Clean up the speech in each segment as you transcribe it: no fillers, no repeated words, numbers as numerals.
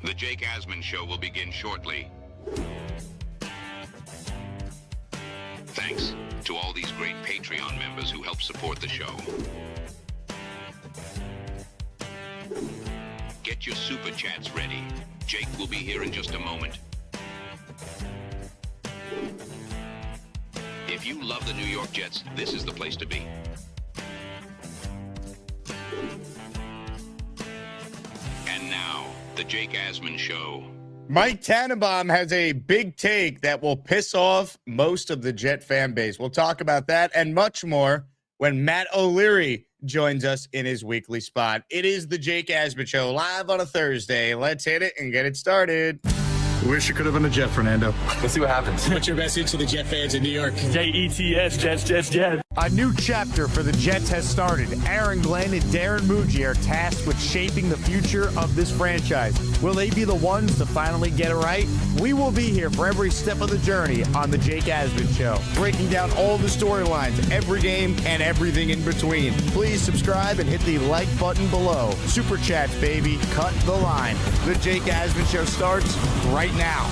The Jake Asman Show will begin shortly. Thanks to all these great Patreon members who help support the show. Get your super chats ready. Jake will be here in just a moment. If you love the New York Jets, this is the place to be. And now, the Jake Asman Show. Mike Tannenbaum has a big take that will piss off most of the Jet fan base. We'll talk about that and much more when Matt O'Leary joins us in his weekly spot. It is the Jake Asman Show live on a Thursday. Let's hit it and get it started. Wish you could have been a Jet, Fernando. Let's see what happens. What's your message to the Jet fans in New York? Jets, Jets. A new chapter for the Jets has started. Aaron Glenn and Darren Muji are tasked with shaping the future of this franchise. Will they be the ones to finally get it right? We will be here for every step of the journey on the Jake Asman Show, breaking down all the storylines, every game, and everything in between. Please subscribe and hit the like button below. Super chats, baby. Cut the line. The Jake Asman Show starts right now.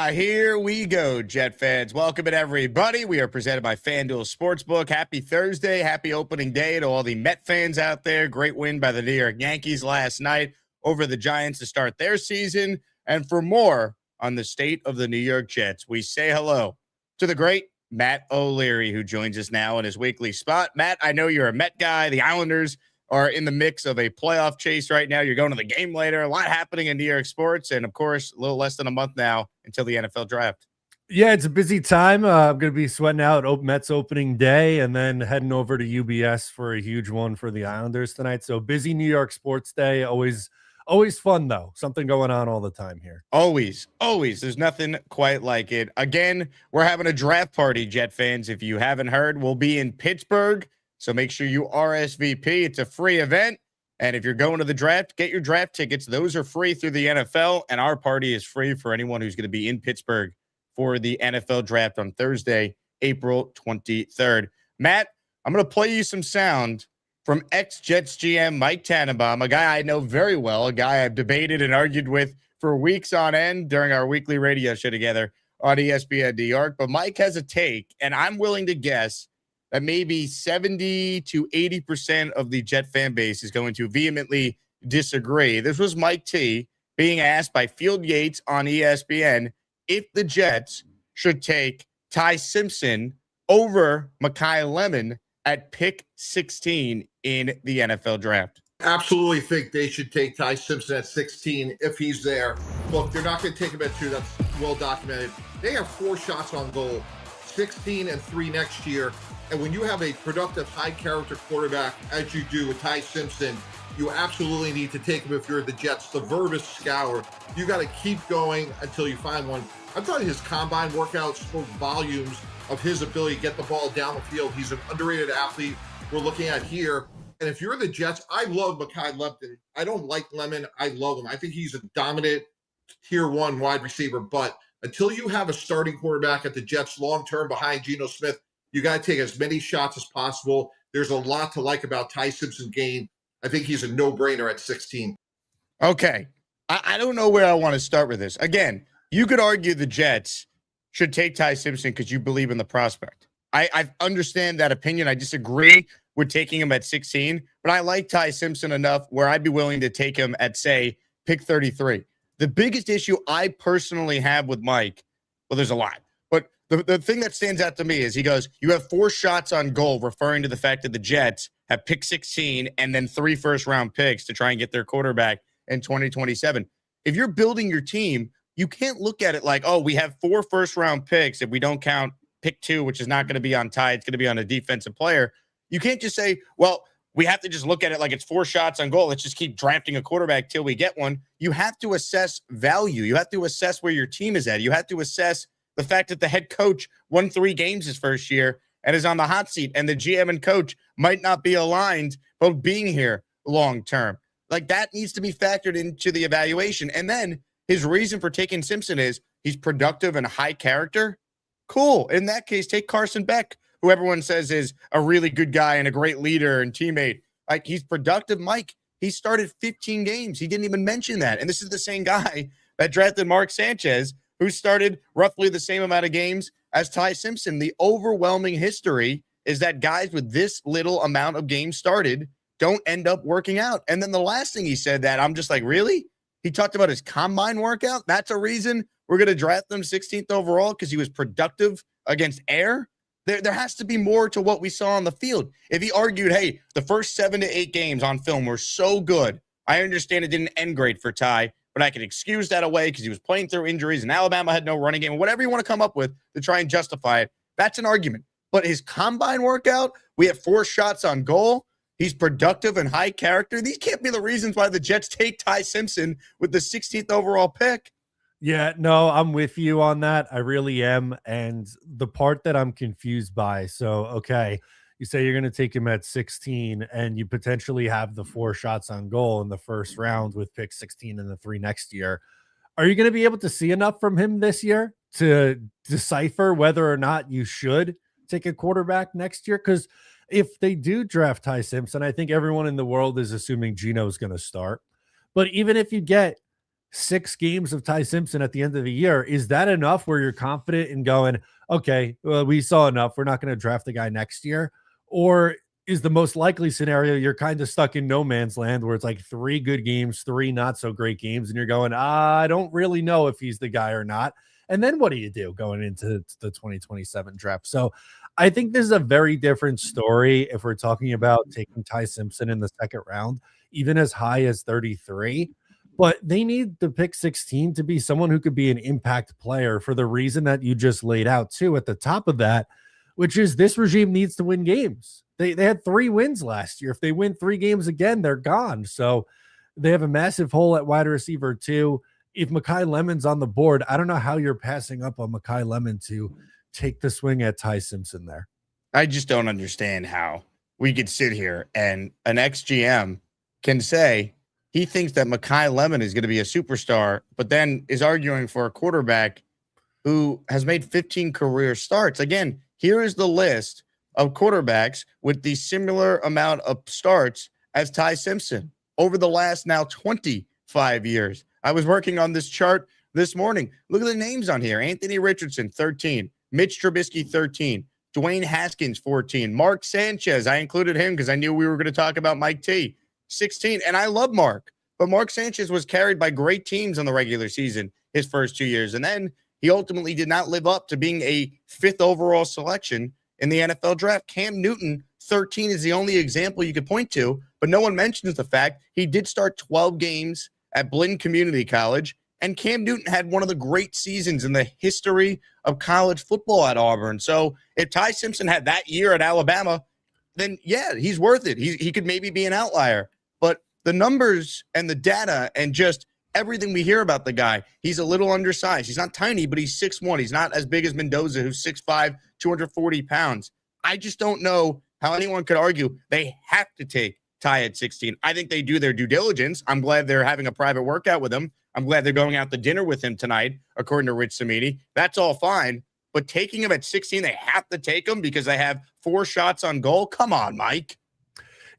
Here we go, Jet fans. Welcome in, everybody. We are presented by FanDuel Sportsbook. Happy Thursday. Happy opening day to all the Met fans out there. Great win by the New York Yankees last night over the Giants to start their season. And for more on the state of the New York Jets, we say hello to the great Matt O'Leary, who joins us now in his weekly spot. Matt, I know you're a Met guy. The Islanders are in the mix of a playoff chase right now. You're going to the game later. A lot happening in New York sports. And, of course, a little less than a month now until the NFL draft. Yeah, it's a busy time. I'm going to be sweating out Mets opening day and then heading over to UBS for a huge one for the Islanders tonight. So busy New York sports day. Always fun, though. Something going on all the time here. Always. There's nothing quite like it. Again, we're having a draft party, Jet fans. If you haven't heard, we'll be in Pittsburgh. So make sure you RSVP. It's a free event. And if you're going to the draft, get your draft tickets. Those are free through the NFL. And our party is free for anyone who's going to be in Pittsburgh for the NFL draft on Thursday, April 23rd. Matt, I'm going to play you some sound from ex-Jets GM Mike Tannenbaum, a guy I know very well, a guy I've debated and argued with for weeks on end during our weekly radio show together on ESPN New York. But Mike has a take, and I'm willing to guess that maybe 70 to 80% of the Jet fan base is going to vehemently disagree. This was Mike T being asked by Field Yates on ESPN if the Jets should take Ty Simpson over Mekhi Lemon at pick 16 in the NFL draft. Absolutely think they should take Ty Simpson at 16 if he's there. Look, they're not going to take him at 2. That's well documented. They have 4 shots on goal, 16 and 3 next year. And when you have a productive, high-character quarterback, as you do with Ty Simpson, you absolutely need to take him if you're the Jets. The verb is scour. You got to keep going until you find one. I thought his combine workout spoke volumes of his ability to get the ball down the field. He's an underrated athlete we're looking at here. And if you're the Jets, I love Mekhi Lemon. I don't like Lemon. I love him. I think he's a dominant tier 1 wide receiver. But until you have a starting quarterback at the Jets long-term behind Geno Smith, you got to take as many shots as possible. There's a lot to like about Ty Simpson's game. I think he's a no-brainer at 16. Okay. I don't know where I want to start with this. Again, you could argue the Jets should take Ty Simpson because you believe in the prospect. I understand that opinion. I disagree with taking him at 16, but I like Ty Simpson enough where I'd be willing to take him at, say, pick 33. The biggest issue I personally have with Mike, well, there's a lot. The thing that stands out to me is he goes, you have 4 shots on goal, referring to the fact that the Jets have pick 16 and then 3 first-round picks to try and get their quarterback in 2027. If you're building your team, you can't look at it like, oh, we have 4 first-round picks if we don't count pick 2, which is not going to be on Ty. It's going to be on a defensive player. You can't just say, well, we have to just look at it like it's 4 shots on goal. Let's just keep drafting a quarterback till we get one. You have to assess value. You have to assess where your team is at. You have to assess the fact that the head coach won 3 games his first year and is on the hot seat, and the GM and coach might not be aligned both being here long term. Like, that needs to be factored into the evaluation. And then his reason for taking Simpson is he's productive and high character. Cool. In that case, take Carson Beck, who everyone says is a really good guy and a great leader and teammate. Like, he's productive. Mike, he started 15 games. He didn't even mention that. And this is the same guy that drafted Mark Sanchez, who started roughly the same amount of games as Ty Simpson. The overwhelming history is that guys with this little amount of games started don't end up working out. And then the last thing he said that I'm just like, really? He talked about his combine workout. That's a reason we're going to draft him 16th overall, because he was productive against air. There has to be more to what we saw on the field. If he argued, hey, the first 7 to 8 games on film were so good, I understand it didn't end great for Ty, but I can excuse that away because he was playing through injuries and Alabama had no running game, whatever you want to come up with to try and justify it. That's an argument. But his combine workout, we have 4 shots on goal. He's productive and high character. These can't be the reasons why the Jets take Ty Simpson with the 16th overall pick. Yeah, no, I'm with you on that. I really am. And the part that I'm confused by, so, okay, you say you're going to take him at 16 and you potentially have the 4 shots on goal in the first round with pick 16 and the 3 next year. Are you going to be able to see enough from him this year to decipher whether or not you should take a quarterback next year? Because if they do draft Ty Simpson, I think everyone in the world is assuming Gino's going to start. But even if you get 6 games of Ty Simpson at the end of the year, is that enough where you're confident in going, okay, well, we saw enough, we're not going to draft the guy next year? Or is the most likely scenario you're kind of stuck in no man's land where it's like 3 good games, 3 not so great games, and you're going, I don't really know if he's the guy or not. And then what do you do going into the 2027 draft? So I think this is a very different story if we're talking about taking Ty Simpson in the second round, even as high as 33. But they need the pick 16 to be someone who could be an impact player for the reason that you just laid out too at the top of that, which is this regime needs to win games. They had 3 wins last year. If they win 3 games again, they're gone. So they have a massive hole at wide receiver too. If Mekhi Lemon's on the board, I don't know how you're passing up on Mekhi Lemon to take the swing at Ty Simpson there. I just don't understand how we could sit here and an ex-GM can say he thinks that Mekhi Lemon is going to be a superstar, but then is arguing for a quarterback who has made 15 career starts. Again, here is the list of quarterbacks with the similar amount of starts as Ty Simpson over the last now 25 years. I was working on this chart this morning. Look at the names on here. Anthony Richardson, 13. Mitch Trubisky, 13. Dwayne Haskins, 14. Mark Sanchez, I included him because I knew we were going to talk about Mike T, 16. And I love Mark, but Mark Sanchez was carried by great teams in the regular season his first 2 years. And then he ultimately did not live up to being a 5th overall selection in the NFL draft. Cam Newton, 13, is the only example you could point to, but no one mentions the fact he did start 12 games at Blinn Community College, and Cam Newton had one of the great seasons in the history of college football at Auburn. So if Ty Simpson had that year at Alabama, then yeah, he's worth it. He could maybe be an outlier. But the numbers and the data and just everything we hear about the guy, he's a little undersized. He's not tiny, but he's 6'1". He's not as big as Mendoza, who's 6'5", 240 pounds. I just don't know how anyone could argue they have to take Ty at 16. I think they do their due diligence. I'm glad they're having a private workout with him. I'm glad they're going out to dinner with him tonight, according to Rich Samini. That's all fine. But taking him at 16, they have to take him because they have 4 shots on goal? Come on, Mike.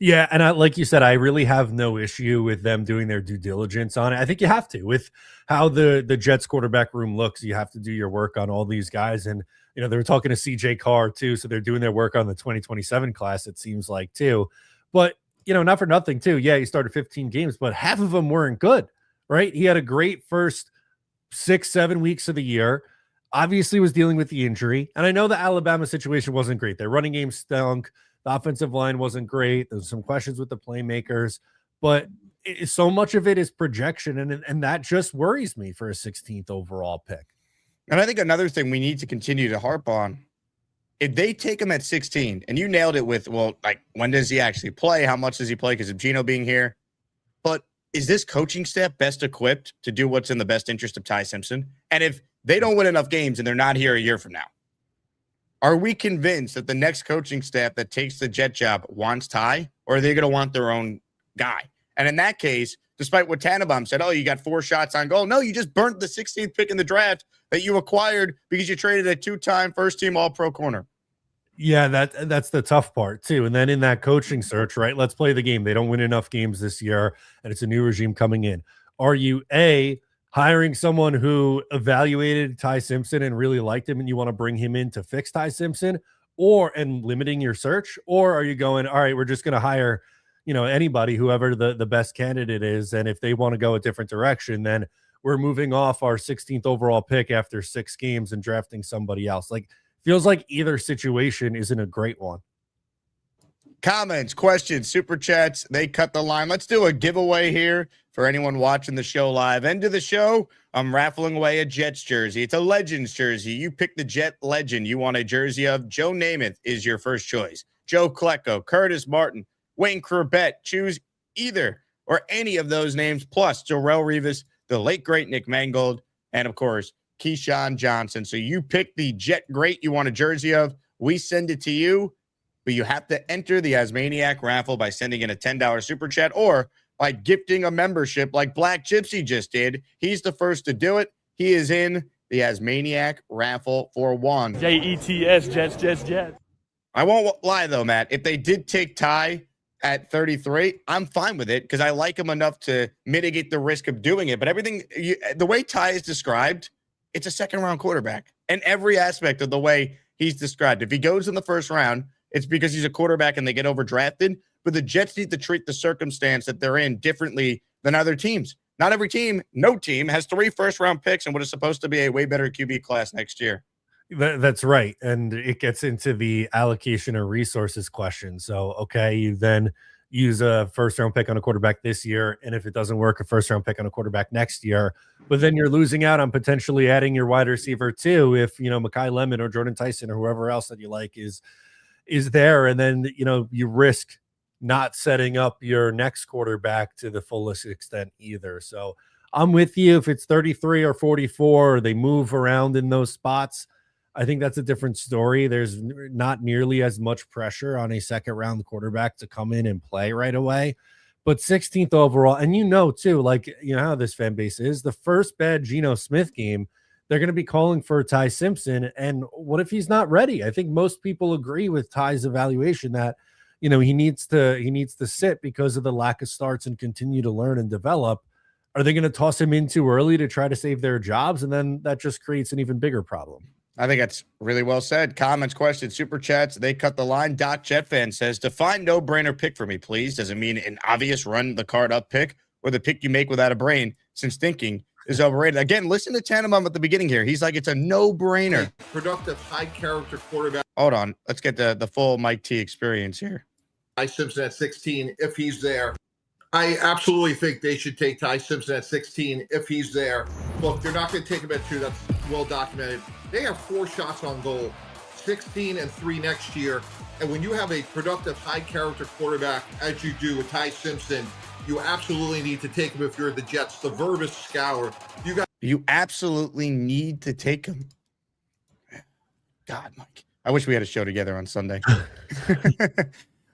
Yeah, and like you said, I really have no issue with them doing their due diligence on it. I think you have to. With how the Jets quarterback room looks, you have to do your work on all these guys. And, you know, they were talking to CJ Carr, too, so they're doing their work on the 2027 class, it seems like, too. But, you know, not for nothing, too. Yeah, he started 15 games, but half of them weren't good, right? He had a great first 6-7 weeks of the year. Obviously was dealing with the injury. And I know the Alabama situation wasn't great. Their running game stunk. The offensive line wasn't great. There's some questions with the playmakers, but so much of it is projection, and that just worries me for a 16th overall pick. And I think another thing we need to continue to harp on, if they take him at 16, and you nailed it with, well, like, when does he actually play? How much does he play because of Gino being here? But is this coaching staff best equipped to do what's in the best interest of Ty Simpson? And if they don't win enough games and they're not here a year from now, are we convinced that the next coaching staff that takes the Jet job wants Ty, or are they going to want their own guy? And in that case, despite what Tannenbaum said, oh, you got 4 shots on goal. No, you just burnt the 16th pick in the draft that you acquired because you traded a 2-time first-team All-Pro corner. Yeah, that's the tough part too. And then in that coaching search, right? Let's play the game. They don't win enough games this year, and it's a new regime coming in. Are you hiring someone who evaluated Ty Simpson and really liked him, and you want to bring him in to fix Ty Simpson, and limiting your search, or are you going, all right, we're just going to hire, anybody, whoever the best candidate is, and if they want to go a different direction, then we're moving off our 16th overall pick after 6 games and drafting somebody else. Like, feels like either situation isn't a great one. Comments, questions, super chats, they cut the line. Let's do a giveaway here for anyone watching the show live. End of the show, I'm raffling away a Jets jersey. It's a Legends jersey. You pick the Jet legend you want a jersey of. Joe Namath is your first choice. Joe Klecko, Curtis Martin, Wayne Corbett. Choose either or any of those names, plus Darrelle Revis, the late, great Nick Mangold, and, of course, Keyshawn Johnson. So you pick the Jet great you want a jersey of. We send it to you, but you have to enter the Asmaniac raffle by sending in a $10 super chat or by gifting a membership like Black Gypsy just did. He's the first to do it. He is in the Asmaniac raffle for one. Jets, Jets. I won't lie, though, Matt. If they did take Ty at 33, I'm fine with it because I like him enough to mitigate the risk of doing it. But the way Ty is described, it's a second-round quarterback. And every aspect of the way he's described. If he goes in the first round, it's because he's a quarterback and they get overdrafted. But the Jets need to treat the circumstance that they're in differently than other teams. Not every team, no team, has 3 first-round picks and what is supposed to be a way better QB class next year. That's right. And it gets into the allocation of resources question. So, okay, you then use a first-round pick on a quarterback this year, and if it doesn't work, a first-round pick on a quarterback next year. But then you're losing out on potentially adding your wide receiver too if, Mekhi Lemon or Jordan Tyson or whoever else that you like is there. And then, you risk not setting up your next quarterback to the fullest extent either. So I'm with you. If it's 33 or 44, or they move around in those spots, I think that's a different story. There's not nearly as much pressure on a second-round quarterback to come in and play right away. But 16th overall, and too, how this fan base is, the first bad Geno Smith game, they're going to be calling for Ty Simpson. And what if he's not ready? I think most people agree with Ty's evaluation that, he needs to sit because of the lack of starts and continue to learn and develop. Are they going to toss him in too early to try to save their jobs? And then that just creates an even bigger problem. I think that's really well said. Comments, questions, super chats, they cut the line. Doc Jet fan says, define no-brainer pick for me, please. Does it mean an obvious run-the-card-up pick or the pick you make without a brain since thinking is overrated? Again, listen to Tannenbaum at the beginning here. He's like, it's a no-brainer. Productive, high-character quarterback. Hold on. Let's get the full Mike T experience here. Ty Simpson at 16, if he's there. I absolutely think they should take Ty Simpson at 16 if he's there. Look, they're not going to take him at 2. That's well documented. They have 4 shots on goal, 16 and 3 next year. And when you have a productive, high-character quarterback, as you do with Ty Simpson, you absolutely need to take him if you're the Jets. The verb is scour. You absolutely need to take him. God, Mike. I wish we had a show together on Sunday.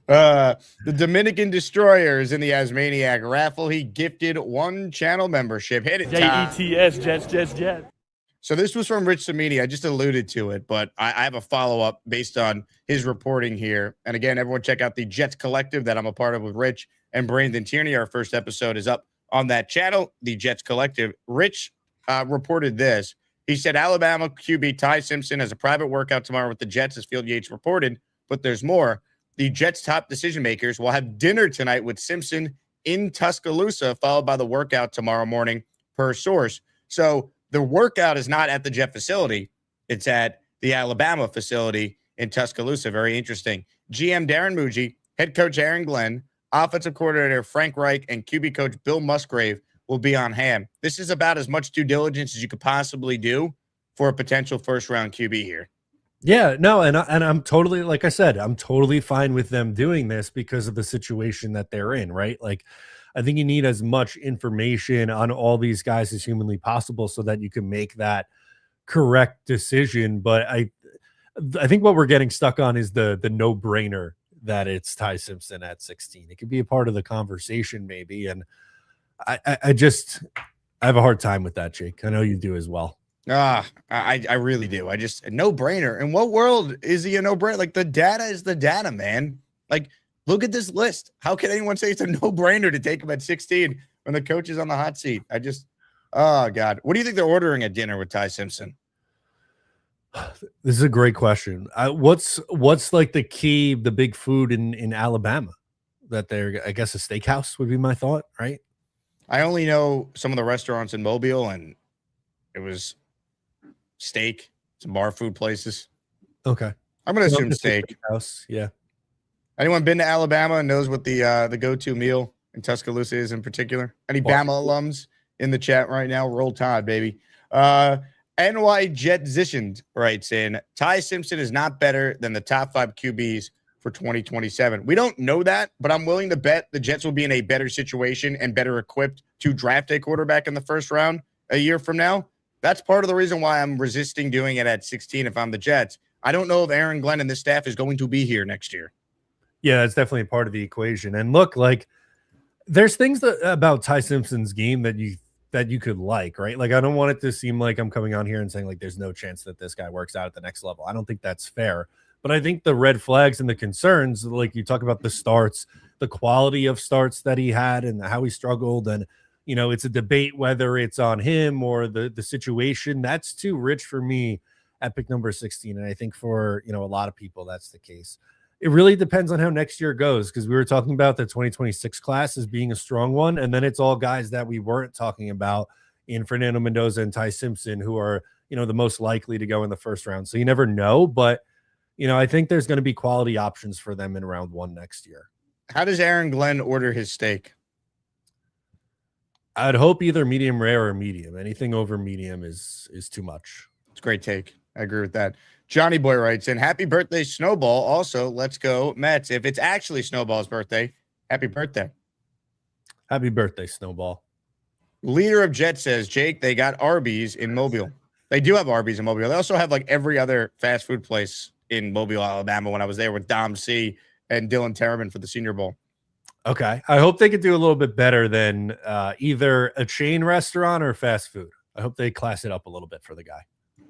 The Dominican Destroyer is in the Asmaniac raffle. He gifted 1 channel membership. Hit it, Ty. Jets. So this was from Rich Samini. I just alluded to it, but I have a follow-up based on his reporting here. And again, everyone check out the Jets Collective that I'm a part of with Rich and Brandon Tierney. Our first episode is up on that channel, the Jets Collective. Rich reported this. He said, Alabama QB Ty Simpson has a private workout tomorrow with the Jets, as Field Yates reported, but there's more. The Jets' top decision makers will have dinner tonight with Simpson in Tuscaloosa, followed by the workout tomorrow morning, per source. So the workout is not at the Jet facility. It's at the Alabama facility in Tuscaloosa. Very interesting. GM Darren Muji, head coach Aaron Glenn, offensive coordinator Frank Reich, and QB coach Bill Musgrave will be on hand. This is about as much due diligence as you could possibly do for a potential first-round QB here. Yeah, no, and I'm totally, like I said, I'm totally fine with them doing this because of the situation that they're in, right? Like, I think you need as much information on all these guys as humanly possible so that you can make that correct decision. But I think what we're getting stuck on is the no-brainer that it's Ty Simpson at 16. It could be a part of the conversation maybe, and I have a hard time with that, Jake. I know you do as well. I really do. I just a no-brainer. In what world is he a no-brainer? Like the data is the data, man. Like, look at this list. How can anyone say it's a no-brainer to take him at 16 when the coach is on the hot seat? Oh God. What do you think they're ordering at dinner with Ty Simpson? This is a great question. What's like the big food in Alabama that they're, I guess a steakhouse would be my thought, right? I only know some of the restaurants in Mobile, and it was steak, some bar food places. Okay. I'm going to assume steak. House, yeah. Anyone been to Alabama and knows what the go-to meal in Tuscaloosa is in particular? Any Bama alums in the chat right now? Roll Tide, baby. NY Jetzitioned writes in, Ty Simpson is not better than the top 5 QBs for 2027. We don't know that, but I'm willing to bet the Jets will be in a better situation and better equipped to draft a quarterback in the first round a year from now. That's part of the reason why I'm resisting doing it at 16 if I'm the Jets. I don't know if Aaron Glenn and this staff is going to be here next year. Yeah, that's definitely part of the equation. And look, like there's things about Ty Simpson's game that you could like, right? Like I don't want it to seem like I'm coming on here and saying like there's no chance that this guy works out at the next level. I don't think that's fair. But I think the red flags and the concerns, like you talk about the starts, the quality of starts that he had and how he struggled, and you know, it's a debate whether it's on him or the situation. That's too rich for me at pick number 16. And I think for, you know, a lot of people, that's the case. It really depends on how next year goes, because we were talking about the 2026 class as being a strong one. And then it's all guys that we weren't talking about in Fernando Mendoza and Ty Simpson, who are, you know, the most likely to go in the first round. So you never know. But, you know, I think there's going to be quality options for them in round 1 next year. How does Aaron Glenn order his steak? I'd hope either medium rare or medium. Anything over medium is too much. It's a great take. I agree with that. Johnny Boy writes in, happy birthday, Snowball. Also, let's go Mets. If it's actually Snowball's birthday, happy birthday. Happy birthday, Snowball. Leader of Jet says, Jake, they got Arby's in Mobile. They do have Arby's in Mobile. They also have like every other fast food place in Mobile, Alabama when I was there with Dom C and Dylan Terraman for the Senior Bowl. Okay. I hope they could do a little bit better than either a chain restaurant or fast food. I hope they class it up a little bit for the guy.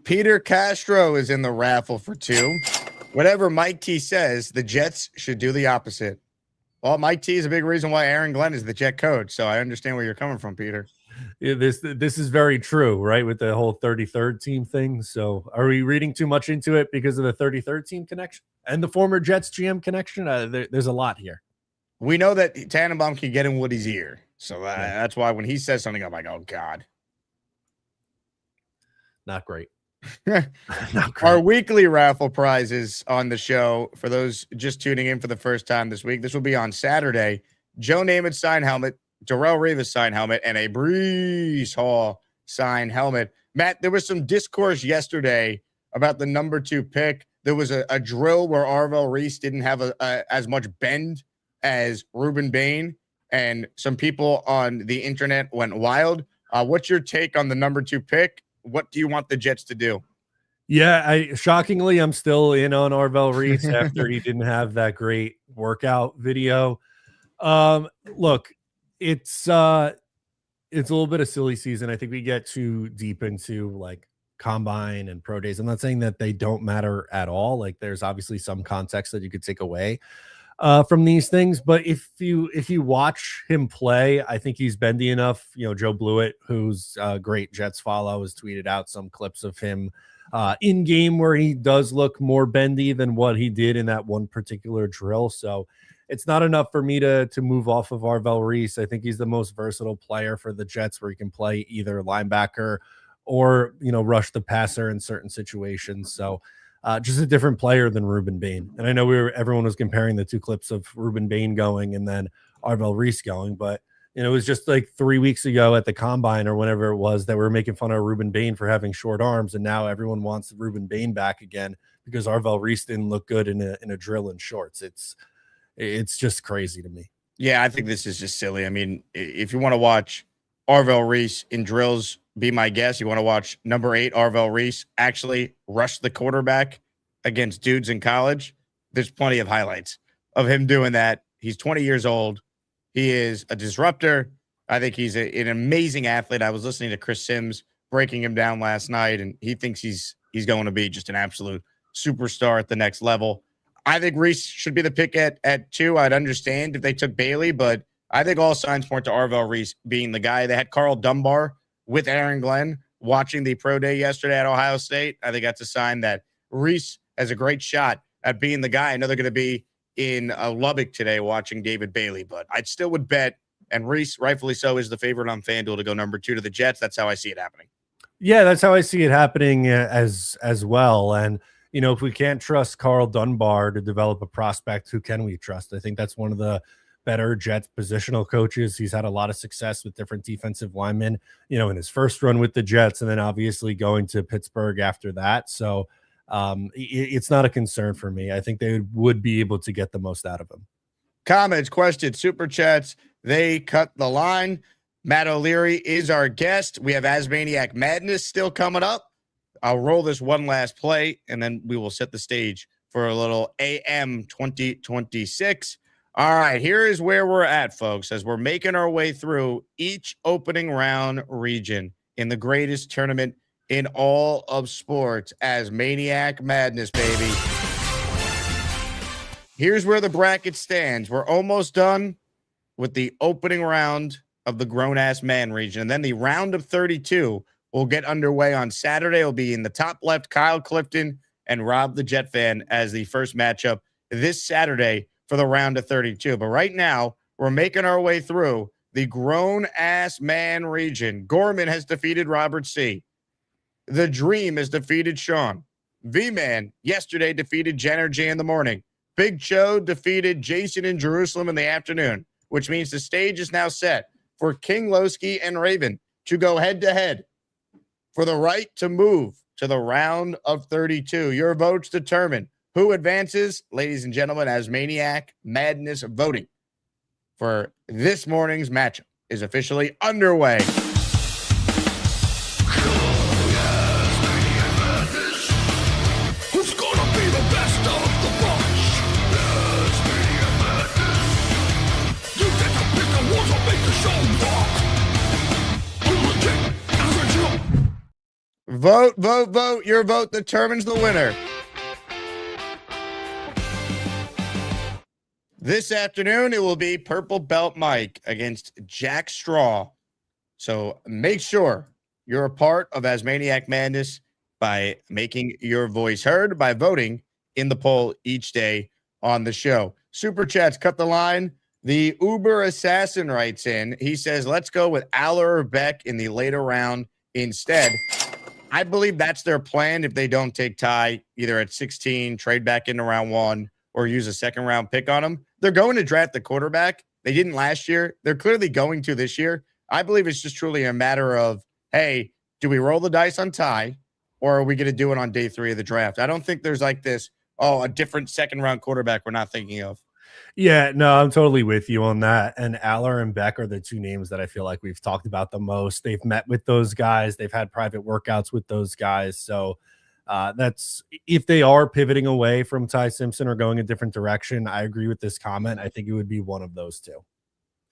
Peter Castro is in the raffle for 2. Whatever Mike T says, the Jets should do the opposite. Well, Mike T is a big reason why Aaron Glenn is the Jet coach. So I understand where you're coming from, Peter. Yeah, this is very true, right? With the whole 33rd team thing. So are we reading too much into it because of the 33rd team connection and the former Jets GM connection? There's a lot here. We know that Tannenbaum can get in Woody's ear. So that's why when he says something, I'm like, oh, God. Not great. Not great. Our weekly raffle prizes on the show, for those just tuning in for the first time this week, this will be on Saturday. Joe Namath sign helmet, Darrelle Revis sign helmet, and a Breece Hall sign helmet. Matt, there was some discourse yesterday about the number 2 pick. There was a drill where Arvell Reese didn't have as much bend as Ruben Bain, and some people on the internet went wild. What's your take on the number 2 pick? What do you want the Jets to do? Yeah, shockingly, I'm still in on Arvell Reese after he didn't have that great workout video. Look, it's a little bit of silly season. I think we get too deep into like combine and pro days. I'm not saying that they don't matter at all. Like there's obviously some context that you could take away from these things, but if you watch him play, I think he's bendy enough. You know, Joe Blewett, who's a great Jets follow, has tweeted out some clips of him in game where he does look more bendy than what he did in that one particular drill. So it's not enough for me to move off of Arvell Reese. I think he's the most versatile player for the Jets, where he can play either linebacker or, you know, rush the passer in certain situations. So just a different player than Ruben Bain. And I know everyone was comparing the 2 clips of Ruben Bain going and then Arvell Reese going, but you know, it was just like 3 weeks ago at the combine or whenever it was that we were making fun of Ruben Bain for having short arms, and now everyone wants Ruben Bain back again because Arvell Reese didn't look good in a drill in shorts. It's just crazy to me. Yeah, I think this is just silly. I mean, if you want to watch Arvell Reese in drills, be my guest. You want to watch number 8 Arvell Reese actually rush the quarterback against dudes in college? There's plenty of highlights of him doing that. He's 20 years old. He is a disruptor. I think he's an amazing athlete. I was listening to Chris Sims breaking him down last night, and he thinks he's going to be just an absolute superstar at the next level. I think Reese should be the pick at 2. I'd understand if they took Bailey, but I think all signs point to Arvell Reese being the guy. They had Carl Dunbar with Aaron Glenn watching the pro day yesterday at Ohio State. I think that's a sign that Reese has a great shot at being the guy. I know they're going to be in Lubbock today watching David Bailey, but I still would bet, and Reese, rightfully so, is the favorite on FanDuel to go number 2 to the Jets. That's how I see it happening. Yeah, that's how I see it happening as well. And, you know, if we can't trust Carl Dunbar to develop a prospect, who can we trust? I think that's one of the better Jets positional coaches. He's had a lot of success with different defensive linemen, you know, in his first run with the Jets, and then obviously going to Pittsburgh after that. So it's not a concern for me. I think they would be able to get the most out of him. Comments, questions, super chats. They cut the line. Matt O'Leary is our guest. We have Asmaniac Madness still coming up. I'll roll this one last play, and then we will set the stage for a little AM 2026. All right, here is where we're at, folks, as we're making our way through each opening round region in the greatest tournament in all of sports, Asmaniac Madness, baby. Here's where the bracket stands. We're almost done with the opening round of the grown-ass man region. And then the round of 32 will get underway on Saturday. It'll be in the top left, Kyle Clifton and Rob the Jet Fan as the first matchup this Saturday for the round of 32. But right now, we're making our way through the grown-ass man region. Gorman has defeated Robert C. The Dream has defeated Sean. V-Man yesterday defeated Jenner J in the morning. Big Cho defeated Jason in Jerusalem in the afternoon, which means the stage is now set for King Lowski and Raven to go head-to-head for the right to move to the round of 32. Your votes determine who advances. Ladies and gentlemen, Asmaniac Madness voting for this morning's matchup is officially underway. Who's gonna be the best of the bunch? Asmaniac Madness. You get to pick the ones that make the show rock. Vote, vote, vote. Your vote determines the winner. This afternoon, it will be Purple Belt Mike against Jack Straw. So make sure you're a part of Asmaniac Madness by making your voice heard, by voting in the poll each day on the show. Super chats, cut the line. The Uber Assassin writes in. He says, let's go with Aller or Beck in the later round instead. I believe that's their plan if they don't take Ty either at 16, trade back into round 1, or use a second-round pick on him. They're going to draft the quarterback. They didn't last year. They're clearly going to this year. I believe it's just truly a matter of, hey, do we roll the dice on Ty, or are we going to do it on day 3 of the draft? I don't think there's like this, a different second-round quarterback we're not thinking of. Yeah, no, I'm totally with you on that. And Aller and Beck are the two names that I feel like we've talked about the most. They've met with those guys. They've had private workouts with those guys. So that's if they are pivoting away from Ty Simpson or going a different direction. I agree with this comment. I think it would be one of those two.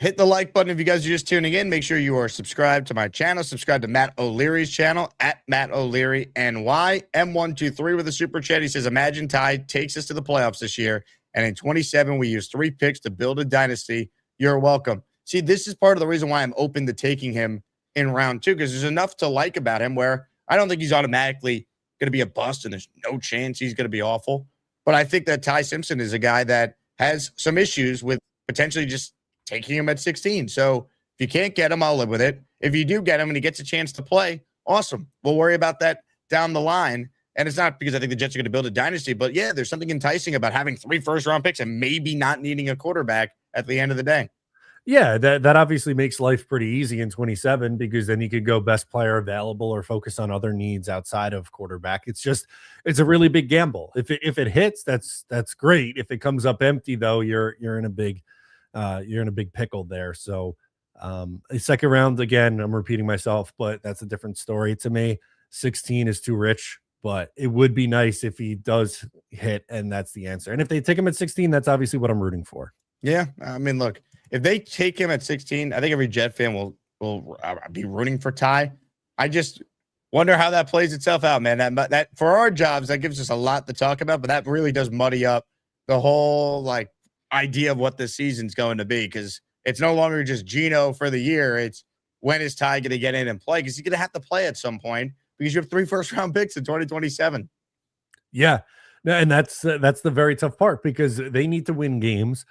Hit the like button if you guys are just tuning in. Make sure you are subscribed to my channel. Subscribe to Matt O'Leary's channel at Matt O'Leary NY. M123 with a super chat. He says, imagine Ty takes us to the playoffs this year. And in 27, we use 3 picks to build a dynasty. You're welcome. See, this is part of the reason why I'm open to taking him in round 2, because there's enough to like about him where I don't think he's automatically going to be a bust and there's no chance he's going to be awful. But I think that Ty Simpson is a guy that has some issues with potentially just taking him at 16. So if you can't get him, I'll live with it. If you do get him and he gets a chance to play, awesome. We'll worry about that down the line. And it's not because I think the Jets are going to build a dynasty, but yeah, there's something enticing about having 3 first-round picks and maybe not needing a quarterback at the end of the day. Yeah, that obviously makes life pretty easy in 27 because then you could go best player available or focus on other needs outside of quarterback. It's a really big gamble. If it hits, that's great. If it comes up empty though, you're in a big pickle there. So a second round, again, I'm repeating myself, but that's a different story to me. 16 is too rich. But it would be nice if he does hit, and that's the answer. And if they take him at 16, that's obviously what I'm rooting for. Yeah, I mean, look, if they take him at 16, I think every Jet fan will be rooting for Ty. Wonder how that plays itself out, man. That for our jobs, that gives us a lot to talk about, but that really does muddy up the whole like idea of what this season's going to be, because it's no longer just Geno for the year. It's when is Ty going to get in and play? Because he's going to have to play at some point because you have 3 first-round picks in 2027. Yeah, and that's the very tough part, because they need to win games,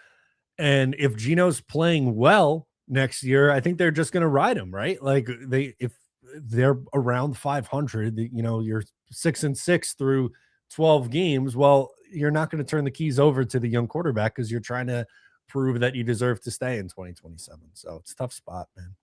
and if Geno's playing well next year, I think they're just going to ride him, right? Like if they're around 500, you know, you're 6-6 through 12 games. Well, you're not going to turn the keys over to the young quarterback because you're trying to prove that you deserve to stay in 2027. So it's a tough spot, man.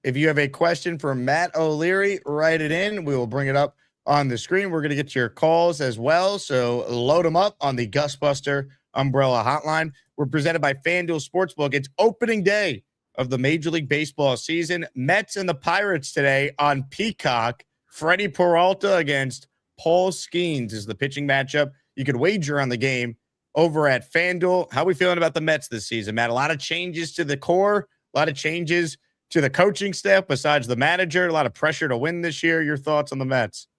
If you have a question for Matt O'Leary, write it in. We will bring it up on the screen. We're going to get to your calls as well. So load them up on the Gusbuster Umbrella Hotline. We're presented by FanDuel Sportsbook. It's opening day of the Major League Baseball season. Mets and the Pirates today on Peacock. Freddie Peralta against Paul Skeens is the pitching matchup. You could wager on the game over at FanDuel. How are we feeling about the Mets this season, Matt? A lot of changes to the core, a lot of changes to the coaching staff besides the manager, a lot of pressure to win this year. Your thoughts on the Mets?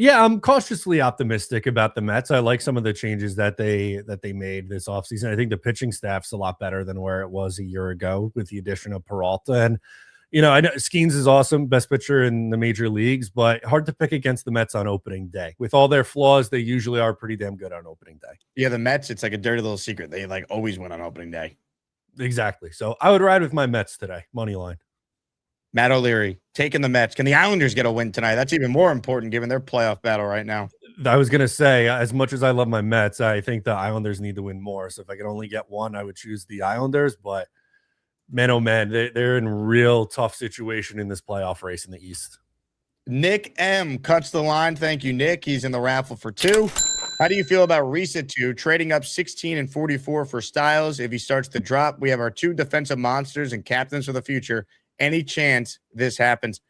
Yeah, I'm cautiously optimistic about the Mets. I like some of the changes that they made this offseason. I think the pitching staff's a lot better than where it was a year ago with the addition of Peralta. And, you know, I know Skeens is awesome, best pitcher in the major leagues, but hard to pick against the Mets on opening day. With all their flaws, they usually are pretty damn good on opening day. Yeah, the Mets, it's like a dirty little secret. They like always win on opening day. Exactly. So I would ride with my Mets today, money line. Matt O'Leary taking the Mets. Can the Islanders get a win tonight? That's even more important given their playoff battle right now. I was going to say, as much as I love my Mets, I think the Islanders need to win more. So if I could only get one, I would choose the Islanders. But man, oh man, they're in a real tough situation in this playoff race in the East. Nick M cuts the line. Thank you, Nick. He's in the raffle for 2. How do you feel about Risa 2 trading up 16 and 44 for Styles? If he starts to drop, we have our 2 defensive monsters and captains for the future. Any chance this happens?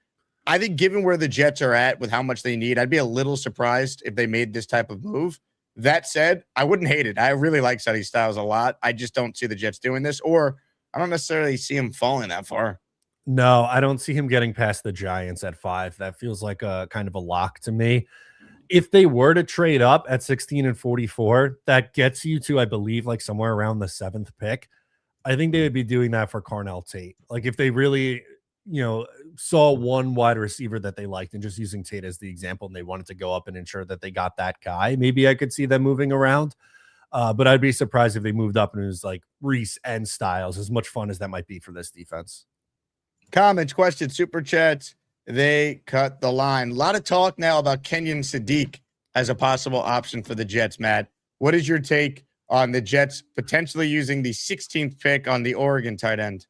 I think given where the Jets are at with how much they need, I'd be a little surprised if they made this type of move. That said, I wouldn't hate it. I really like Sadi Styles a lot. I just don't see the Jets doing this, or I don't necessarily see him falling that far. No, I don't see him getting past the Giants at 5. That feels like a kind of a lock to me. If they were to trade up at 16 and 44, that gets you to, I believe, like somewhere around the 7th pick. I think they would be doing that for Carnell Tate. Like if they really, you know, saw one wide receiver that they liked and just using Tate as the example, and they wanted to go up and ensure that they got that guy, maybe I could see them moving around. But I'd be surprised if they moved up and it was like Reese and Styles, as much fun as that might be for this defense. Comments, questions, super chats. They cut the line. A lot of talk now about Kenyan Sadi as a possible option for the Jets, Matt. What is your take on the Jets potentially using the 16th pick on the Oregon tight end?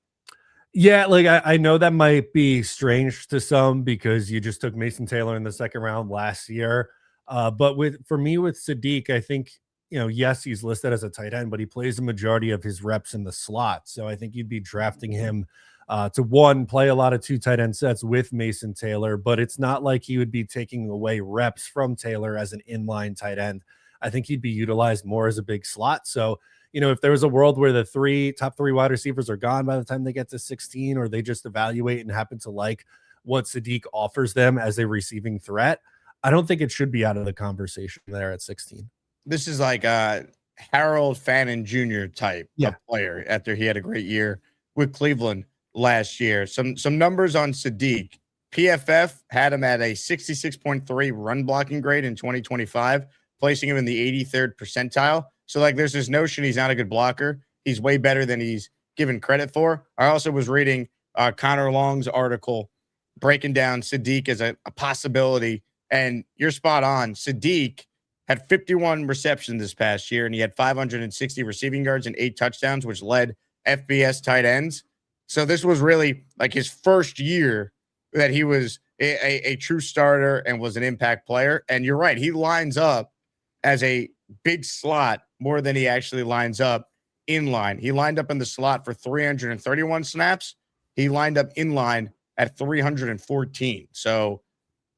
Yeah, like I know that might be strange to some because you just took Mason Taylor in the 2nd round last year. But for me with Sadiq, I think, you know, yes, he's listed as a tight end, but he plays the majority of his reps in the slot. So I think you'd be drafting him to one, play a lot of 2 tight end sets with Mason Taylor, but it's not like he would be taking away reps from Taylor as an inline tight end. I think he'd be utilized more as a big slot. So, you know, if there was a world where the top 3 wide receivers are gone by the time they get to 16, or they just evaluate and happen to like what Sadiq offers them as a receiving threat, I don't think it should be out of the conversation there at 16. This is like a Harold Fannin Jr. type of player after he had a great year with Cleveland last year. Some numbers on Sadiq. PFF had him at a 66.3 run blocking grade in 2025, placing him in the 83rd percentile. So, like, there's this notion he's not a good blocker. He's way better than he's given credit for. I also was reading Connor Long's article breaking down Sadiq as a possibility, and you're spot on. Sadiq had 51 receptions this past year, and he had 560 receiving yards and 8 touchdowns, which led FBS tight ends. So this was really like his first year that he was a true starter and was an impact player. And you're right, he lines up as a big slot more than he actually lines up in line. He lined up in the slot for 331 snaps. He lined up in line at 314. So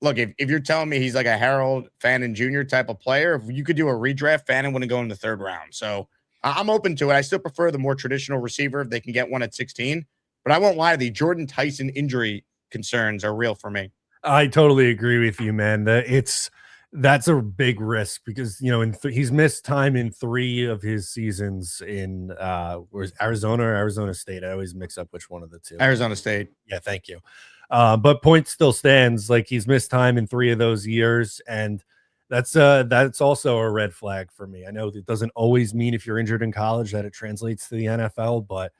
look, if you're telling me he's like a Harold Fannin Jr. type of player, if you could do a redraft, Fannin wouldn't go in the 3rd round. So I'm open to it. I still prefer the more traditional receiver if they can get one at 16. But I won't lie, the Jordan Tyson injury concerns are real for me. I totally agree with you, man. That's a big risk because he's missed time in 3 of his seasons in where's Arizona or Arizona State. I always mix up which one of the two. Arizona State. Yeah, thank you. But point still stands. Like he's missed time in 3 of those years, and that's also a red flag for me. I know it doesn't always mean if you're injured in college that it translates to the NFL, but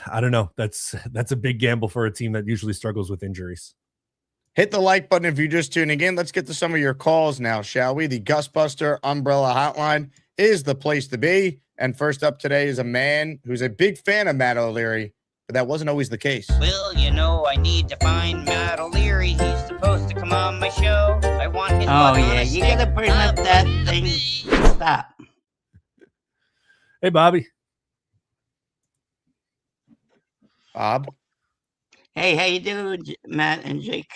I don't know. That's a big gamble for a team that usually struggles with injuries. Hit the like button if you're just tuning in. Let's get to some of your calls now, shall we? The Gusbuster Umbrella Hotline is the place to be. And first up today is a man who's a big fan of Matt O'Leary, but that wasn't always the case. Well, I need to find Matt O'Leary. He's supposed to come on my show. I want his Oh, yeah, you gotta bring up that thing. Stop. Hey, Bobby. Bob. Hey, how you doing, Matt and Jake?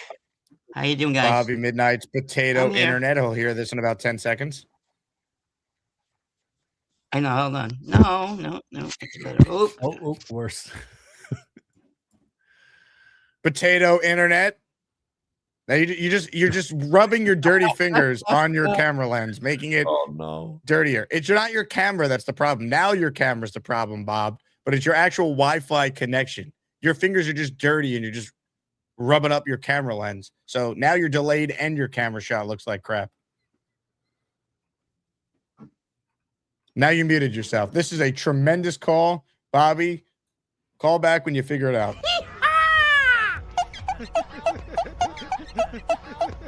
How you doing, guys? Bobby Midnight's Potato Internet. He'll hear this in about 10 seconds. I know. Hold on. No. It's better. Oh, worse. Potato Internet. Now you're just rubbing your dirty fingers on your camera lens, making it dirtier. It's not your camera that's the problem. Now your camera's the problem, Bob, but it's your actual Wi-Fi connection. Your fingers are just dirty and you're just rubbing up your camera lens. So now you're delayed and your camera shot looks like crap. Now you muted yourself. This is a tremendous call. Bobby, call back when you figure it out.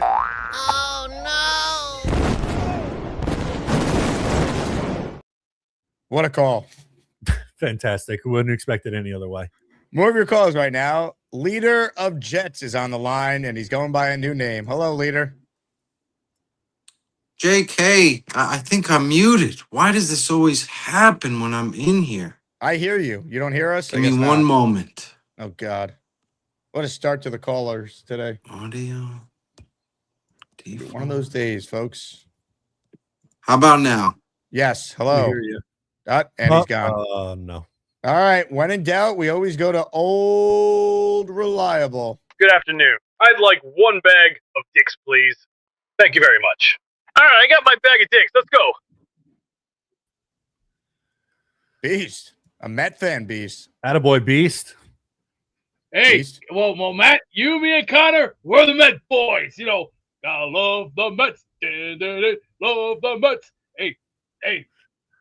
Oh no! What a call. Fantastic. Wouldn't expect it any other way. More of your calls right now. Leader of Jets is on the line, and he's going by a new name. Hello, Leader. JK, I think I'm muted. Why does this always happen when I'm in here? I hear you. You don't hear us? Give me one moment. Oh, God. What a start to the callers today. Audio. Default. One of those days, folks. How about now? Yes. Hello. I hear you. And he's gone. No. All right. When in doubt, we always go to old reliable. Good afternoon. I'd like 1 bag of dicks, please. Thank you very much. All right, I got my bag of dicks. Let's go. Beast. A Met fan, Beast. Attaboy, Beast. Hey, Beast. well, Matt, you, me, and Connor, we're the Met boys. Gotta love the Mets. Love the Mets. Hey.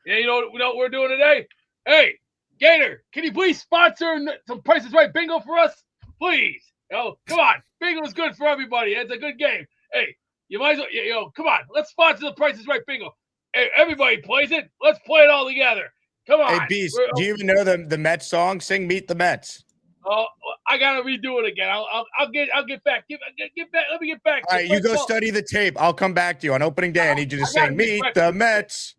Yeah, you know what we're doing today? Hey, Gator, can you please sponsor some Price is Right bingo for us? Please. Come on. Bingo is good for everybody. It's a good game. Hey, you might as well, come on. Let's sponsor the Price is Right bingo. Hey, everybody plays it. Let's play it all together. Come on. Hey, Beast, do you even know the Mets song? Sing Meet the Mets. Oh, I gotta redo it again. I'll get back. Get back. Let me get back. All right, you go study the tape. I'll come back to you on opening day. I need you to sing Meet the Mets.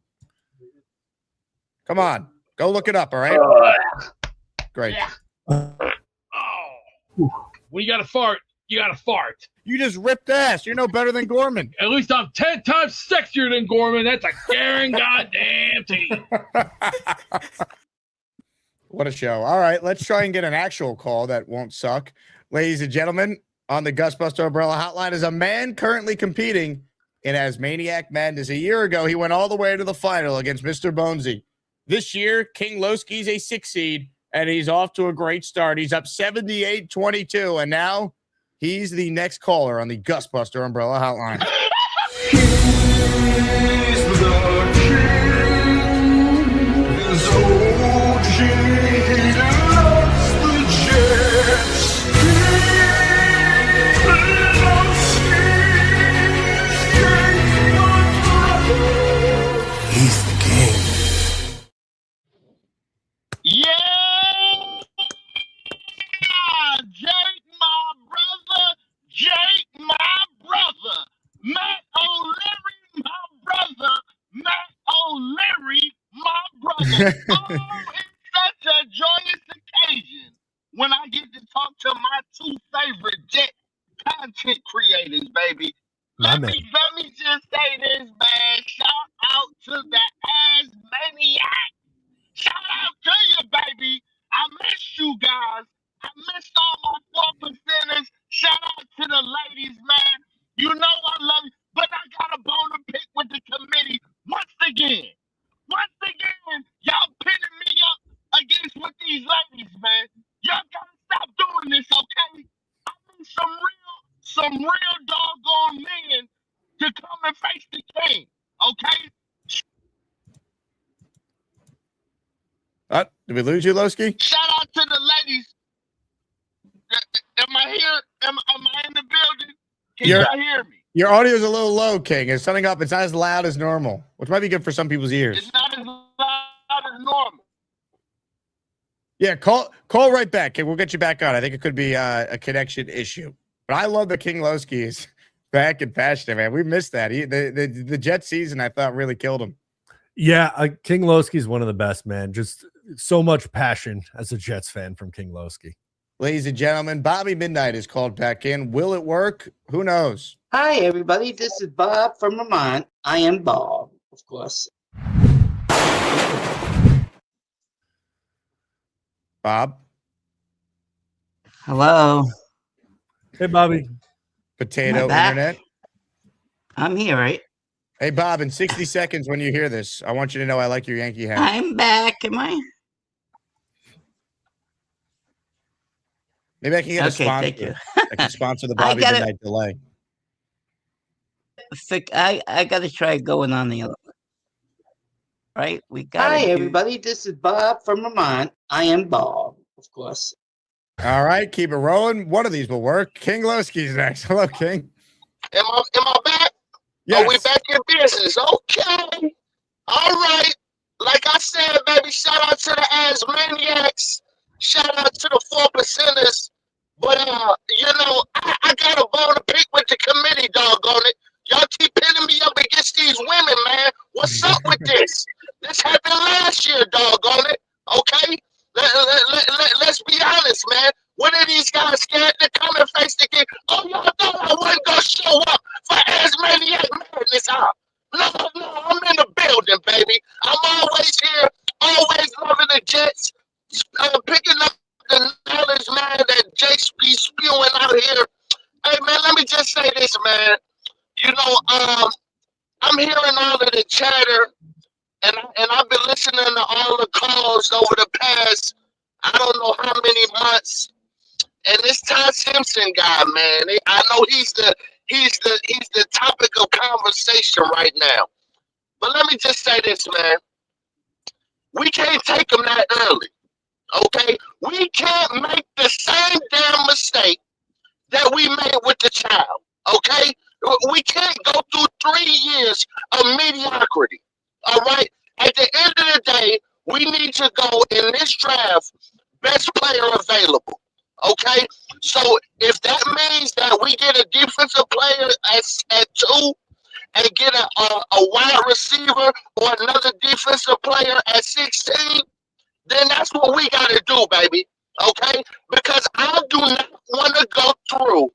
Come on. Go look it up, all right? Great. Yeah. When you got to fart, you got to fart. You just ripped ass. You're no better than Gorman. At least I'm 10 times sexier than Gorman. That's a goddamn team. What a show. All right, let's try and get an actual call that won't suck. Ladies and gentlemen, on the Gusbuster Umbrella Hotline is a man currently competing in Asmaniac Madness. A year ago, he went all the way to the final against Mr. Bonesy. This year, King Loski's a 6 seed, and he's off to a great start. He's up 78-22, and now he's the next caller on the Gusbuster Umbrella Hotline. He's the king. Yeah, Jake, my brother, Matt O'Leary, my brother, Matt O'Leary, my brother. Oh, it's such a joyous occasion when I get to talk to my 2 favorite Jet content creators, baby. Let me just say this, man. Shout out to the Asmaniac. Shout out to you, baby. I missed you guys. I missed all my 4%ers. Shout out to the ladies face the king. Okay? Did we lose you, Lowski? Shout out to the ladies. Am I here? Am I in the building? Can y'all hear me? Your audio is a little low, King. It's something up. It's not as loud as normal, which might be good for some people's ears. It's not as loud as normal. Yeah, call right back, King. We'll get you back on. I think it could be a connection issue. But I love that King Lowski is back and passionate, man. We missed that. The Jet season, I thought, really killed him. Yeah, King Lowski is one of the best, man. Just so much passion as a Jets fan from King Lowski. Ladies and gentlemen, Bobby Midnight is called back in. Will it work? Who knows? Hi, everybody. This is Bob from Vermont. I am Bob, of course. Bob? Hello. Hey, Bobby. Potato Am I back? Internet. I'm here, right? Hey, Bob, in 60 seconds when you hear this, I want you to know I like your Yankee hat. I'm back. Am I? Maybe I can get a sponsor. Thank you. I can sponsor the Bobby Midnight delay. I got to try going on the other one. Right? Hi, everybody. This is Bob from Vermont. I am Bob, of course. All right, keep it rolling. One of these will work. King Lowski's next. Hello, King. Am I back? Yes. Are we back in business? Okay. All right. Like I said, baby, shout out to the Asmaniacs. Shout out to the 4%ers. But, you know, I got a bone to pick with the committee, doggone it. Y'all keep pinning me up against these women, man. What's up with this? This happened last year, doggone it. Okay? Let's be honest, man. When are these guys scared to come and face the game? Oh, y'all thought I wasn't going to show up for Asmaniac Madness, huh? No, I'm in the building, baby. I'm always here, always loving the Jets, picking up the knowledge, man, that Jake's be spewing out here. Hey, man, let me just say this, man. You know, I'm hearing all of the chatter, and I've been listening to all the calls over the past, I don't know how many months. And this Ty Simpson guy, man, I know he's the topic of conversation right now. But let me just say this, man. We can't take him that early, okay? We can't make the same damn mistake that we made with the child, okay? We can't go through 3 years of mediocrity, all right? At the end of the day, we need to go in this draft best player available, okay? So if that means that we get a defensive player at 2 and get a wide receiver or another defensive player at 16, then that's what we got to do, baby, okay? Because I do not want to go through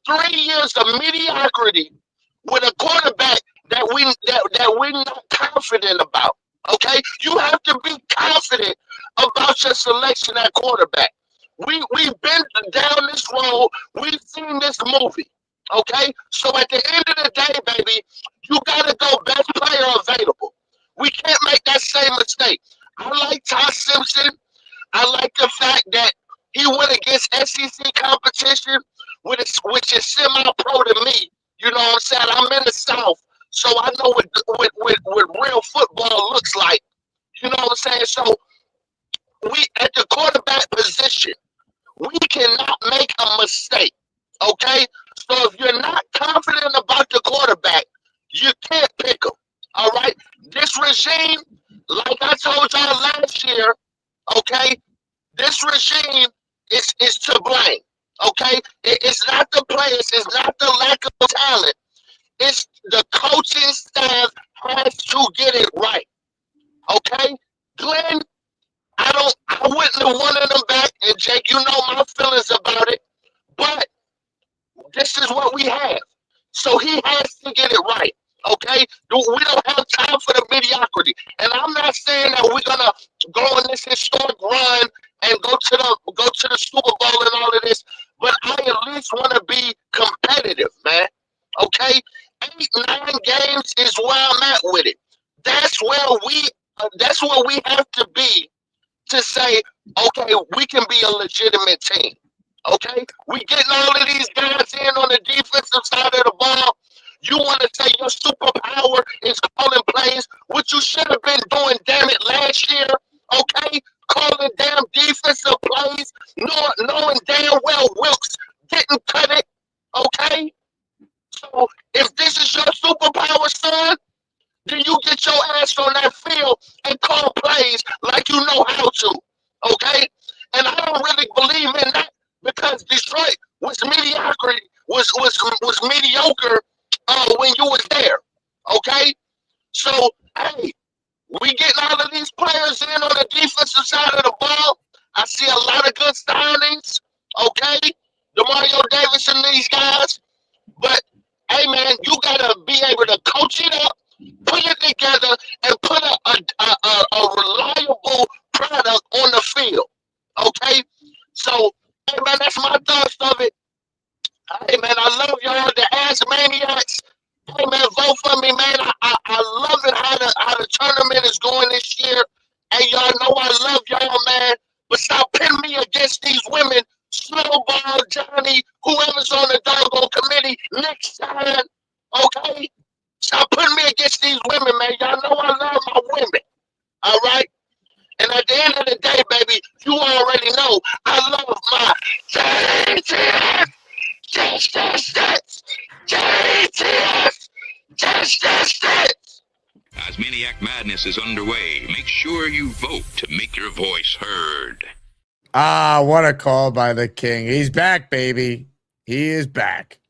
3 years of mediocrity with a quarterback that we're not confident about. Okay, you have to be confident about your selection at quarterback. We've been down this road. We've seen this movie. Okay, so at the end of the day, baby, you gotta go best player available. We can't make that same mistake. I like Ty Simpson. I like the fact that he went against SEC competition, which is semi-pro to me. You know what I'm saying? I'm in the South, so I know what real football looks like. You know what I'm saying? So we at the quarterback position, we cannot make a mistake. Okay? So if you're not confident about the quarterback, you can't pick him. All right? This regime, like I told y'all last year, okay, this regime is to blame. Okay? It's not the players, it's not the lack of talent. It's the coaching staff has to get it right. Okay? Glenn, I wouldn't have wanted him back, and Jake, you know my feelings about it, but this is what we have. So he has to get it right. Okay? We don't have time for the mediocrity. And I'm not saying that we're gonna go on this historic run and go to the Super Bowl and all of this, but I at least want to be competitive, man. Okay? 8-9 games is where I'm at with it. That's where we have to be to say, okay, we can be a legitimate team. Okay? We getting all of these guys in on the defensive side of the ball. You want to say your superpower is calling plays, which you should have been doing, damn it, last year, okay? Calling damn defensive plays, knowing damn well Wilkes didn't cut it, okay? So if this is your superpower, son, then you get your ass on that field and call plays like you know how to, okay? And I don't really believe in that because Detroit was mediocre when you was there, okay? So, hey, we getting all of these players in on the defensive side of the ball. I see a lot of good signings, okay? DeMario Davis and these guys. But, hey, man, you got to be able to coach it up, put it together, and put a reliable product on the field, okay? So, hey, man, that's my thoughts of it. Hey, man, I love y'all, the Asmaniacs. Hey, man, vote for me, man. I love it how the tournament is going this year. Hey, y'all know I love y'all, man. But stop pinning me against these women. Snowball, Johnny, whoever's on the doggone committee next time, okay? Stop putting me against these women, man. Y'all know I love my women, all right? And at the end of the day, baby, you already know I love my JTF. Asmaniac Madness is underway. Make sure you vote to make your voice heard. Ah, what a call by the king. He's back, baby. He is back.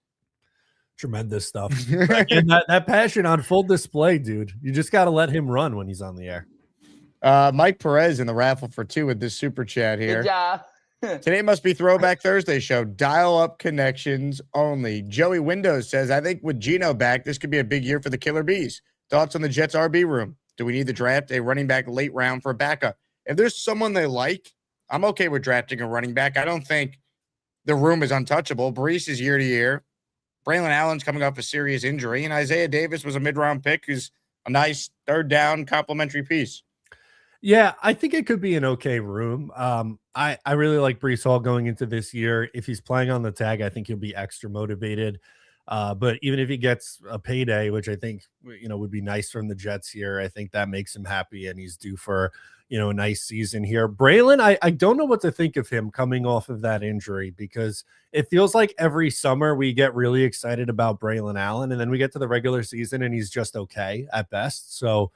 Tremendous stuff. And that passion on full display, dude. You just got to let him run when he's on the air. Mike Perez in the raffle for 2 with this super chat here. Good job. Today must be Throwback Thursday show. Dial-up connections only. Joey Windows says, I think with Geno back, this could be a big year for the Killer Bees. Thoughts on the Jets RB room? Do we need to draft a running back late round for a backup? If there's someone they like, I'm okay with drafting a running back. I don't think the room is untouchable. Brees is year to year. Braylon Allen's coming off a serious injury, and Isaiah Davis was a mid-round pick who's a nice third down complimentary piece. Yeah, I think it could be an okay room. I really like Brees Hall going into this year. If he's playing on the tag, I think he'll be extra motivated. But even if he gets a payday, which I think would be nice from the Jets here, I think that makes him happy, and he's due for a nice season here. Braylon, I don't know what to think of him coming off of that injury, because it feels like every summer we get really excited about Braylon Allen, and then we get to the regular season and he's just okay at best. So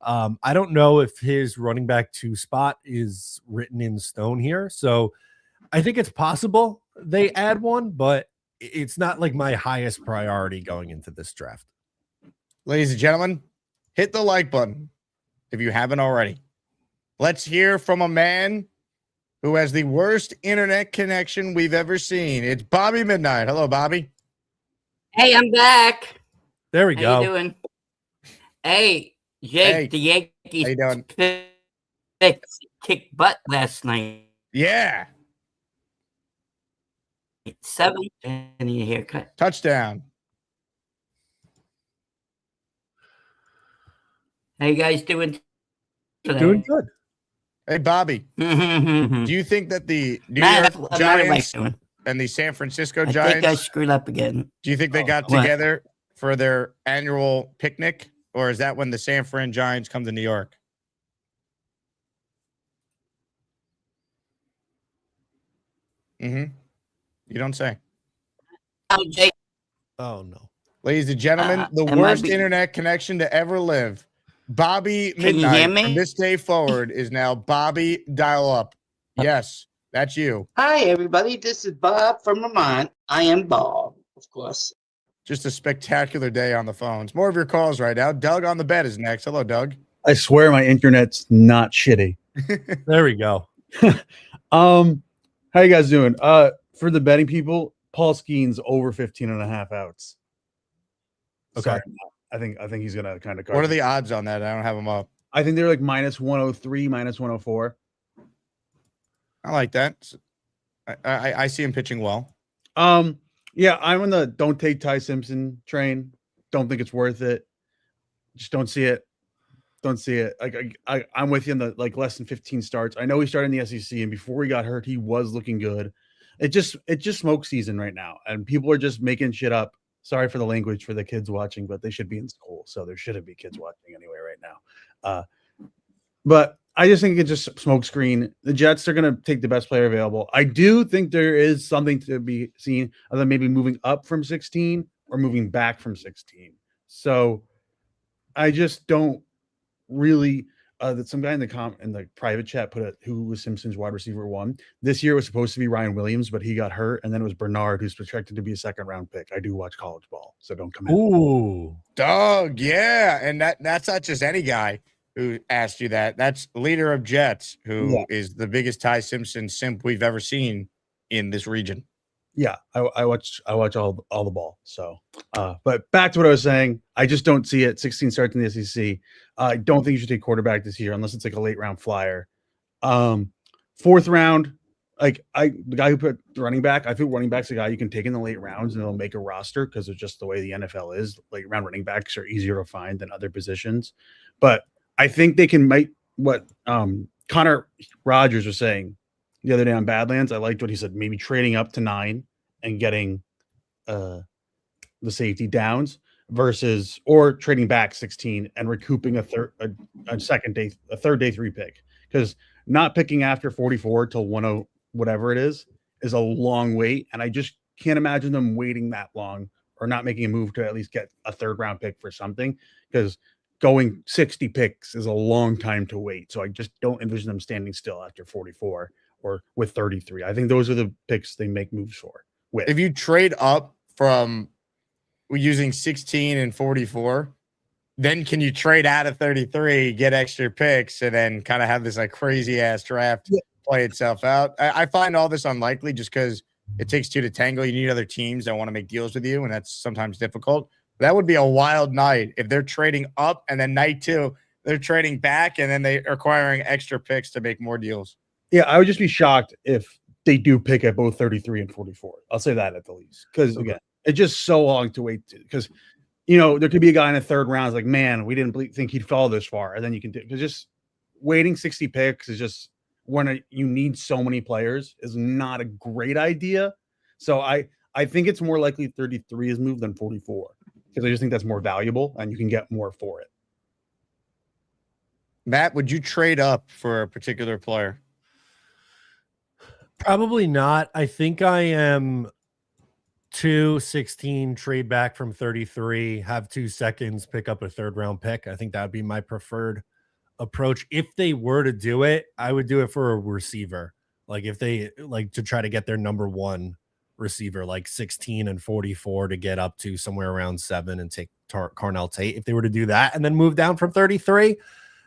I don't know if his running back 2 spot is written in stone here. So I think it's possible they add one, but it's not like my highest priority going into this draft. Ladies and gentlemen, hit the like button if you haven't already. Let's hear from a man who has the worst internet connection we've ever seen. It's Bobby Midnight. Hello, Bobby. Hey, I'm back. There we go. How you doing? Hey, Jake, the Yankees how you doing? Kicked butt last night. Yeah. 7 and a haircut. Touchdown. How you guys doing today? Doing good. Hey, Bobby. Do you think that the New Matt, York I'm Giants doing. and the San Francisco I Giants, think I screwed up again. do you think they got What? together for their annual picnic? Or is that when the San Fran Giants come to New York? You don't say. Oh, Jake. Oh, no. Ladies and gentlemen, the worst internet connection to ever live. Bobby Can you hear Midnight me? from this day forward is now Bobby Dial Up. Yes, that's you. Hi, everybody. This is Bob from Vermont. I am Bob, of course. Just a spectacular day on the phones. More of your calls right now. Doug on the bed is next. Hello, Doug. I swear my internet's not shitty. There we go. How you guys doing? For the betting people, Paul Skeens over 15.5 outs. Okay. Sorry, I think he's gonna kind of. What are the odds on that? I don't have them up. I think they're like minus 103, minus 104. I like that. I see him pitching well. Yeah, I'm on the don't take Ty Simpson train. Don't think it's worth it. Just don't see it. Don't see it. Like I'm with you in the less than 15 starts. I know he started in the SEC, and before he got hurt, he was looking good. It just smoke season right now, and people are just making shit up. Sorry for the language for the kids watching, but they should be in school, so there shouldn't be kids watching anyway right now. But I just think it's just smoke screen. The Jets are going to take the best player available. I do think there is something to be seen of them maybe moving up from 16 or moving back from 16. So I just don't really. That some guy in the private chat put who was Simpson's wide receiver 1. This year was supposed to be Ryan Williams, but he got hurt, and then it was Bernard, who's projected to be a second-round pick. I do watch college ball, so don't come in. Ooh, Doug, yeah, and that's not just any guy who asked you that. That's leader of Jets, who is the biggest Ty Simpson simp we've ever seen in this region. Yeah, I watch all the ball. So, but back to what I was saying, I just don't see it. 16 starts in the SEC. I don't think you should take quarterback this year unless it's like a late round flyer. 4th round, the guy who put the running back, I think running back's a guy you can take in the late rounds and they'll make a roster because it's just the way the NFL is. Late round running backs are easier to find than other positions. But I think they can make what Connor Rogers was saying the other day on Badlands. I liked what he said, maybe trading up to 9 and getting the safety downs versus or trading back 16 and recouping a third day 3 pick, because not picking after 44 till 10 whatever it is a long wait, and I just can't imagine them waiting that long or not making a move to at least get a 3rd round pick for something, because going 60 picks is a long time to wait. So I just don't envision them standing still after 44 or with 33. I think those are the picks they make moves for. If you trade up from using 16 and 44, then can you trade out of 33, get extra picks, and then kind of have this like crazy ass draft play itself out? I find all this unlikely just because it takes 2 to tango. You need other teams that want to make deals with you, and that's sometimes difficult. That would be a wild night if they're trading up and then night 2, they're trading back and then they're acquiring extra picks to make more deals. Yeah, I would just be shocked if they do pick at both 33 and 44. I'll say that at the least. Because, again, it's just so long to wait. Because, there could be a guy in the 3rd round. It's like, man, we didn't think he'd fall this far. And then you can do because just waiting 60 picks is just when you need so many players is not a great idea. So I think it's more likely 33 is moved than 44, because I just think that's more valuable and you can get more for it. Matt, would you trade up for a particular player? Probably not. I think I am 2-16, trade back from 33, have 2 seconds, pick up a 3rd round pick. I think that would be my preferred approach. If they were to do it, I would do it for a receiver. Like if they like to try to get their number 1 receiver, like 16 and 44 to get up to somewhere around 7 and take Carnell Tate. If they were to do that and then move down from 33,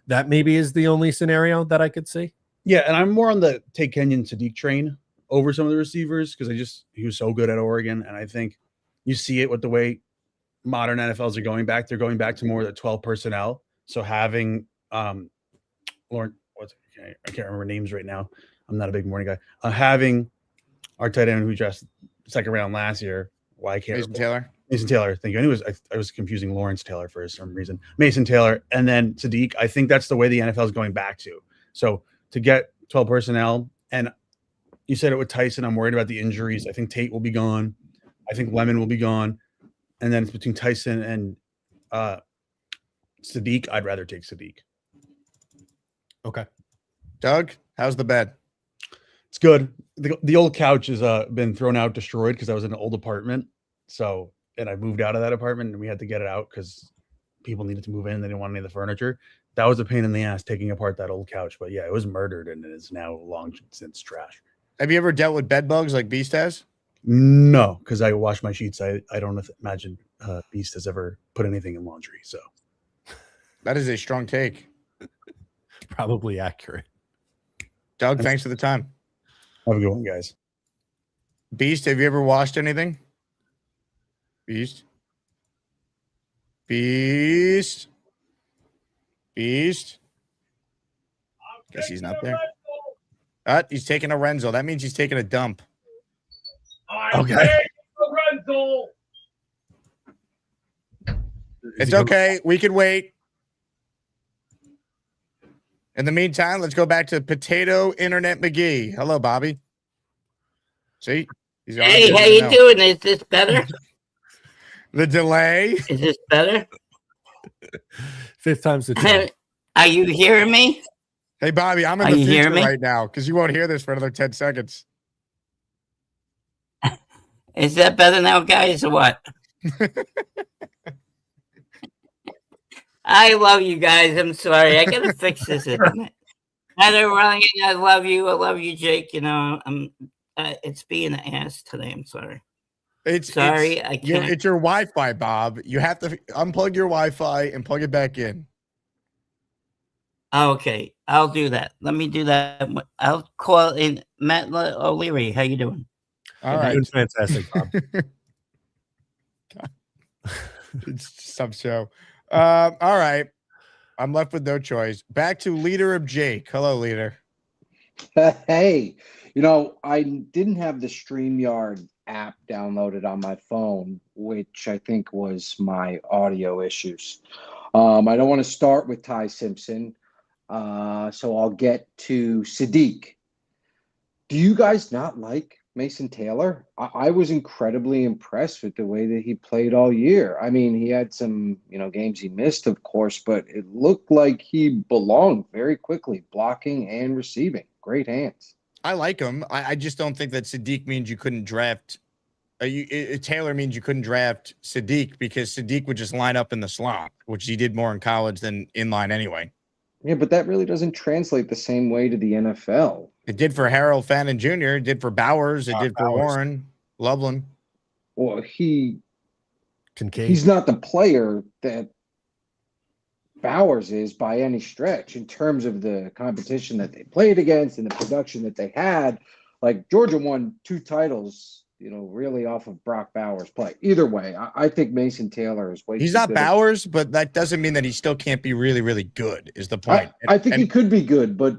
that maybe is the only scenario that I could see. Yeah, and I'm more on the take Kenyan Sadi train over some of the receivers because he was so good at Oregon, and I think you see it with the way modern NFLs are going back. They're going back to more of the 12 personnel. So having Lauren, I can't remember names right now. I'm not a big morning guy. Having our tight end who dressed 2nd round last year. Why I can't Mason Taylor. Thank you. I was confusing Lawrence Taylor for some reason. Mason Taylor and then Sadiq. I think that's the way the NFL is going back to. So to get 12 personnel, and you said it with Tyson, I'm worried about the injuries. I think Tate will be gone. I think Lemon will be gone. And then it's between Tyson and Sadiq. I'd rather take Sadiq. Okay. Doug, how's the bed? It's good. The old couch has been thrown out, destroyed, because I was in an old apartment. So, and I moved out of that apartment and we had to get it out because people needed to move in. They didn't want any of the furniture. That was a pain in the ass taking apart that old couch. But yeah, it was murdered and it is now long since trash. Have you ever dealt with bed bugs like Beast has? No, because I wash my sheets. I don't imagine Beast has ever put anything in laundry. So that is a strong take. Probably accurate. Doug, thanks for the time. Have a good one, guys. Beast, have you ever washed anything? Beast? Beast? Guess he's not there. He's taking a Renzo. That means he's taking a dump. Okay. Renzo. It's okay. We can wait. In the meantime, let's go back to Potato Internet McGee. Hello, Bobby. See? Hey, how you doing? Is this better? The delay. Is this better? Fifth time's the charm. Are you hearing me? Hey, Bobby, I'm in Are the you future hearing me? right now because you won't hear this for another 10 seconds. Is that better now, guys, or what? I love you guys. I'm sorry. I gotta fix this internet. Heather Ryan, I love you. I love you, Jake. You know, it's being an ass today. I'm sorry. Sorry, I can't. It's your Wi-Fi, Bob. You have to unplug your Wi-Fi and plug it back in. Okay, I'll do that. Let me do that. I'll call in Matt O'Leary. How you doing? All right. Doing fantastic, Bob. It's some show. All right. I'm left with no choice. Back to leader of Jake. Hello, leader. Hey, I didn't have the StreamYard app downloaded on my phone, which I think was my audio issues. I don't want to start with Ty Simpson, so I'll get to Sadiq. Do you guys not like Mason Taylor? I was incredibly impressed with the way that he played all year. I mean, he had some, games he missed, of course, but it looked like he belonged very quickly, blocking and receiving. Great hands. I like him. I just don't think that Sadiq means you couldn't draft. Taylor means you couldn't draft Sadiq because Sadiq would just line up in the slot, which he did more in college than inline anyway. Yeah, but that really doesn't translate the same way to the NFL. It did for Harold Fannin Jr. It did for Bowers. It did for Warren Loveland. Well, Kincaid. He's not the player that Bowers is by any stretch in terms of the competition that they played against and the production that they had. Like Georgia won 2 titles, really off of Brock Bowers' play. Either way, I think Mason Taylor is way. He's not Bowers, but that doesn't mean that he still can't be really, really good. Is the point? I think he could be good, but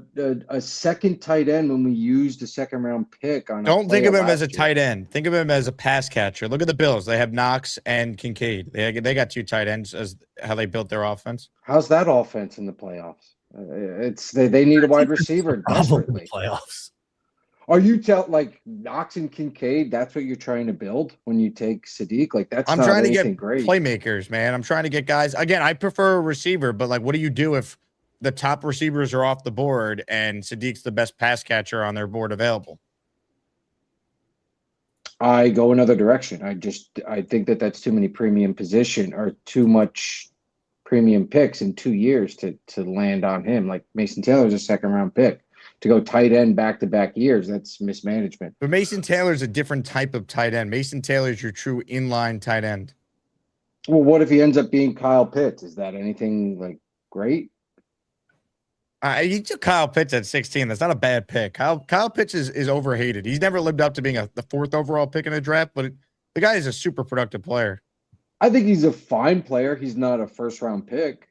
a second tight end when we used a second-round pick on. Don't think of him as a tight end. Think of him as a pass catcher. Look at the Bills; they have Knox and Kincaid. They got 2 tight ends as how they built their offense. How's that offense in the playoffs? They need a wide receiver desperately. In the playoffs. Are you like Knox and Kincaid? That's what you're trying to build when you take Sadiq. Like that's. I'm not trying to get great. playmakers, man. I'm trying to get guys. Again, I prefer a receiver, but like, what do you do if the top receivers are off the board and Sadiq's the best pass catcher on their board available? I go another direction. I think that's too many premium position or too much premium picks in 2 years to land on him. Like Mason Taylor's a second-round pick. To go tight end back-to-back years, that's mismanagement. But Mason Taylor's a different type of tight end. Mason Taylor's your true inline tight end. Well, what if he ends up being Kyle Pitts? Is that anything like great? He took Kyle Pitts at 16. That's not a bad pick. Kyle Pitts is overhated. He's never lived up to being the 4th overall pick in the draft, but the guy is a super productive player. I think he's a fine player. He's not a first-round pick.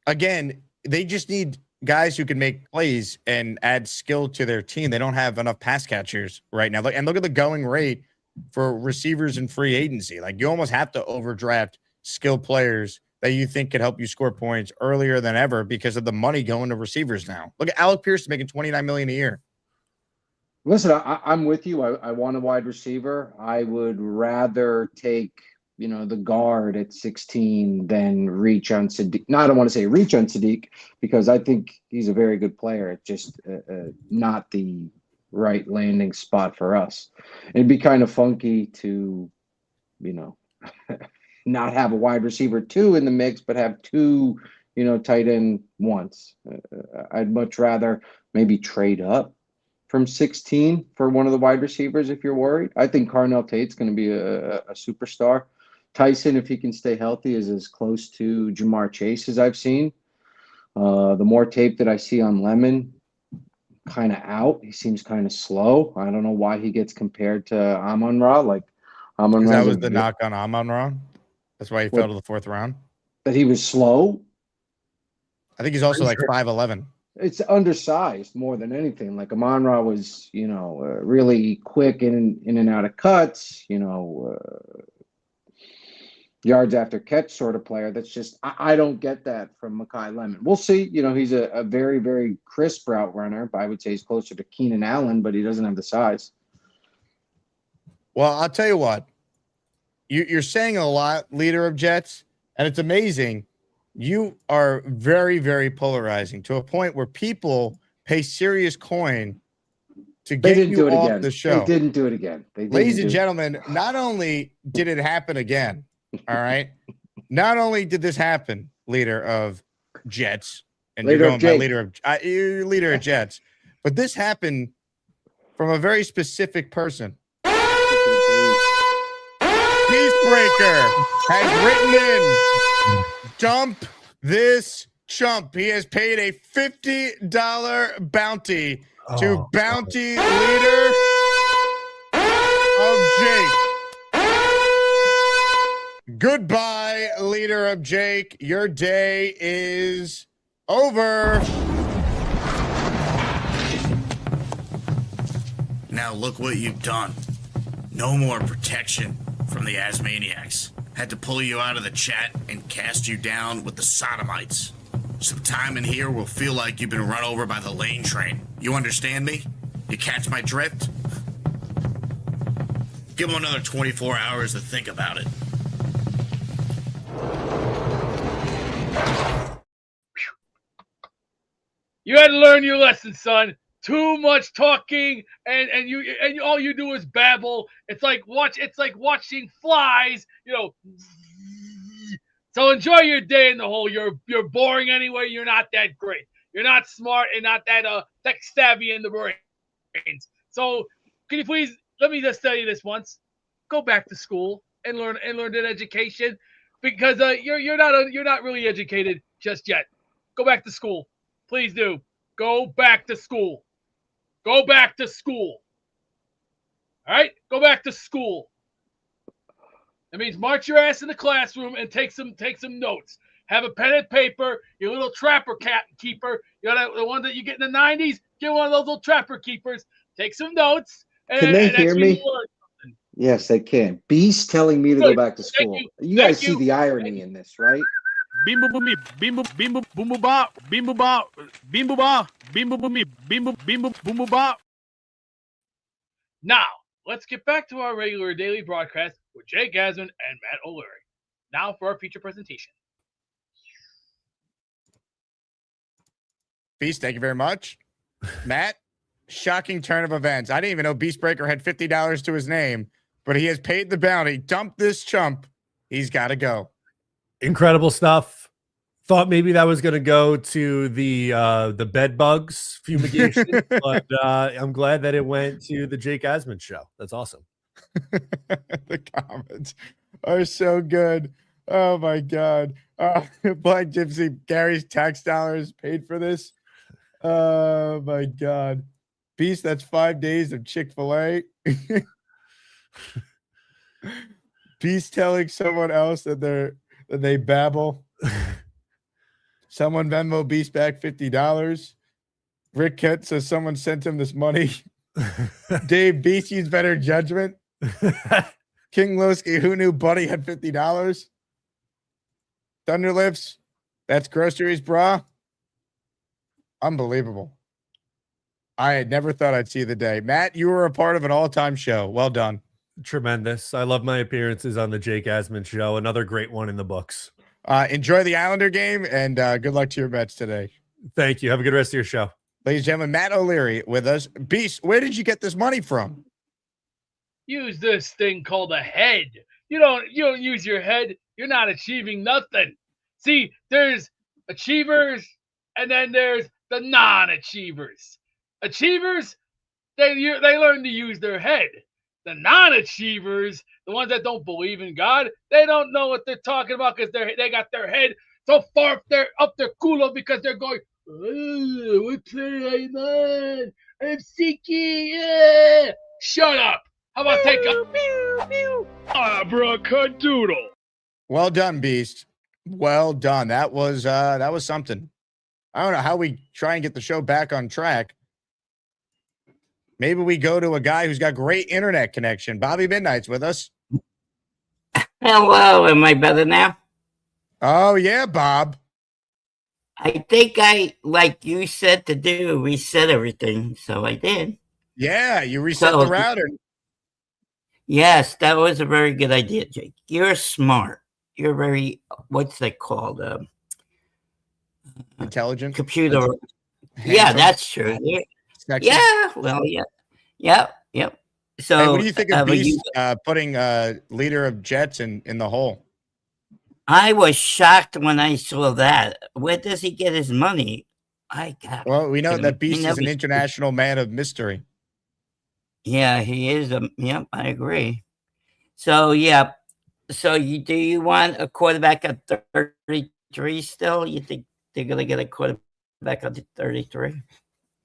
Again, they just need guys who can make plays and add skill to their team. They don't have enough pass catchers right now. And look at the going rate for receivers in free agency. Like you almost have to overdraft skill players that you think could help you score points earlier than ever because of the money going to receivers now. Look at Alec Pierce making $29 million a year. Listen, I'm with you. I want a wide receiver. I would rather take the guard at 16 than reach on Sadiq. No, I don't want to say reach on Sadiq because I think he's a very good player. It's just not the right landing spot for us. It'd be kind of funky to, not have a wide receiver 2 in the mix, but have 2, tight end once. I'd much rather maybe trade up from 16 for one of the wide receivers if you're worried. I think Carnell Tate's going to be a superstar. Tyson, if he can stay healthy, is as close to Jamar Chase as I've seen. The more tape that I see on Lemon, kind of out. He seems kind of slow. I don't know why he gets compared to Amon-Ra. Like Amon-Ra, that was the knock on Amon-Ra. That's why he fell to the 4th round. That he was slow. I think he's also like 5'11". It's undersized more than anything. Like Amon-Ra was, really quick in and out of cuts. Yards after catch sort of player. That's just I don't get that from Mekhi Lemon. We'll see. He's a very, very crisp route runner. But I would say he's closer to Keenan Allen, but he doesn't have the size. Well, I'll tell you what. you're saying a lot, leader of Jets, and it's amazing. You are very, very polarizing to a point where people pay serious coin to They get didn't you do it off again. the show. They didn't do it again. Ladies and gentlemen, not only did it happen again, all right, not only did this happen, leader of Jets, and Leader you're of going by Jake. you're leader of Jets, but this happened from a very specific person. Peacebreaker has written in, dump this chump. He has paid a $50 bounty to bounty leader of Jake. Goodbye, leader of Jake. Your day is over. Now look what you've done. No more protection from the Asmaniacs. Had to pull you out of the chat and cast you down with the sodomites. Some time in here will feel like you've been run over by the lane train. You understand me? You catch my drift? Give them another 24 hours to think about it. You had to learn your lesson, son. Too much talking, and all you do is babble. It's like watching flies, you know. So enjoy your day in the hole. You're boring anyway. You're not that great. You're not smart and not that tech savvy in the brains. So can you please let me just tell you this once? Go back to school and learn an education, because you're not really educated just yet. Go back to school. Please do. Go back to school. Go back to school. All right? Go back to school. That means march your ass in the classroom and take some notes. Have a pen and paper, your little trapper cat keeper. You know the one that you get in the 90s? Get one of those little trapper keepers. Take some notes. Can they hear me? Yes, they can. Beast telling me to go back to school. You guys see the irony in this, right? Bimbo boomy, bimbo bimbo boomo bop, bimbo bop, bimbo bop, bimbo boomy, bimbo boomo bop. Now, let's get back to our regular daily broadcast with Jake Asman and Matt O'Leary. Now for our feature presentation. Beast, thank you very much. Matt, shocking turn of events. I didn't even know Beastbreaker had $50 to his name, but he has paid the bounty. Dump this chump. He's got to go. Incredible stuff. Thought maybe that was going to go to the bed bugs fumigation, but I'm glad that it went to the Jake Asman show. That's awesome. The comments are so good. Oh my God. Black Gypsy, Gary's tax dollars paid for this. Oh my God. Beast, that's 5 days of Chick-fil-A. Beast telling someone else that they babble. Someone Venmo Beast back $50. Rick Kett says someone sent him this money. Dave Beast used better judgment. King Lowski, who knew Buddy had $50? Thunderlips, that's groceries, brah. Unbelievable. I had never thought I'd see the day. Matt, you were a part of an all-time show. Well done. Tremendous. I love my appearances on the Jake Asman show. Another great one in the books. Enjoy the Islander game, and good luck to your Mets today. Thank you. Have a good rest of your show. Ladies and gentlemen, Matt O'Leary with us. Beast, where did you get this money from? Use this thing called a head. You don't use your head, you're not achieving nothing. See, there's achievers, and then there's the non-achievers. Achievers, they learn to use their head. The non-achievers, the ones that don't believe in God, they don't know what they're talking about because they got their head so far up their culo because they're going, oh, what's that? I'm seeking. Yeah. Shut up. How about take a abracadoodle? Well done, Beast. Well done. That was something. I don't know how we try and get the show back on track. Maybe we go to a guy who's got great internet connection. Bobby Midnight's with us. Hello, am I better now? Oh, yeah, Bob. I think like you said to do, reset everything, so I did. Yeah, you reset the router. Yes, that was a very good idea, Jake. You're smart. You're very, what's that called? Intelligent. Computer. Yeah, Handsome? that's true. Sexy? Yeah, well, yeah. Yep. So, Hey, what do you think of but Beast putting leader of Jets in the hole? I was shocked when I saw that. Where does he get his money? Well, we know that Beast is never- an international man of mystery. Yeah, he is. Yep, I agree. So, yeah. So, do you want a quarterback at 33 still? You think they're going to get a quarterback at 33?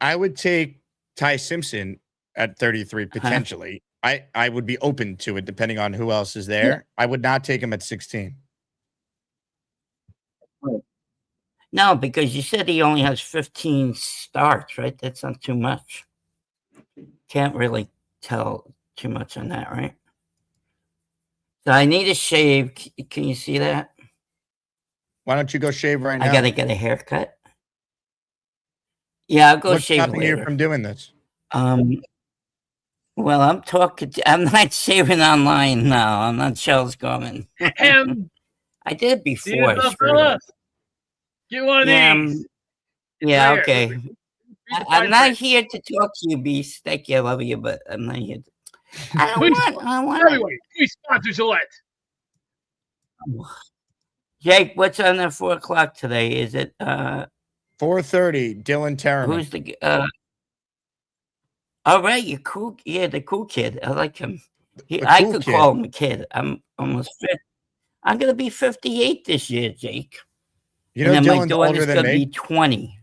I would take Ty Simpson at 33 potentially. I would be open to it depending on who else is there. Yeah. I would not take him at 16. No, because you said he only has 15 starts, right? That's not too much. Can't really tell too much on that, right? So I need a shave. Can you see that? Why don't you go shave right now? I got to get a haircut. Yeah, I'll go What's shave stopping later. you from doing this? Well, I'm not shaving online now. I'm not Charles Gorman. I did See before. yourself, fellas. Get one of these. Yeah, Right okay. here. I'm not here to talk to you, Beast. Thank you, I love you, but I'm not here. I don't want. Anyway, we sponsor select. Jake, what's on at 4 o'clock today? Is it 4:30? Dylan Terraman. Who's the all right, you're cool. Yeah, the cool kid. I like him. I could call him a kid. I'm almost 50. I'm gonna be 58 this year, Jake. You know, and then my Dylan's daughter's older than gonna me. be 20.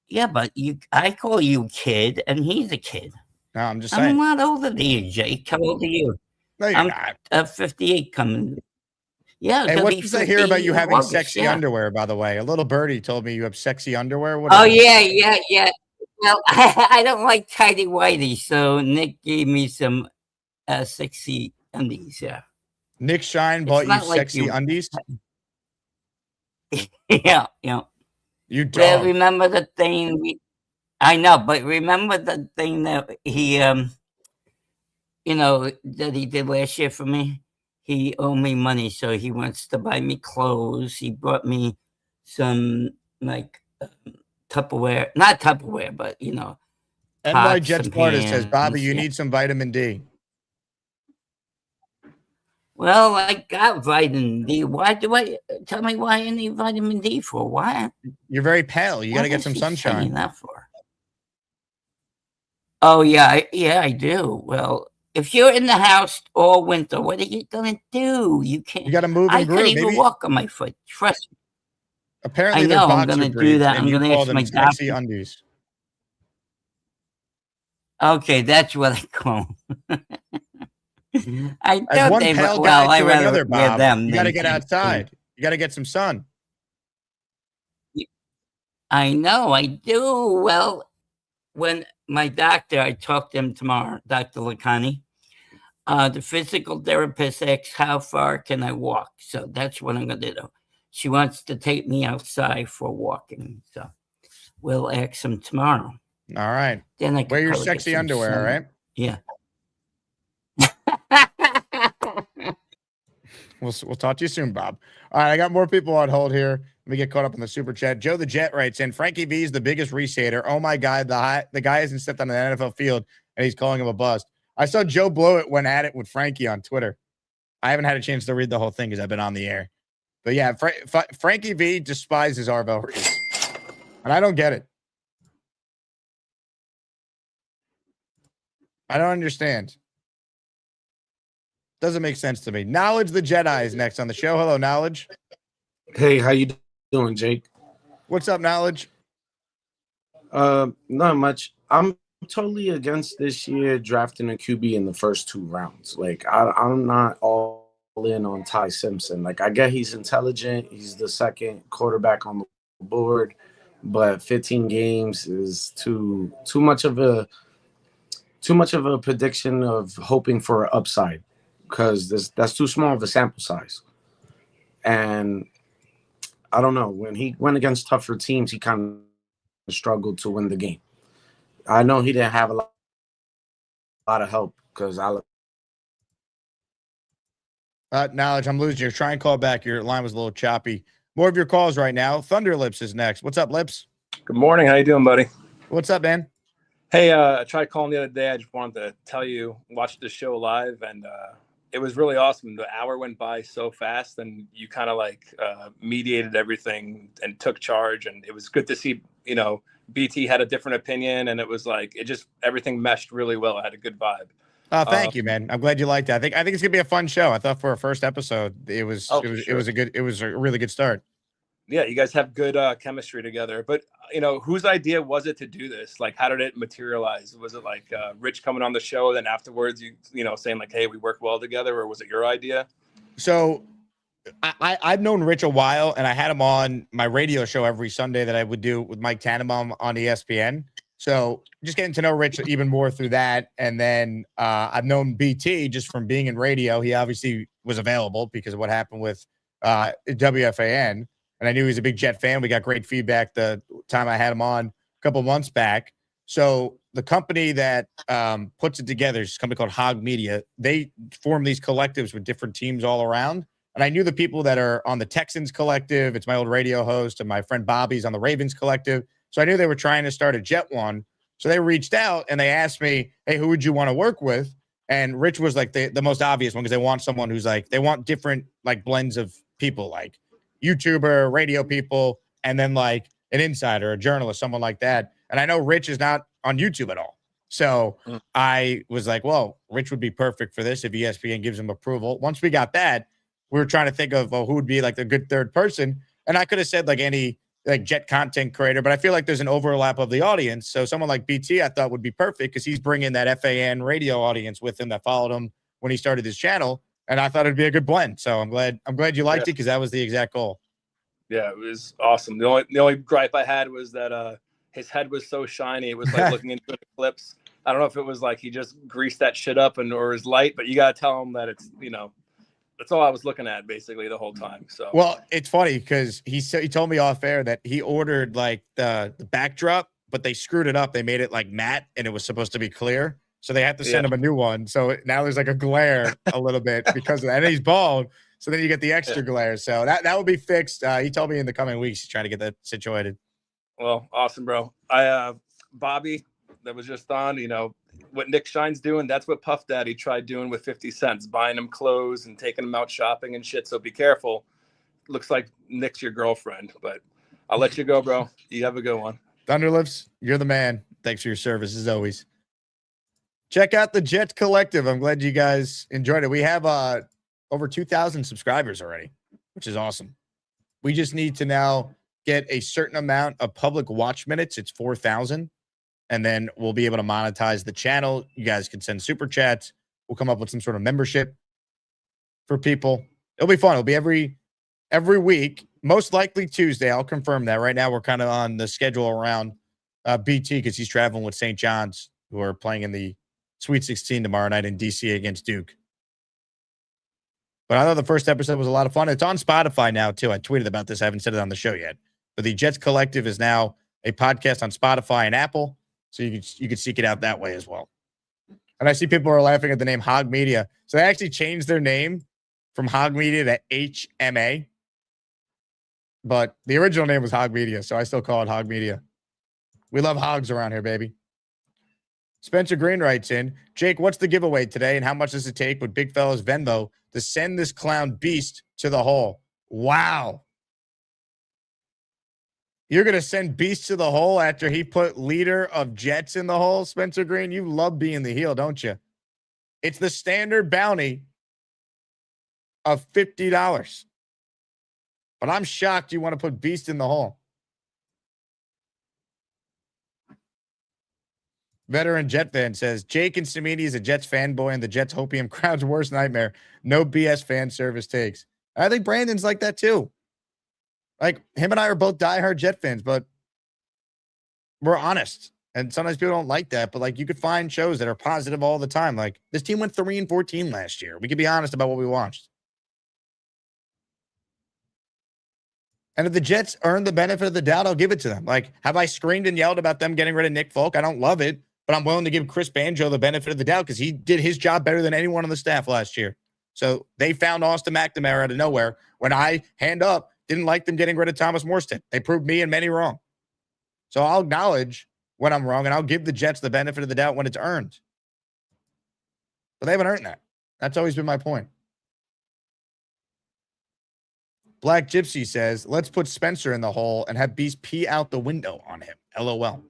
Yeah, but I call you kid, and he's a kid. No, I'm just I'm saying. a lot older than you, Jake. How old are you? No, you're I'm not. 58 coming. Yeah. Hey, gonna what be does I hear about you 50 in having August, sexy yeah. underwear, by the way? A little birdie told me you have sexy underwear. What Oh is it? yeah. Well, I don't like tidy whitey, so Nick gave me some sexy undies. Yeah. Nick Shine bought you sexy undies? Yeah. You Well, dog. remember the thing? I know, but remember the thing that he, that he did last year for me? He owed me money, so he wants to buy me clothes. He brought me some Tupperware, not Tupperware, but NY pots, Jet some Sparta says, Bobby, pans, you yeah. need some vitamin D. Well, I got vitamin D. Why do I tell me why I need vitamin D for? Why? You're very pale. You got to What get is some he saying sunshine. that for? Oh yeah, I do. Well, if you're in the house all winter, what are you gonna do? You can't. You got to move and I groove. can't even Maybe walk on my foot. Trust me. apparently I they're know. I'm boxer gonna do briefs, that. and I'm you gonna call ask them my sexy doctor. undies. Okay, that's what I call them. I As don't one they. pale Well, guy I to rather another, wear Bob, them. you got to than get to- outside. You got to get some sun. I know. I do. Well, when my doctor, I talked to him tomorrow, Dr. Lacani. The physical therapist asks, how far can I walk? So that's what I'm going to do. She wants to take me outside for walking. So we'll ask him tomorrow. All right. Then I can wear your probably get sexy some underwear, sun. all right? Yeah. We'll talk to you soon, Bob. All right, I got more people on hold here. Let me get caught up in the super chat. Joe the Jet writes in, Frankie V is the biggest resater. Oh my God, the guy hasn't stepped on an NFL field, and he's calling him a bust. I saw Joe Blowett went at it with Frankie on Twitter. I haven't had a chance to read the whole thing because I've been on the air. But yeah, Frankie V despises Arvell Reese, and I don't get it. I don't understand. Doesn't make sense to me. Knowledge the Jedi is next on the show. Hello, Knowledge. Hey, how you doing, Jake? What's up, Knowledge? Not much. I'm totally against this year drafting a QB in the first 2 rounds. Like, I'm not all in on Ty Simpson. Like, I get he's intelligent. He's the second quarterback on the board, but 15 games is too much of a prediction of hoping for an upside, because that's too small of a sample size. And I don't know, when he went against tougher teams, he kind of struggled to win the game. I know he didn't have a lot lot of help because I Knowledge, I'm losing you. Try and call back. Your line was a little choppy. More of your calls right now. Thunder Lips is next. What's up, Lips? Good morning. How you doing, buddy? What's up, man? Hey, I tried calling the other day. I just wanted to tell you, watched the show live, and it was really awesome. The hour went by so fast, and you kind of mediated everything and took charge. And it was good to see, BT had a different opinion, and it was everything meshed really well. I had a good vibe. Thank you, man. I'm glad you liked it. I think it's gonna be a fun show. I thought for a first episode, it was a really good start. Yeah, you guys have good chemistry together. But whose idea was it to do this? Like, how did it materialize? Was it like Rich coming on the show, then afterwards you saying like, "Hey, we work well together," or was it your idea? So, I've known Rich a while, and I had him on my radio show every Sunday that I would do with Mike Tannenbaum on ESPN. So just getting to know Rich even more through that. And then I've known BT just from being in radio. He obviously was available because of what happened with WFAN. And I knew he was a big Jet fan. We got great feedback the time I had him on a couple months back. So the company that puts it together is a company called Hog Media. They form these collectives with different teams all around. And I knew the people that are on the Texans collective. It's my old radio host, and my friend Bobby's on the Ravens collective. So I knew they were trying to start a Jet one. So they reached out and they asked me, "Hey, who would you want to work with?" And Rich was like the most obvious one because they want someone who's like, they want different like blends of people, like YouTuber, radio people, and then like an insider, a journalist, someone like that. And I know Rich is not on YouTube at all. So I was like, well, Rich would be perfect for this if ESPN gives him approval. Once we got that, we were trying to think of who would be like the good third person. And I could have said like any like Jet content creator, but I feel like there's an overlap of the audience. So someone like BT I thought would be perfect because he's bringing that FAN radio audience with him that followed him when he started his channel. And I thought it'd be a good blend. So I'm glad you liked it because that was the exact goal. Yeah, it was awesome. The only gripe I had was that his head was so shiny. It was like looking into an eclipse. I don't know if it was like he just greased that shit up or his light, but you got to tell him that it's, that's all I was looking at basically the whole time. So, well, it's funny because he told me off air that he ordered like the backdrop, but they screwed it up. They made it like matte and it was supposed to be clear. So they had to send him a new one. So now there's like a glare a little bit because of that. And he's bald. So then you get the extra glare. So that will be fixed. He told me in the coming weeks he's trying to get that situated. Well, awesome, bro. Bobby that was just on, what Nick Shine's doing, that's what Puff Daddy tried doing with 50 cents, buying him clothes and taking him out shopping and shit. So be careful. Looks like Nick's your girlfriend, but I'll let you go, bro. You have a good one. Thunderlips, you're the man. Thanks for your service as always. Check out the Jet Collective. I'm glad you guys enjoyed it. We have over 2,000 subscribers already, which is awesome. We just need to now get a certain amount of public watch minutes. It's 4,000. And then we'll be able to monetize the channel. You guys can send super chats. We'll come up with some sort of membership for people. It'll be fun. It'll be every week, most likely Tuesday. I'll confirm that. Right now, we're kind of on the schedule around BT because he's traveling with St. John's, who are playing in the Sweet 16 tomorrow night in DC against Duke. But I thought the first episode was a lot of fun. It's on Spotify now, too. I tweeted about this. I haven't said it on the show yet. But the Jets Collective is now a podcast on Spotify and Apple. So you could seek it out that way as well. And I see people are laughing at the name Hog Media. So they actually changed their name from Hog Media to HMA. But the original name was Hog Media, so I still call it Hog Media. We love hogs around here, baby. Spencer Green writes in, Jake, what's the giveaway today, and how much does it take with Big Fella's Venmo to send this clown beast to the hole? Wow. You're going to send Beast to the hole after he put leader of Jets in the hole, Spencer Green? You love being the heel, don't you? It's the standard bounty of $50. But I'm shocked you want to put Beast in the hole. Veteran Jet fan says, Jake and Samini is a Jets fanboy and the Jets hopium crowd's worst nightmare. No BS fan service takes. I think Brandon's like that too. Like, him and I are both diehard Jet fans, but we're honest. And sometimes people don't like that, but like you could find shows that are positive all the time. Like this team went 3-14 last year. We could be honest about what we watched. And if the Jets earn the benefit of the doubt, I'll give it to them. Like, have I screamed and yelled about them getting rid of Nick Folk? I don't love it, but I'm willing to give Chris Banjo the benefit of the doubt because he did his job better than anyone on the staff last year. So they found Austin McNamara out of nowhere when I, hand up, didn't like them getting rid of Thomas Morstead. They proved me and many wrong. So I'll acknowledge when I'm wrong, and I'll give the Jets the benefit of the doubt when it's earned. But they haven't earned that. That's always been my point. Black Gypsy says, let's put Spencer in the hole and have Beast pee out the window on him. LOL.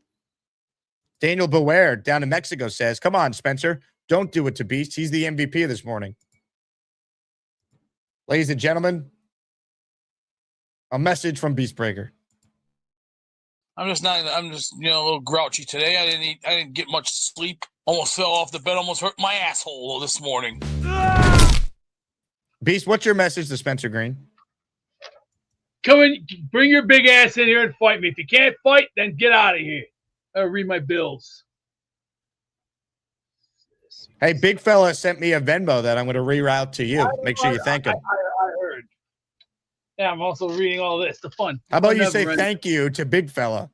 Daniel Beware down in Mexico says, come on, Spencer. Don't do it to Beast. He's the MVP this morning. Ladies and gentlemen, a message from Beastbreaker. I'm just a little grouchy today. I didn't get much sleep. Almost fell off the bed, almost hurt my asshole this morning. Beast, what's your message to Spencer Green? Come in, bring your big ass in here and fight me. If you can't fight, then get out of here. I'll read my bills. Hey, big fella sent me a Venmo that I'm going to reroute to you. Make sure you thank him. I heard. Yeah, I'm also reading all this. The fun. How about you say thank you to big fella?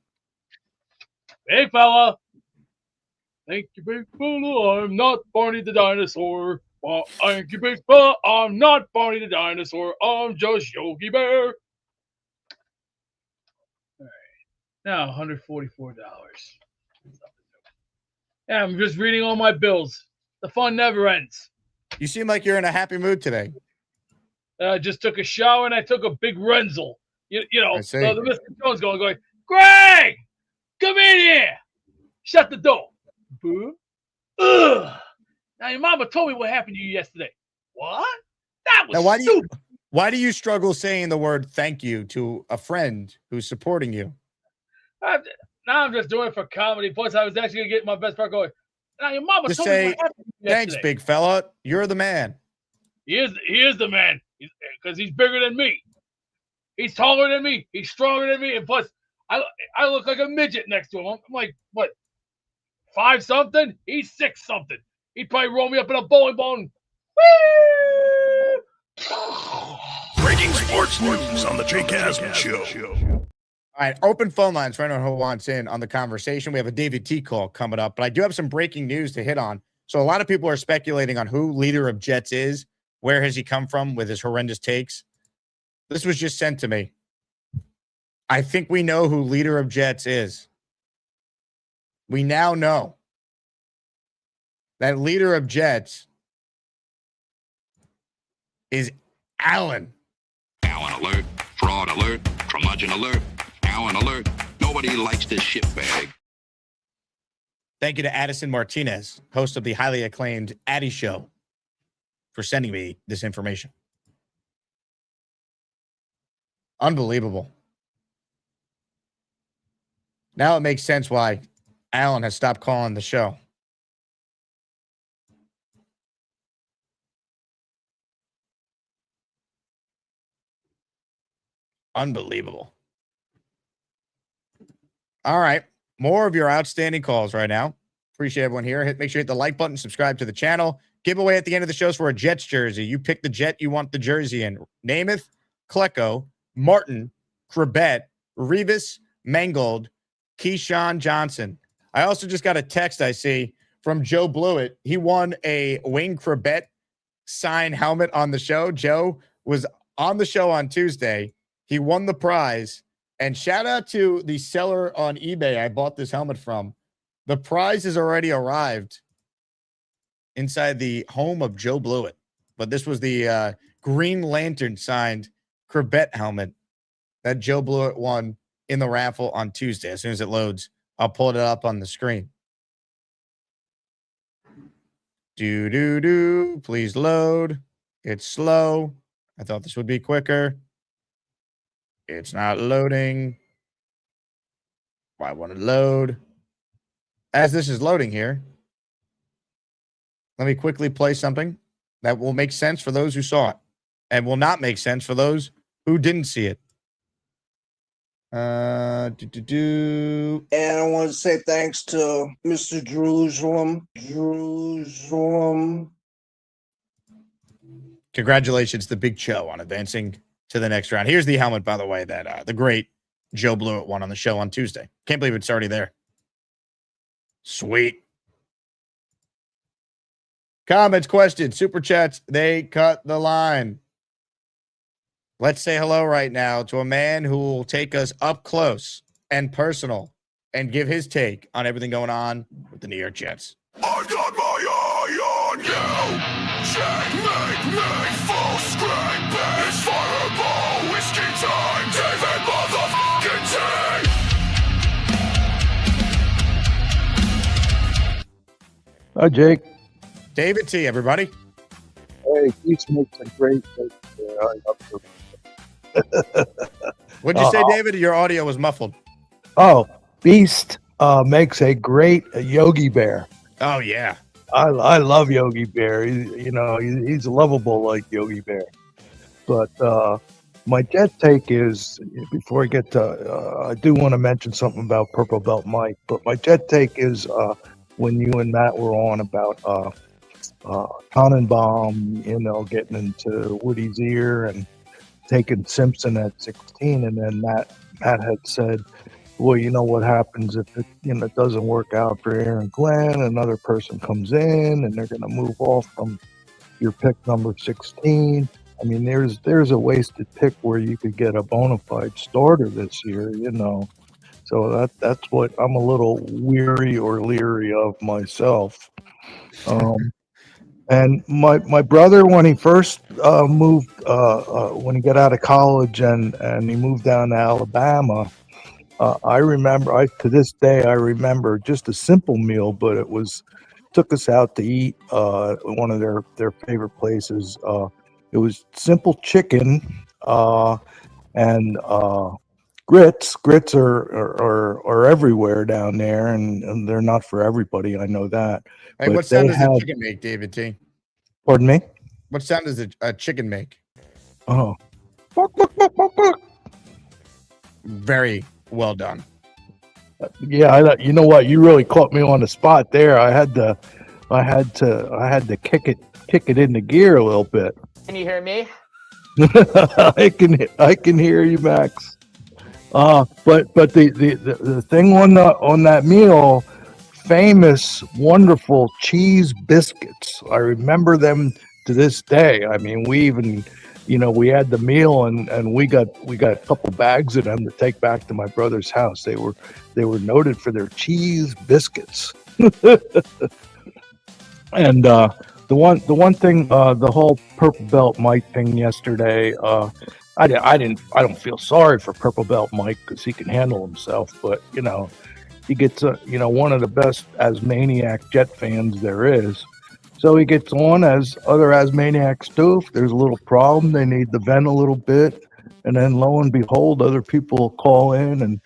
Big fella. Thank you, big fella. I'm not Barney the dinosaur. Well, thank you, big fella. I'm not Barney the dinosaur. I'm just Yogi Bear. All right. Now, $144. Yeah, I'm just reading all my bills. The fun never ends. You seem like you're in a happy mood today. I just took a shower and I took a big Renzel. You know, I see. the Mr. Jones going, Greg, come in here. Shut the door. Boo. Ugh. Now, your mama told me what happened to you yesterday. What? That was now, stupid. Why do you struggle saying the word thank you to a friend who's supporting you? Now I'm just doing it for comedy. Plus, I was actually going to get my best part going. Now, your mama Just told me say, what happened to you thanks, yesterday. big fella. You're the man. He is the man because he's bigger than me. He's taller than me. He's stronger than me. And plus, I look like a midget next to him. I'm like, what, 5 something? He's 6 something. He'd probably roll me up in a bowling ball and Breaking sports news on the Jake Asman Show. All right, open phone lines for anyone who wants in on the conversation. We have a David T call coming up, but I do have some breaking news to hit on. So a lot of people are speculating on who leader of Jets is. Where has he come from with his horrendous takes? This was just sent to me. I think we know who leader of Jets is. We now know that leader of Jets is Allen. Allen alert, fraud alert, curmudgeon alert, Allen alert. Nobody likes this shitbag. Thank you to Addison Martinez, host of the highly acclaimed Addy Show, for sending me this information. Unbelievable. Now it makes sense why Allen has stopped calling the show. Unbelievable. All right. More of your outstanding calls right now. Appreciate everyone here. Make sure you hit the like button, subscribe to the channel. Giveaway at the end of the show is for a Jets jersey. You pick the Jet you want the jersey in. Namath, Klecko, Martin, Krebet, Revis, Mangold, Keyshawn Johnson. I also just got a text I see from Joe Blewett. He won a Wayne Krebet signed helmet on the show. Joe was on the show on Tuesday. He won the prize. And shout out to the seller on eBay I bought this helmet from. The prize has already arrived inside the home of Joe Blewett. But this was the Green Lantern signed Krebet helmet that Joe Blewett won in the raffle on Tuesday. As soon as it loads, I'll pull it up on the screen. Please load. It's slow. I thought this would be quicker. It's not loading. Why won't it load? As this is loading here, let me quickly play something that will make sense for those who saw it and will not make sense for those who didn't see it. And I want to say thanks to Mr. Jerusalem. Congratulations to Big Cho on advancing to the next round. Here's the helmet, by the way, that the great Joe Blewett won on the show on Tuesday. Can't believe it's already there. Sweet. Comments, questions, super chats, they cut the line. Let's say hello right now to a man who will take us up close and personal and give his take on everything going on with the New York Jets. I got my eye on you. Checkmate me, full screen. It's fireball, whiskey time. David motherfucking T. Hi, Jake. David T, everybody. Hey, Keith makes a great I love him. What'd you say, David? Your audio was muffled. Oh, Beast makes a great Yogi Bear. Oh, yeah. I love Yogi Bear. He's lovable like Yogi Bear. But my Jet take is, before I get to, I do want to mention something about Purple Belt Mike, but my Jet take is when you and Matt were on about Tannenbaum, getting into Woody's ear and taking Simpson at 16, and then Matt had said, well, you know what happens if it doesn't work out for Aaron Glenn, another person comes in and they're going to move off from your pick number 16. I mean, there's a wasted pick where you could get a bona fide starter this year, So that's what I'm a little weary or leery of myself. And my brother, when he first moved, when he got out of college and he moved down to Alabama, I remember, to this day, I remember just a simple meal, but took us out to eat one of their favorite places. It was simple chicken and grits. Grits are everywhere down there, and they're not for everybody. I know that. Hey, But what sound they does a have- chicken make, David T? Pardon me? What sound does a chicken make? Oh, Very well done. yeah. You know what? You really caught me on the spot there. I had to kick it into gear a little bit. Can you hear me? I can hear you, Max. But the thing on that meal, famous, wonderful cheese biscuits. I remember them to this day. I mean, we even, we had the meal and we got a couple bags of them to take back to my brother's house. They were noted for their cheese biscuits. And the one thing, the whole Purple Belt Mike thing yesterday, I don't feel sorry for Purple Belt Mike because he can handle himself, but he gets one of the best Asmaniac Jet fans there is. So he gets on, as other Asmaniacs do. If there's a little problem, they need to vent a little bit, and then lo and behold, other people call in and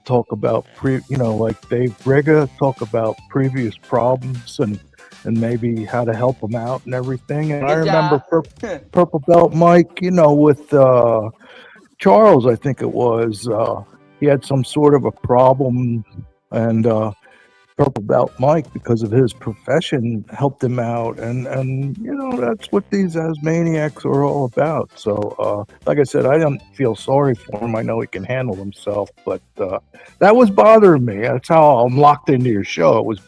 talk about like Dave Briga, talk about previous problems and maybe how to help them out and everything. And I remember Purple Belt Mike, with Charles, I think it was, he had some sort of a problem, and Purple Belt Mike, because of his profession, helped him out, and that's what these Asmaniacs are all about. So like I said, I don't feel sorry for him. I know he can handle himself, but that was bothering me. That's how I'm locked into your show. It was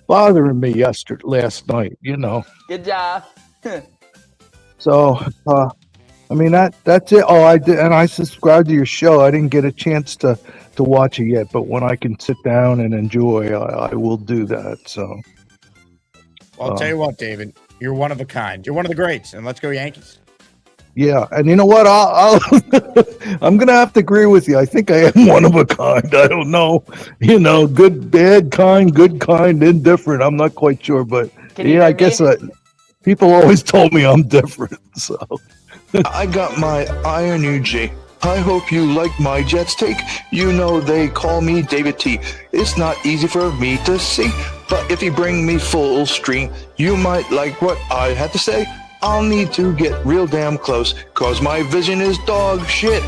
bothering me last night. Good job. So I mean that's it. Oh, I did, and I subscribed to your show. I didn't get a chance to watch it yet, but when I can sit down and enjoy, I will do that. So I'll tell you what, David, you're one of a kind. You're one of the greats, and let's go Yankees. yeah, and you know what? I'll I'm gonna have to agree with you. I think I am one of a kind. I don't know, good, bad, kind, good, kind, indifferent. I'm not quite sure, but yeah, I guess people always told me I'm different. So I got my Iron UG. I hope you like my Jets take. They call me David T. It's not easy for me to see, but if you bring me full stream, you might like what I had to say. I'll need to get real damn close, cause my vision is dog shit.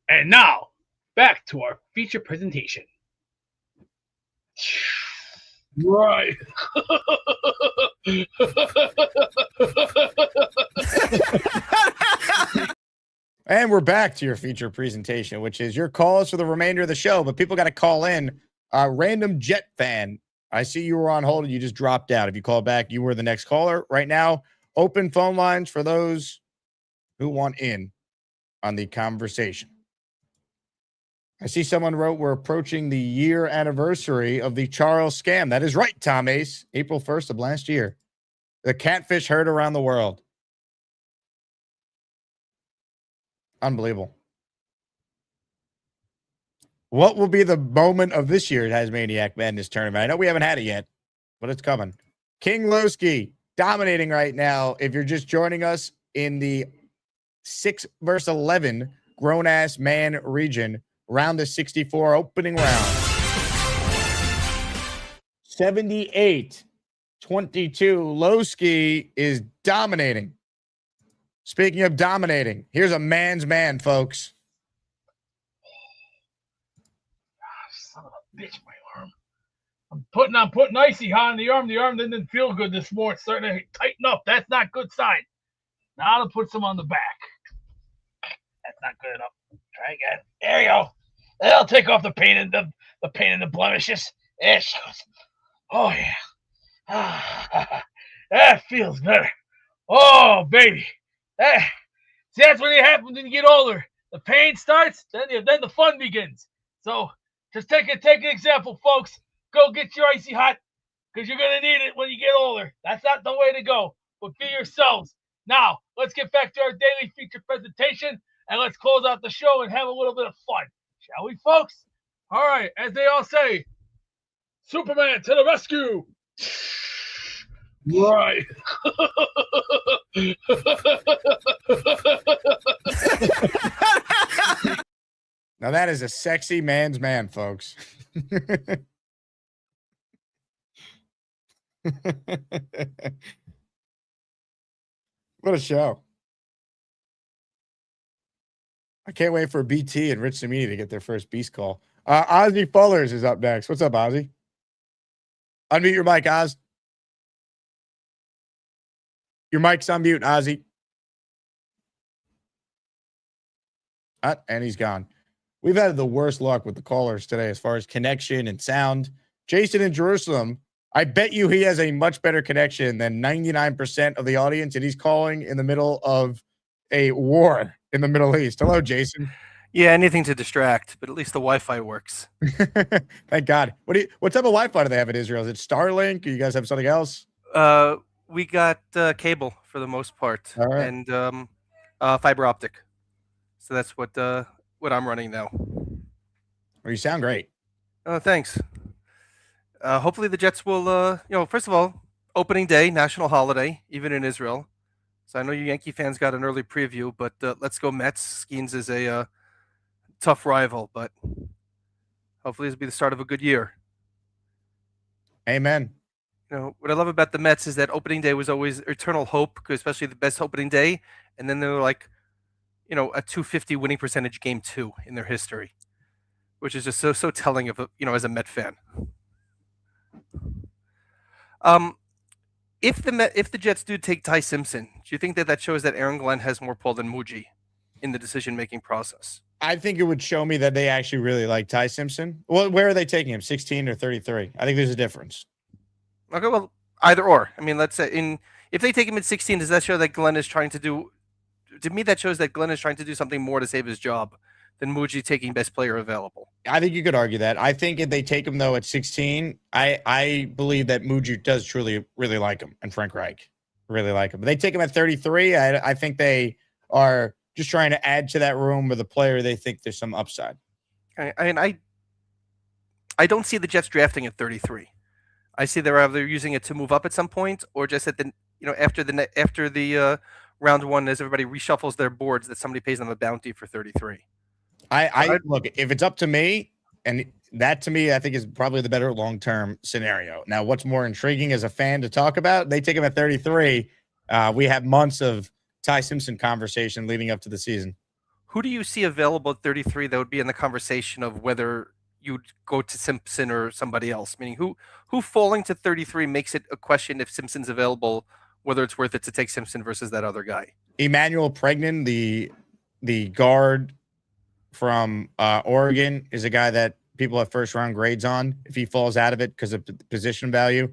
And now, back to our feature presentation. Right. And we're back to your feature presentation, which is your calls for the remainder of the show. But people got to call in. A random Jet fan I see you were on hold and you just dropped out. If you call back, you were the next caller. Right now, open phone lines for those who want in on the conversation. I see someone wrote, we're approaching the year anniversary of the Charles scam. That is right, Tom Ace. April 1st of last year. The catfish heard around the world. Unbelievable. What will be the moment of this year's Asmaniac Madness tournament? I know we haven't had it yet, but it's coming. King Lowski dominating right now. If you're just joining us in the 6 versus 11 grown-ass man region, round of 64, opening round. 78-22. Lowski is dominating. Speaking of dominating, here's a man's man, folks. Son of a bitch, my arm. I'm putting icy hot on the arm. The arm didn't feel good this morning. It's starting to tighten up. That's not good sign. Now to put some on the back. That's not good enough. Try again. There you go. That'll take off the pain and the pain and the blemishes. There she goes. Oh yeah. That feels better. Oh baby. See, that's what happens when you get older. The pain starts, then the fun begins. So just take an example, folks. Go get your icy hot, because you're gonna need it when you get older. That's not the way to go. But be yourselves. Now, let's get back to our daily feature presentation, and let's close out the show and have a little bit of fun. Shall we, folks? All right, as they all say, Superman to the rescue. Right. Now that is a sexy man's man, folks. What a show. I can't wait for BT and Rich Samini to get their first Beast call. Ozzy Fullers is up next. What's up, Ozzy? Unmute your mic, Oz. Your mic's on mute, Ozzy. And he's gone. We've had the worst luck with the callers today as far as connection and sound. Jason in Jerusalem, I bet you he has a much better connection than 99% of the audience, and he's calling in the middle of a war in the Middle East. Hello, Jason. Yeah, anything to distract, but at least the Wi-Fi works. Thank God. What type of Wi-Fi do they have in Israel? Is it Starlink? Or you guys have something else? We got cable for the most part, All right. and fiber optic. So that's what I'm running now. Well, you sound great. Oh, thanks. Hopefully the Jets will, first of all, opening day, national holiday, even in Israel. So I know you Yankee fans got an early preview, but let's go Mets. Skeens is a tough rival, but hopefully this will be the start of a good year. Amen. What I love about the Mets is that opening day was always eternal hope, especially the best opening day. And then they were like, a 250 winning percentage game 2 in their history, which is just so telling of as a Met fan. If the Jets do take Ty Simpson, do you think that shows that Aaron Glenn has more pull than Muji in the decision-making process? I think it would show me that they actually really like Ty Simpson. Well, where are they taking him? 16 or 33? I think there's a difference. Okay, well, either or. I mean, let's say if they take him at 16, does that show that Glenn is trying to do? To me, that shows that Glenn is trying to do something more to save his job than Muji taking best player available. I think you could argue that. I think if they take him, though, at 16, I believe that Muji does truly really like him, and Frank Reich really like him. But they take him at 33, I think they are just trying to add to that room with a player they think there's some upside. I don't see the Jets drafting at 33. I see they're either using it to move up at some point, or just at the after the round one, as everybody reshuffles their boards, that somebody pays them a bounty for 33. I look, if it's up to me, and that to me, I think is probably the better long-term scenario. Now, what's more intriguing as a fan to talk about? They take him at 33. We have months of Ty Simpson conversation leading up to the season. Who do you see available at 33 that would be in the conversation of whether you'd go to Simpson or somebody else? Meaning, who falling to 33 makes it a question if Simpson's available, whether it's worth it to take Simpson versus that other guy. Emmanuel Pregnan, the guard from Oregon, is a guy that people have first round grades on if he falls out of it because of position value.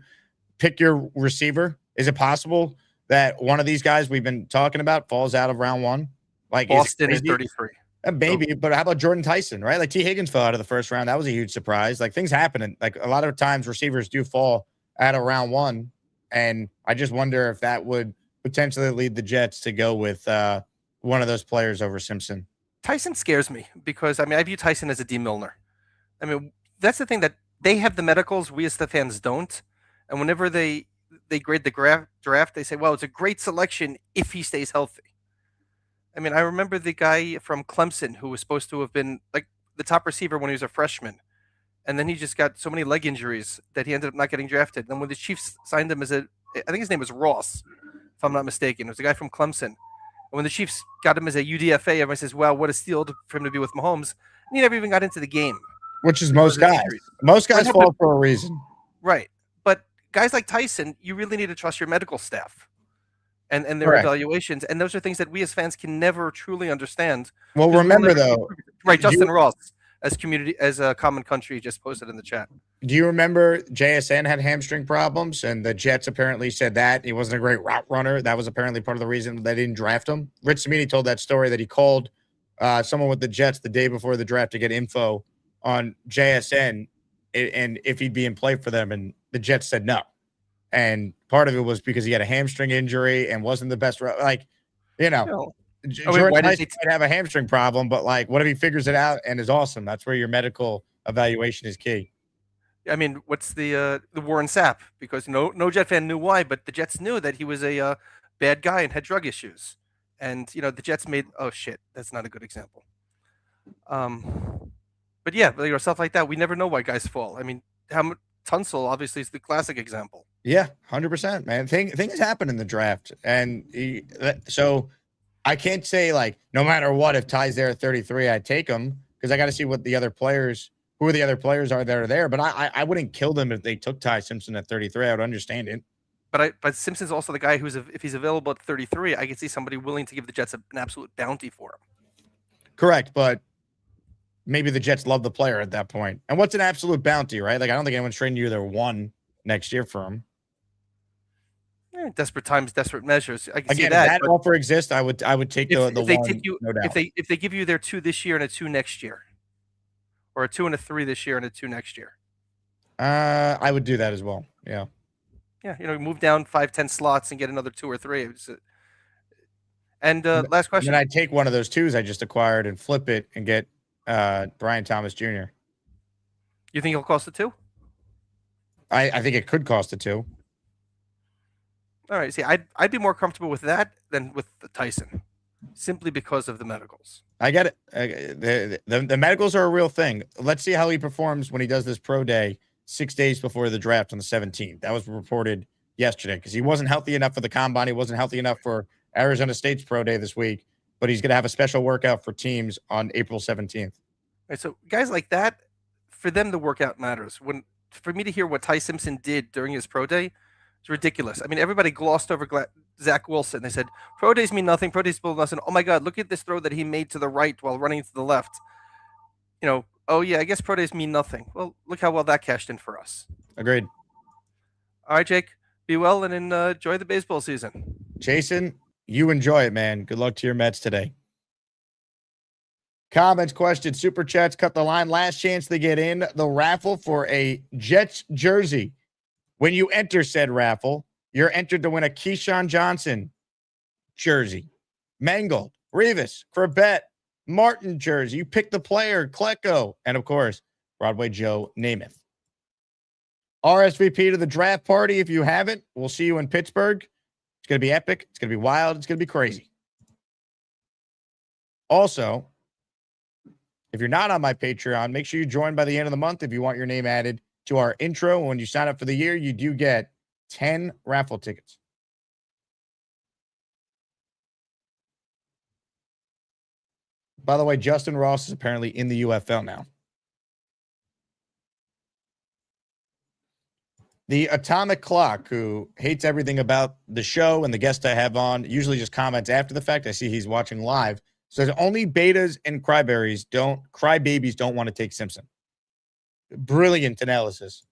Pick your receiver. Is it possible that one of these guys we've been talking about falls out of round one? Like Boston is 33. Maybe, but how about Jordan Tyson, right? Like T. Higgins fell out of the first round. That was a huge surprise. Like things happen. And like a lot of times receivers do fall out of round one. And I just wonder if that would potentially lead the Jets to go with one of those players over Simpson. Tyson scares me because, I view Tyson as a D. Milner. That's the thing, that they have the medicals, we as the fans don't. And whenever they grade the draft, they say, well, it's a great selection if he stays healthy. I remember the guy from Clemson who was supposed to have been like the top receiver when he was a freshman. And then he just got so many leg injuries that he ended up not getting drafted. And when the Chiefs signed him I think his name was Ross, if I'm not mistaken. It was a guy from Clemson. And when the Chiefs got him as a UDFA, everybody says, wow, what a steal for him to be with Mahomes. And he never even got into the game. Which is most guys. Most guys fall for a reason. Right. But guys like Tyson, you really need to trust your medical staff and their Correct. evaluations. And those are things that we as fans can never truly understand. Well, remember though, right, Justin Ross as a common country just posted in the chat. Do you remember JSN had hamstring problems and the Jets apparently said that he wasn't a great route runner? That was apparently part of the reason they didn't draft him. Rich Cimini told that story that he called someone with the Jets the day before the draft to get info on JSN and if he'd be in play for them. And the Jets said no. And part of it was because he had a hamstring injury and wasn't the best. Jordan Tyson might have a hamstring problem, but like, what if he figures it out and is awesome? That's where your medical evaluation is key. What's the Warren Sapp? Because no Jet fan knew why, but the Jets knew that he was a bad guy and had drug issues. And, the Jets made, oh shit, that's not a good example. But yeah, stuff like that. We never know why guys fall. Tunsil obviously is the classic example. Yeah, 100%, man. Things happen in the draft. And so I can't say like, no matter what, if Ty's there at 33, I'd take him because I got to see what the other players, who the other players are that are there. But I wouldn't kill them if they took Ty Simpson at 33. I would understand it. But Simpson's also the guy if he's available at 33, I could see somebody willing to give the Jets an absolute bounty for him. Correct, but maybe the Jets love the player at that point. And what's an absolute bounty, right? Like I don't think anyone's trading you their one next year for him. Desperate times, desperate measures. I can Again, see that. If that offer exists, I would take the if they one. take you, no doubt. If they give you their 2 this year and a 2 next year, or a 2 and a 3 this year and a 2 next year. I would do that as well. Yeah. Yeah, move down 5-10 slots and get another 2 or 3. And last question. And I'd take one of those 2s I just acquired and flip it and get Brian Thomas Jr. You think it'll cost a 2? I think it could cost a 2. All right. See, I'd be more comfortable with that than with the Tyson, simply because of the medicals. I get it. The medicals are a real thing. Let's see how he performs when he does this pro day 6 days before the draft on the 17th. That was reported yesterday because he wasn't healthy enough for the combine. He wasn't healthy enough for Arizona State's pro day this week, but he's going to have a special workout for teams on April 17th. Right, so guys like that, for them, the workout matters. For me to hear what Ty Simpson did during his pro day, it's ridiculous. Everybody glossed over Zach Wilson. They said, pro days mean nothing. Pro days mean nothing. Oh my God, look at this throw that he made to the right while running to the left. Oh yeah, I guess pro days mean nothing. Well, look how well that cashed in for us. Agreed. All right, Jake, be well and enjoy the baseball season. Jason, you enjoy it, man. Good luck to your Mets today. Comments, questions, super chats, cut the line. Last chance to get in the raffle for a Jets jersey. When you enter said raffle, you're entered to win a Keyshawn Johnson jersey. Mangold, Rivas, Corbett, Martin jersey. You pick the player, Klecko, and of course, Broadway Joe Namath. RSVP to the draft party if you haven't. We'll see you in Pittsburgh. It's going to be epic. It's going to be wild. It's going to be crazy. Also, if you're not on my Patreon, make sure you join by the end of the month if you want your name added to our intro. When you sign up for the year, you do get 10 raffle tickets. By the way, Justin Ross is apparently in the UFL now. The Atomic Clock, who hates everything about the show and the guest I have on, usually just comments after the fact. I see he's watching live. Says only betas and crybabies don't want to take Simpson. Brilliant analysis.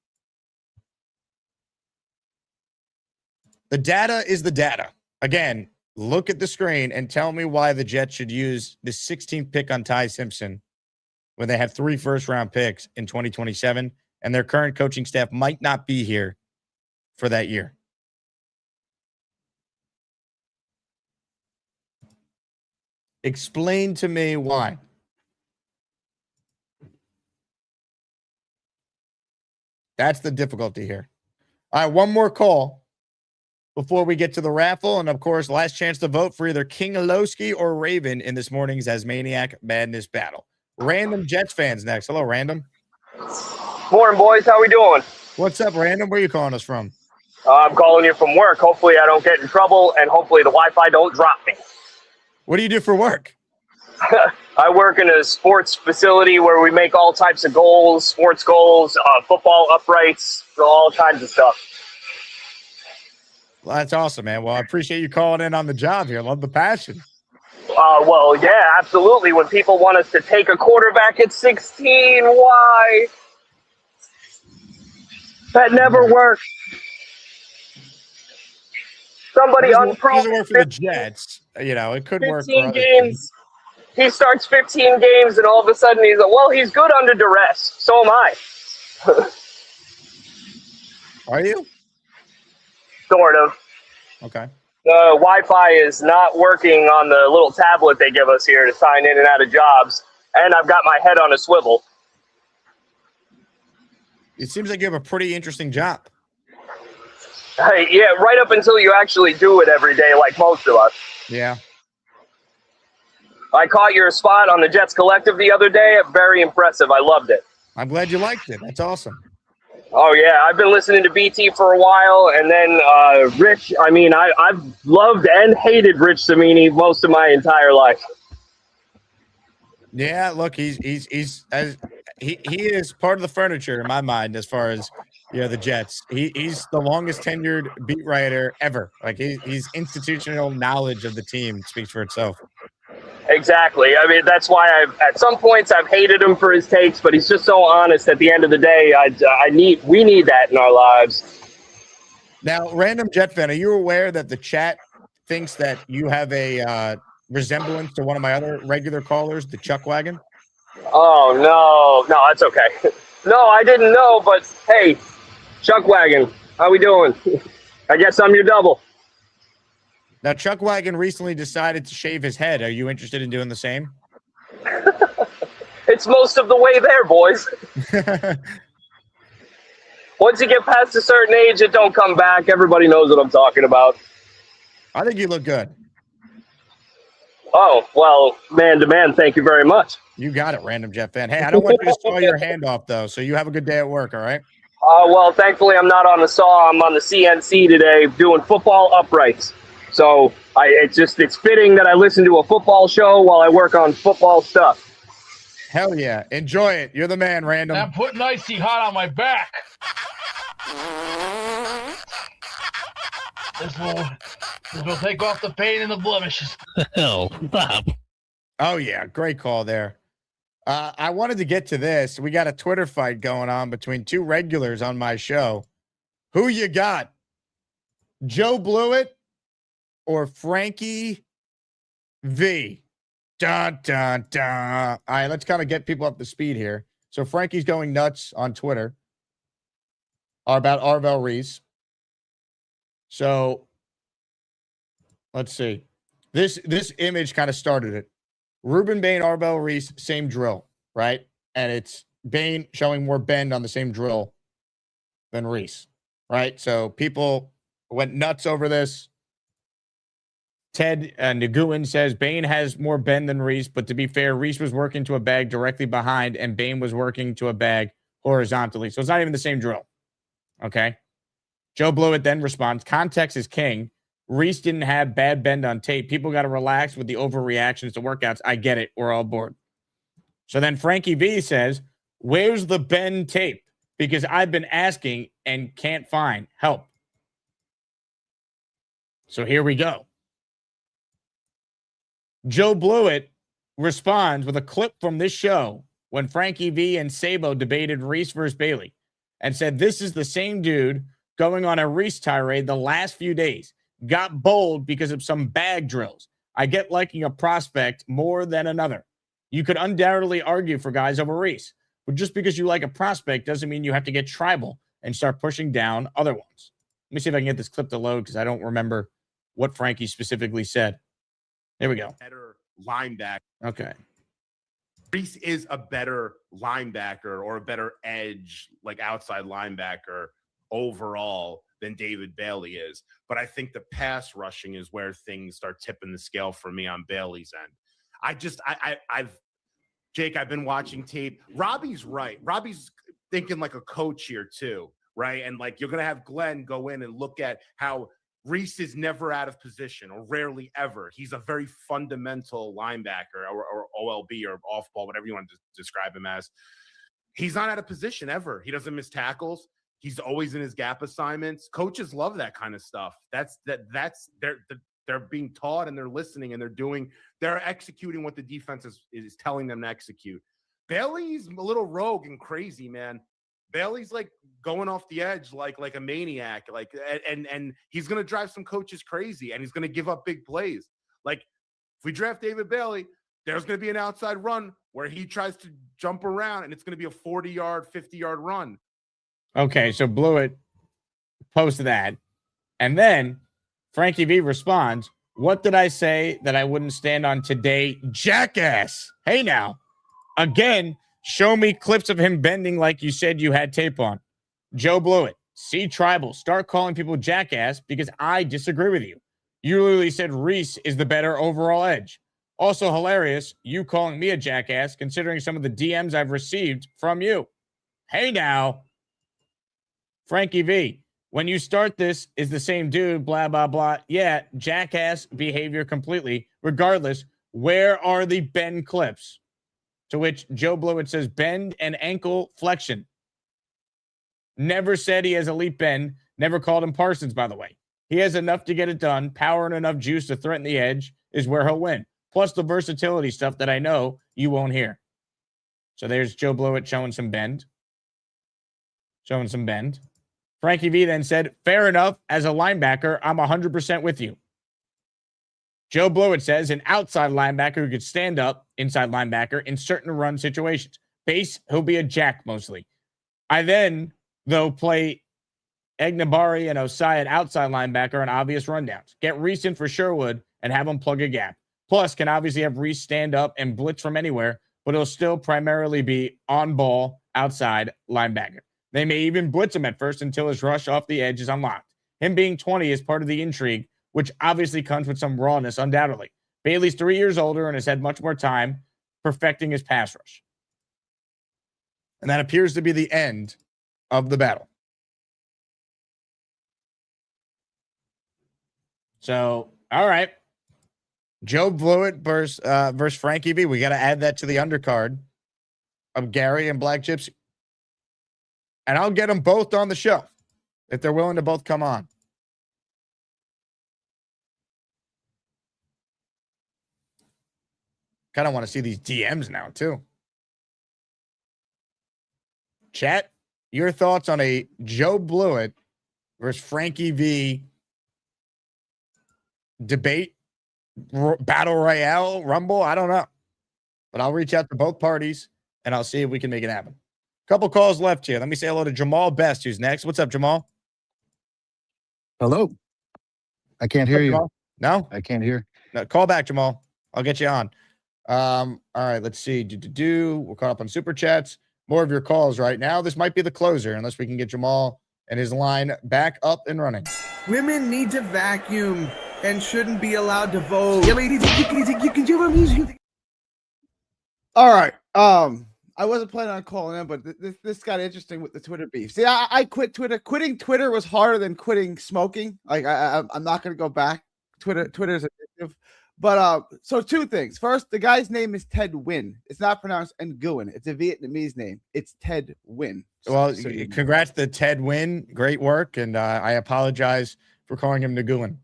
The data is the data. Again, look at the screen and tell me why the Jets should use the 16th pick on Ty Simpson when they have 3 first-round picks in 2027, and their current coaching staff might not be here for that year. Explain to me why. That's the difficulty here. All right, one more call before we get to the raffle. And, of course, last chance to vote for either King Alowski or Raven in this morning's Asmaniac Madness battle. Random Jets fans next. Hello, Random. Morning, boys. How we doing? What's up, Random? Where are you calling us from? I'm calling you from work. Hopefully I don't get in trouble, and hopefully the Wi-Fi don't drop me. What do you do for work? I work in a sports facility where we make all types of goals, sports goals, football uprights, all kinds of stuff. Well, that's awesome, man. Well, I appreciate you calling in on the job here. Love the passion. Well, yeah, absolutely. When people want us to take a quarterback at 16, why? That never works. Somebody unproven. Doesn't work for the Jets. You know, it could work for 15 other games. teams. He starts 15 games, and all of a sudden he's like, well, he's good under duress. So am I. Are you? Sort of. Okay. The Wi-Fi is not working on the little tablet they give us here to sign in and out of jobs, and I've got my head on a swivel. It seems like you have a pretty interesting job. Hey, yeah, right up until you actually do it every day, like most of us. Yeah. I caught your spot on the Jets Collective the other day. Very impressive. I loved it. I'm glad you liked it. That's awesome. Oh, yeah. I've been listening to BT for a while. And then Rich, I mean, I've loved and hated Rich Samini most of my entire life. Yeah, look, he is part of the furniture in my mind as far as, you know, the Jets. He's the longest tenured beat writer ever. Like he's institutional knowledge of the team speaks for itself. Exactly. I mean, that's why at some points I've hated him for his takes, but he's just so honest. At the end of the day, we need that in our lives. Now, random Jet fan, are you aware that the chat thinks that you have a resemblance to one of my other regular callers, the Chuck Wagon? Oh, no, that's okay. No, I didn't know, but hey, Chuck Wagon, how we doing? I guess I'm your double. Now, Chuck Wagon recently decided to shave his head. Are you interested in doing the same? It's most of the way there, boys. Once you get past a certain age, it don't come back. Everybody knows what I'm talking about. I think you look good. Oh, well, man to man, thank you very much. You got it, random Jet fan. Hey, I don't want you to saw your hand off, though, so you have a good day at work, all right? Well, thankfully, I'm not on the saw. I'm on the CNC today doing football uprights. So it's fitting that I listen to a football show while I work on football stuff. Hell yeah. Enjoy it. You're the man, Random. I'm putting icy hot on my back. This will take off the pain and the blemishes. Hell, stop. Oh, yeah. Great call there. I wanted to get to this. We got a Twitter fight going on between two regulars on my show. Who you got? Joe Blewett or Frankie V? Dun, dun, dun. All right, let's kind of get people up to speed here. So Frankie's going nuts on Twitter about Arvell Reese. So let's see. This image kind of started it. Ruben Bain, Arvell Reese, same drill, right? And it's Bain showing more bend on the same drill than Reese, right? So people went nuts over this. Ted Nguyen says Bain has more bend than Reese, but to be fair, Reese was working to a bag directly behind and Bain was working to a bag horizontally. So it's not even the same drill. Okay. Joe Blewett then responds, context is king. Reese didn't have bad bend on tape. People got to relax with the overreactions to workouts. I get it. We're all bored. So then Frankie V says, where's the bend tape? Because I've been asking and can't find help. So here we go. Joe Blewett responds with a clip from this show when Frankie V and Sabo debated Reese versus Bailey and said, this is the same dude going on a Reese tirade the last few days. Got bold because of some bag drills. I get liking a prospect more than another. You could undoubtedly argue for guys over Reese, but just because you like a prospect doesn't mean you have to get tribal and start pushing down other ones. Let me see if I can get this clip to load because I don't remember what Frankie specifically said. Here we go. Better linebacker. Okay. Reese is a better linebacker or a better edge, like outside linebacker overall than David Bailey is. But I think the pass rushing is where things start tipping the scale for me on Bailey's end. Jake, I've been watching tape. Robbie's right. Robbie's thinking like a coach here too, right? And like you're going to have Glenn go in and look at how Reese is never out of position or rarely ever. He's a very fundamental linebacker or OLB or off ball, whatever you want to describe him as. He's not out of position ever. He doesn't miss tackles. He's always in his gap assignments. Coaches love that kind of stuff. They're being taught and they're listening and they're executing what the defense is telling them to execute. Bailey's a little rogue and crazy, man. Bailey's like going off the edge like a maniac, and he's gonna drive some coaches crazy and he's gonna give up big plays. Like if we draft David Bailey, there's gonna be an outside run where he tries to jump around and it's gonna be a 40-yard, 50-yard run. Okay, so Blewett posted that. And then Frankie V responds, what did I say that I wouldn't stand on today? Jackass. Hey now. Again, show me clips of him bending like you said you had tape on. Joe Blewett, see tribal. Start calling people jackass because I disagree with you. You literally said Reese is the better overall edge. Also hilarious, you calling me a jackass considering some of the DMs I've received from you. Hey now. Frankie V, when you start this is the same dude, blah, blah, blah. Yeah, jackass behavior completely. Regardless, where are the bend clips? To which Joe Blewett says bend and ankle flexion. Never said he has elite bend. Never called him Parsons, by the way. He has enough to get it done. Power and enough juice to threaten the edge is where he'll win. Plus the versatility stuff that I know you won't hear. So there's Joe Blewett showing some bend. Showing some bend. Frankie V then said, fair enough. As a linebacker, I'm 100% with you. Joe Blewett says an outside linebacker who could stand up, inside linebacker, in certain run situations. Base, he'll be a jack mostly. I then, though, play Egnabari and Osai at outside linebacker on obvious rundowns. Get Reese in for Sherwood and have him plug a gap. Plus, can obviously have Reese stand up and blitz from anywhere, but he'll still primarily be on ball outside linebacker. They may even blitz him at first until his rush off the edge is unlocked. Him being 20 is part of the intrigue, which obviously comes with some rawness, undoubtedly. Bailey's 3 years older and has had much more time perfecting his pass rush. And that appears to be the end of the battle. So, all right. Joe Blewett versus Frankie V. We got to add that to the undercard of Gary and Black Gypsy. And I'll get them both on the show if they're willing to both come on. Kind of want to see these DMs now, too. Chat, your thoughts on a Joe Blewett versus Frankie V debate, battle royale, rumble? I don't know. But I'll reach out to both parties, and I'll see if we can make it happen. Couple calls left here. Let me say hello to Jamal Best, who's next. What's up, Jamal? Hello. I can't hear you. Jamal? No? I can't hear. No, call back, Jamal. I'll get you on. All right, let's see. We're caught up on super chats. More of your calls right now. This might be the closer, unless we can get Jamal and his line back up and running. Women need to vacuum and shouldn't be allowed to vote. All right. I wasn't planning on calling in, but this got interesting with the Twitter beef. See, I quit Twitter. Quitting Twitter was harder than quitting smoking. Like I'm not going to go back. Twitter is addictive. But so two things. First, the guy's name is Ted Nguyen. It's not pronounced Nguyen. It's a Vietnamese name. It's Ted Nguyen. Well, congrats to Ted Nguyen. Great work, and I apologize for calling him Nguyen.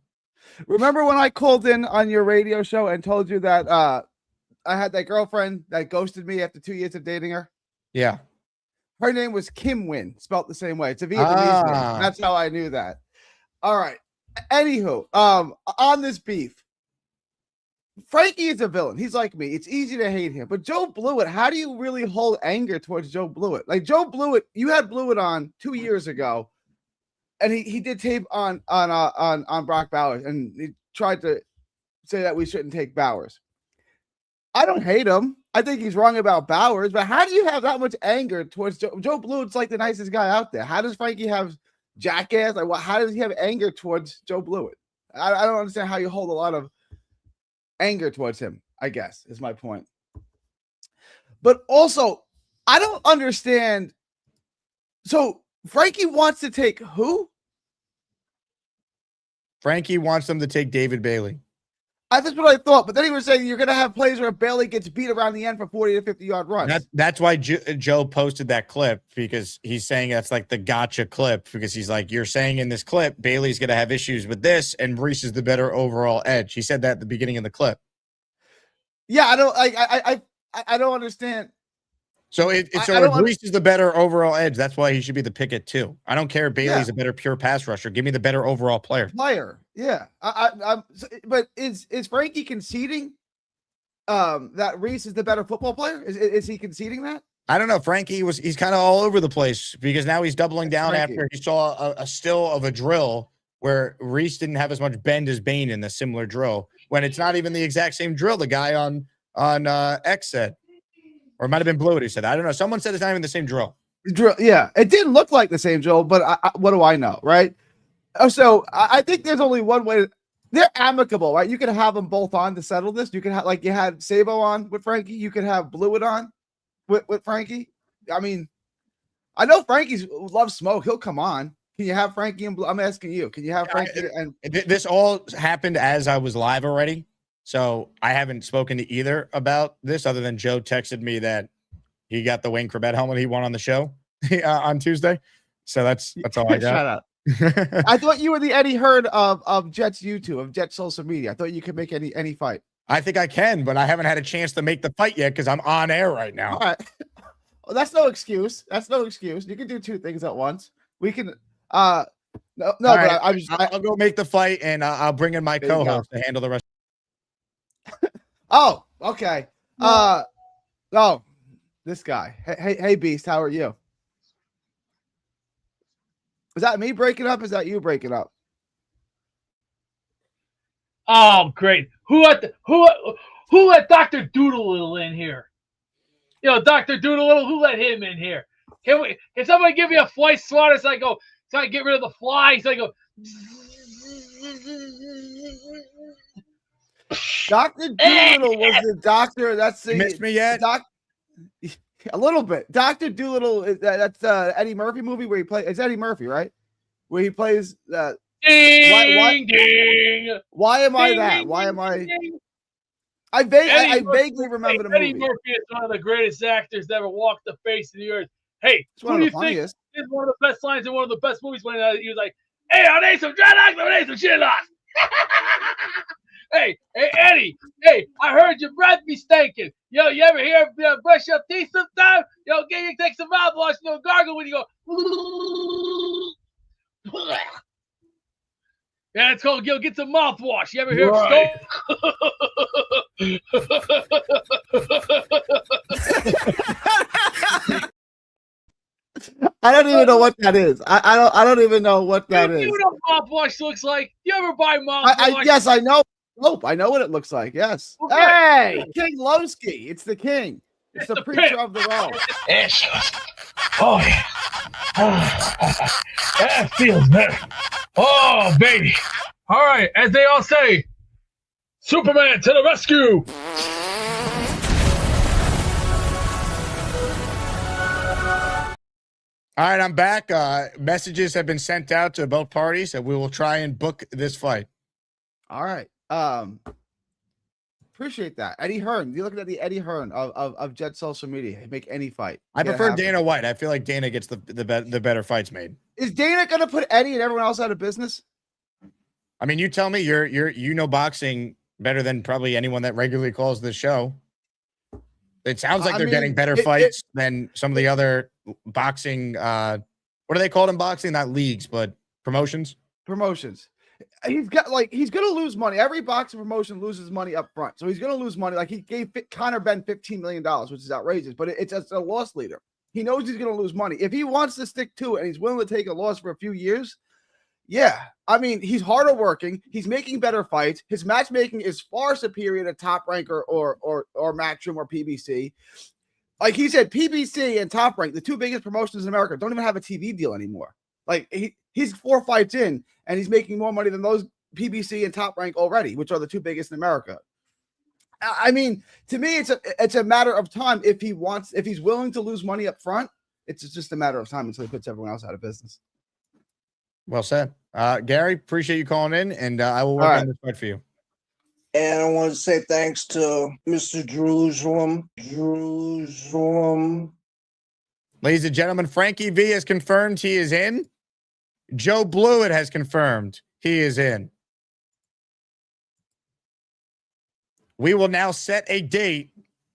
Remember when I called in on your radio show and told you that I had that girlfriend that ghosted me after 2 years of dating her. Yeah. Her name was Kim Win, spelled the same way. It's a Vietnamese name. That's how I knew that. All right. Anywho, on this beef, Frankie is a villain. He's like me. It's easy to hate him. But Joe Blewett, how do you really hold anger towards Joe Blewett? Like Joe Blewett, you had Blewett on 2 years ago, and he did tape on Brock Bowers, and he tried to say that we shouldn't take Bowers. I don't hate him. I think he's wrong about Bowers, but how do you have that much anger towards Joe Blewett's like the nicest guy out there? How does Frankie have jackass? Like, how does he have anger towards Joe Blewett? I don't understand how you hold a lot of anger towards him, I guess, is my point. But also, I don't understand. So Frankie wants to take who? Frankie wants them to take David Bailey. That's what I thought. But then he was saying you're going to have plays where Bailey gets beat around the end for 40 to 50-yard runs. That's why Joe posted that clip, because he's saying that's like the gotcha clip, because he's like, you're saying in this clip, Bailey's going to have issues with this, and Reese is the better overall edge. He said that at the beginning of the clip. Yeah, I don't understand. So if Reese is the better overall edge, that's why he should be the pick at 2. I don't care if Bailey's a better pure pass rusher. Give me the better overall player. Yeah. But is Frankie conceding that Reese is the better football player? Is he conceding that? I don't know. He's kind of all over the place, because now he's doubling down after he saw a still of a drill where Reese didn't have as much bend as Bain in the similar drill, when it's not even the exact same drill the guy on X said. Or it might have been Blewett who said that. I don't know. Someone said it's not even the same drill. Yeah, it didn't look like the same drill, but what do I know, right? So I think there's only one way. They're amicable, right? You can have them both on to settle this. You can have, like you had Sabo on with Frankie. You could have Blewett on with Frankie. I mean, I know Frankie's loves smoke. He'll come on. Can you have Frankie and I'm asking you. Can you have Frankie and this all happened as I was live already? So I haven't spoken to either about this, other than Joe texted me that he got the Wayne Corbett helmet he won on the show on Tuesday. So that's all I got. Shut up. I thought you were the Eddie Hearn of Jets YouTube, of Jets social media. I thought you could make any fight. I think I can, but I haven't had a chance to make the fight yet because I'm on air right now. All right. Well, that's no excuse. That's no excuse. You can do two things at once. We can no, but right. I'll go make the fight, and I'll bring in my co-host to handle the rest. Oh, okay. This guy. Hey, Beast, how are you? Is that me breaking up? Is that you breaking up? Oh, great. Who let Dr. Doolittle in here? You know, Dr. Doolittle, who let him in here? Can somebody give me a fly swatter so I get rid of the flies? So I go. Dr. Doolittle was the doctor. That's the missed me yet? A little bit. Dr. Doolittle, that's Eddie Murphy movie where he plays. It's Eddie Murphy, right? Where he plays. Ding, ding. Why am I ding, that? Ding, why am I? Ding. I vaguely remember the movie. Eddie Murphy is one of the greatest actors that ever walked the face of the earth. Hey, who do you think is one of the best lines in one of the best movies when he was like, "Hey, I need some dreadlocks. I need some shit-locks." Hey, Eddie. Hey, I heard your breath be stinking. Yo, you ever hear brush your teeth sometime? Yo, you take some mouthwash, gargle when you go. Yeah, it's called get some mouthwash. You ever hear Right. I don't even know what that is. I don't even know what that is. You know what mouthwash looks like? You ever buy mouthwash? Yes, I know. Nope, I know what it looks like. Yes. Okay. Hey, King Lowski. It's the king. It's the preacher of the world. Yes. Oh yeah. That feels better. Oh baby. All right, as they all say, Superman to the rescue. All right, I'm back. Messages have been sent out to both parties, and we will try and book this fight. All right. Appreciate that. Eddie Hearn. You're looking at the Eddie Hearn of Jet social media. Make any fight. I prefer Dana White. I feel like Dana gets the better fights made. Is Dana gonna put Eddie and everyone else out of business? I mean, you tell me. You know boxing better than probably anyone that regularly calls this show. It sounds like I they're getting mean, better fights than some of the other boxing. What are they called in boxing? Not leagues, but promotions. Promotions. He's gonna lose money. Every boxing promotion loses money up front, so he's gonna lose money. Like he gave Conor Ben $15 million, which is outrageous, but it's a loss leader. He knows he's gonna lose money. If he wants to stick to it and he's willing to take a loss for a few years, yeah. I mean, he's harder working. He's making better fights. His matchmaking is far superior to Top Rank or Matchroom or PBC. Like he said, PBC and Top Rank, the two biggest promotions in America, don't even have a TV deal anymore. Like he's 4 fights in and he's making more money than those PBC and Top Rank already, which are the two biggest in America. I mean, to me, it's a matter of time. If he's willing to lose money up front, it's just a matter of time until he puts everyone else out of business. Well said. Gary, appreciate you calling in, and I will work on this fight for you. And I want to say thanks to Mr. Jerusalem. Ladies and gentlemen, Frankie V has confirmed he is in. Joe Blewett has confirmed he is in. We will now set a date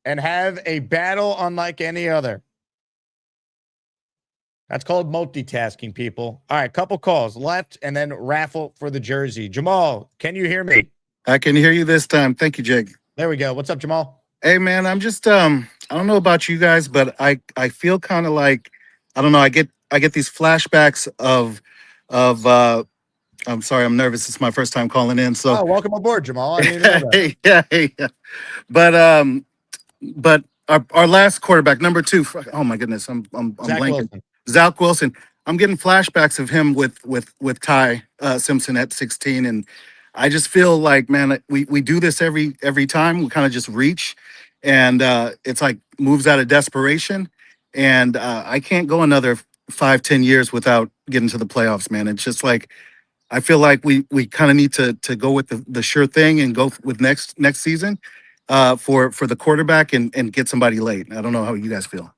and have a battle unlike any other. That's called multitasking, people. All right, couple calls left, and then raffle for the jersey. Jamal, can you hear me? I can hear you this time. Thank you, Jake. There we go. What's up, Jamal? Hey, man, I'm just I don't know about you guys, but I feel kind of like, I don't know, I get these flashbacks of I'm sorry, I'm nervous. It's my first time calling in. So welcome aboard, Jamal. I didn't even know that. yeah. But our last quarterback, number 2, oh my goodness, I'm Zach blanking. Wilson. Zach Wilson. I'm getting flashbacks of him with Ty Simpson at 16, and I just feel like, man, we do this every time. We kind of just reach, and it's like moves out of desperation, and I can't go another 5-10 years without getting to the playoffs, man. It's just like I feel like we kind of need to go with the sure thing and go with next season for the quarterback and get somebody late. I don't know how you guys feel.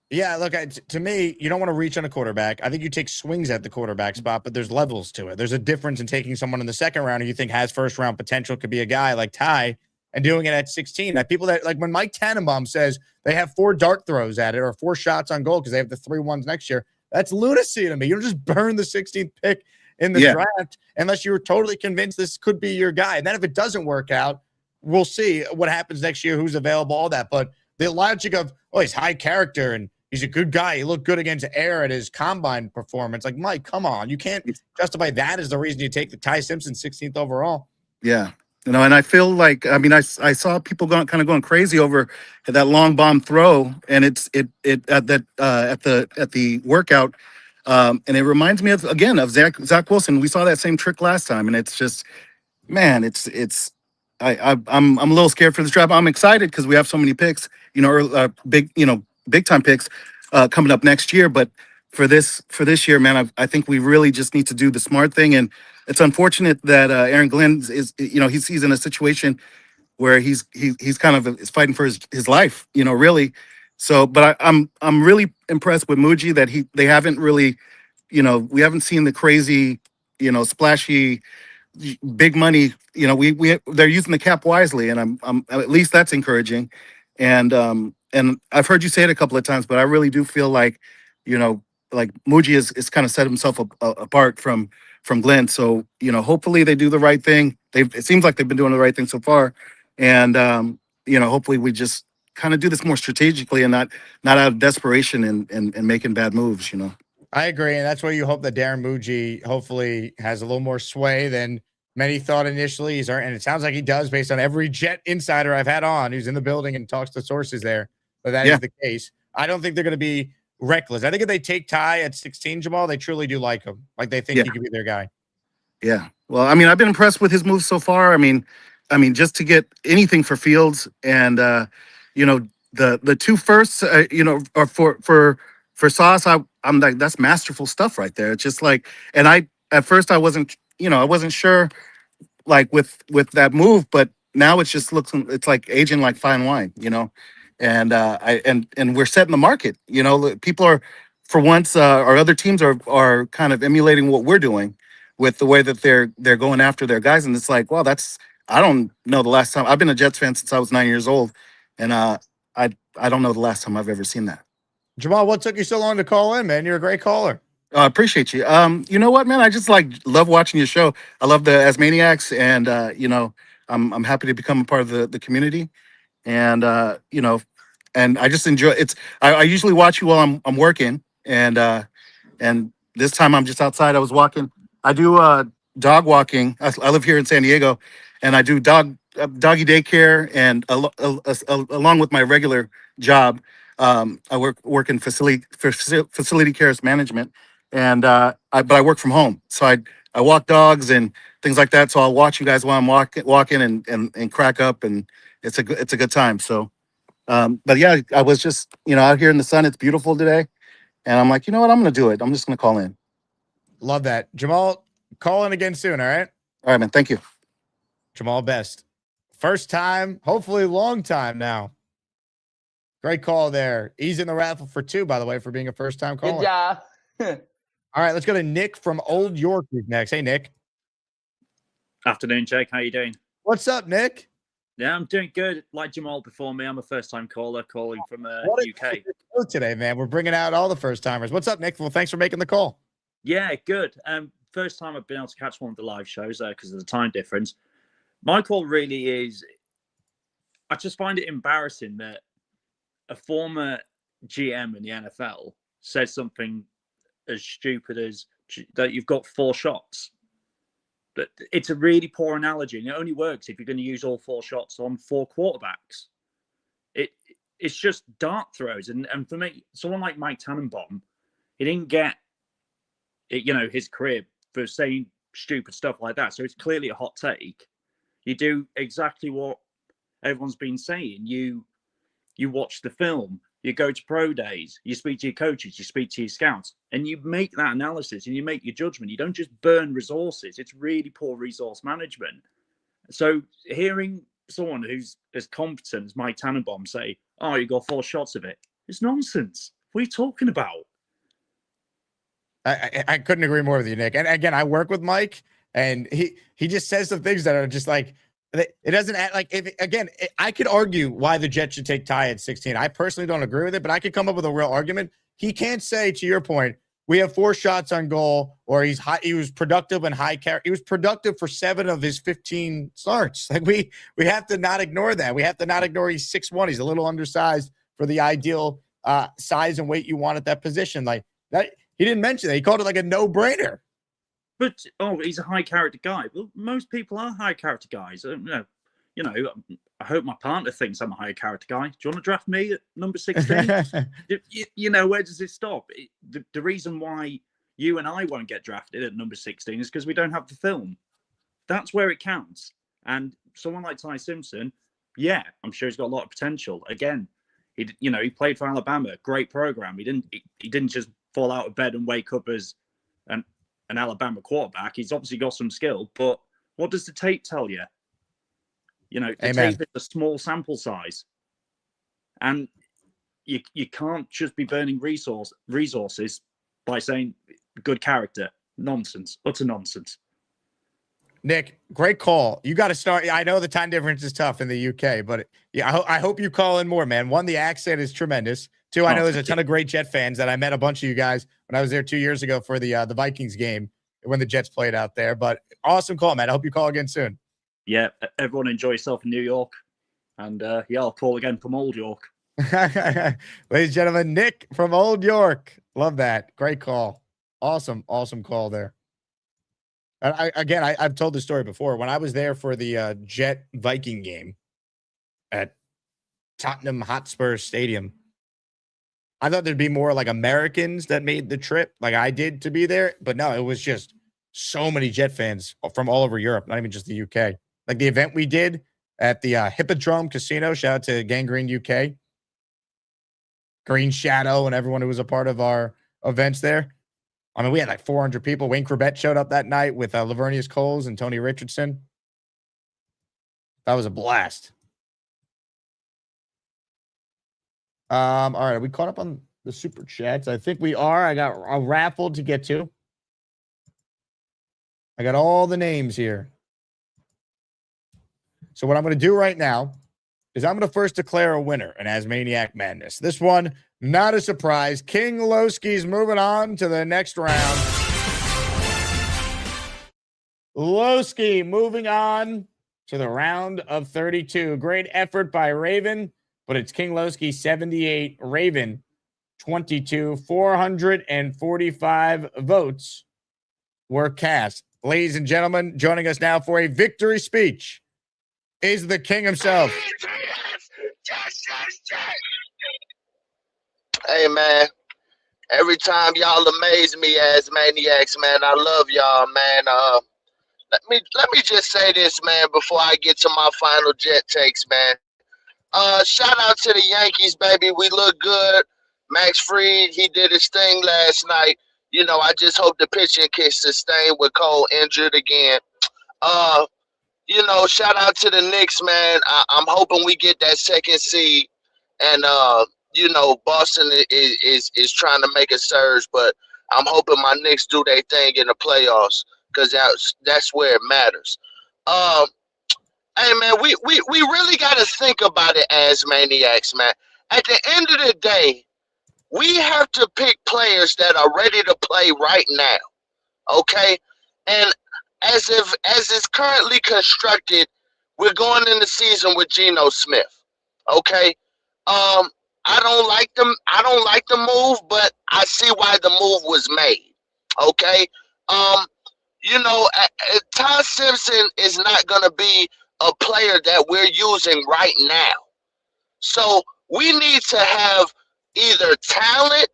Yeah, look, to me, you don't want to reach on a quarterback. I think you take swings at the quarterback spot, but there's levels to it. There's a difference in taking someone in the second round who you think has first round potential, could be a guy like Ty, and doing it at 16. That people that, like when Mike Tannenbaum says they have 4 dart throws at it or 4 shots on goal because they have the 3 ones next year, that's lunacy to me. You don't just burn the 16th pick in the draft unless you're totally convinced this could be your guy. And then if it doesn't work out, we'll see what happens next year, who's available, all that. But the logic of, oh, he's high character and he's a good guy. He looked good against air at his combine performance. Like, Mike, come on. You can't justify that as the reason you take the Ty Simpson 16th overall. Yeah. You know, and I feel like, I mean, I saw people kind of going crazy over that long bomb throw, and at the workout, and it reminds me of Zach Wilson. We saw that same trick last time, and it's just, man, I'm a little scared for this draft. I'm excited because we have so many picks, big time picks coming up next year. But for this year, man, I think we really just need to do the smart thing. And it's unfortunate that Aaron Glenn is, he's in a situation where he's kind of is fighting for his life, really. So, but I'm really impressed with Muji that they haven't really, we haven't seen the crazy, splashy, big money. They're using the cap wisely, and I'm at least that's encouraging. And I've heard you say it a couple of times, but I really do feel like, like Muji is kind of set himself apart from Glenn. So, hopefully they do the right thing. It seems like they've been doing the right thing so far. And, hopefully we just kind of do this more strategically and not out of desperation and making bad moves, I agree. And that's why you hope that Darren Muji hopefully has a little more sway than many thought initially. And it sounds like he does based on every Jet insider I've had on who's in the building and talks to sources there. But that is the case. I don't think they're going to be reckless. I think if they take Ty at 16, Jamal, they truly do like him. Like they think he could be their guy. Yeah. Well, I mean, I've been impressed with his moves so far. I mean, just to get anything for Fields and, the 2 firsts, or for Sauce, I'm like, that's masterful stuff right there. It's just like, and at first I wasn't sure like with that move, but now it's like aging like fine wine, and and we're setting the market, people are, for once, our other teams are kind of emulating what we're doing with the way that they're going after their guys. And it's like, well, I don't know the last time. I've been a Jets fan since I was 9 years old. And I I don't know the last time I've ever seen that. Jamal, what took you so long to call in, man? You're a great caller. I appreciate you. You know what, man? I just love watching your show. I love the Asmaniacs, and you know, I'm happy to become a part of the community, and you know, and I just enjoy it's. I usually watch you while I'm working, and this time I'm just outside. I was walking. I do dog walking. I live here in San Diego, and I do doggy daycare, and along with my regular job, I work in facility care management, and but I work from home, so I walk dogs and things like that. So I'll watch you guys while I'm walking and crack up, and it's a good time. So, but yeah, I was just out here in the sun. It's beautiful today, and I'm like, you know what, I'm gonna do it. I'm just gonna call in. Love that, Jamal. Call in again soon. All right. All right, man. Thank you, Jamal Best. First time, hopefully long time now. Great call there. He's in the raffle for 2, by the way, for being a first-time caller. Good job. All right, let's go to Nick from Old York next. Hey, Nick. Afternoon, Jake. How you doing? What's up, Nick? Yeah, I'm doing good. Like Jamal before me, I'm a first-time caller calling from UK. Today, man, we're bringing out all the first-timers. What's up, Nick? Well, thanks for making the call. Yeah, good. First time I've been able to catch one of the live shows because of the time difference. My call really is, I just find it embarrassing that a former GM in the NFL says something as stupid as that you've got 4 shots. But it's a really poor analogy, and it only works if you're going to use all 4 shots on 4 quarterbacks. It's just dart throws, and for me, someone like Mike Tannenbaum, he didn't get his career for saying stupid stuff like that. So it's clearly a hot take. You do exactly what everyone's been saying. You watch the film, you go to pro days, you speak to your coaches, you speak to your scouts, and you make that analysis and you make your judgment. You don't just burn resources. It's really poor resource management. So hearing someone who's as competent as Mike Tannenbaum say, "Oh, you got 4 shots of it," it's nonsense. What are you talking about? I couldn't agree more with you, Nick. And again, I work with Mike, and he just says some things that are just like, it doesn't act like, I could argue why the Jets should take Ty at 16. I personally don't agree with it, but I could come up with a real argument. He can't say, to your point, we have 4 shots on goal, or he was productive and high carry. He was productive for 7 of his 15 starts. Like we have to not ignore that. We have to not ignore he's 6'1". He's a little undersized for the ideal size and weight you want at that position. Like that. He didn't mention that. He called it like a no-brainer. But he's a high character guy. Well, most people are high character guys. I hope my partner thinks I'm a high character guy. Do you want to draft me at number 16? Where does it stop? The reason why you and I won't get drafted at number 16 is because we don't have the film. That's where it counts. And someone like Ty Simpson, yeah, I'm sure he's got a lot of potential. Again, he played for Alabama, great program. He didn't just fall out of bed and wake up as an Alabama quarterback. He's obviously got some skill, but what does the tape tell you? The tape is a small sample size, and you can't just be burning resources by saying good character. Nonsense, utter nonsense. Nick, great call. You got to start. I know the time difference is tough in the UK, but yeah, I hope you call in more, man. 1, the accent is tremendous. 2, I know there's a ton of great Jet fans that I met a bunch of you guys when I was there 2 years ago for the Vikings game when the Jets played out there. But awesome call, man. I hope you call again soon. Yeah, everyone enjoy yourself in New York. And I'll call again from Old York. Ladies and gentlemen, Nick from Old York. Love that. Great call. Awesome call there. I've told this story before. When I was there for the Jet Viking game at Tottenham Hotspur Stadium, I thought there'd be more like Americans that made the trip like I did to be there. But no, it was just so many Jet fans from all over Europe, not even just the UK. Like the event we did at the Hippodrome Casino, shout out to Gangrene UK, Green Shadow, and everyone who was a part of our events there. I mean, we had like 400 people. Wayne Corbett showed up that night with Lavernius Coles and Tony Richardson. That was a blast. All right, are we caught up on the super chats? I think we are. I got a raffle to get to. I got all the names here. So what I'm going to do right now is I'm going to first declare a winner in Asmaniac Madness. This one, not a surprise. King Lowski's moving on to the next round. Lowski moving on to the round of 32. Great effort by Raven, but it's King Lowski 78, Raven 22. 445 votes were cast. Ladies and gentlemen, joining us now for a victory speech is the king himself. Hey man, every time y'all amaze me as maniacs, man, I love y'all, man. Let me just say this, man, before I get to my final jet takes, man. Shout out to the Yankees, baby. We look good. Max Fried, he did his thing last night. You know, I just hope the pitching can sustain with Cole injured again. You know, shout out to the Knicks, man. I'm hoping we get that second seed, and you know, Boston is trying to make a surge, but I'm hoping my Knicks do their thing in the playoffs because that's where it matters. Hey man, we really got to think about it as maniacs, man. At the end of the day, we have to pick players that are ready to play right now, okay? And as it's currently constructed, we're going in the season with Geno Smith. Okay. I don't like them. I don't like the move, but I see why the move was made. Okay. You know, Ty Simpson is not gonna be a player that we're using right now. So we need to have either talent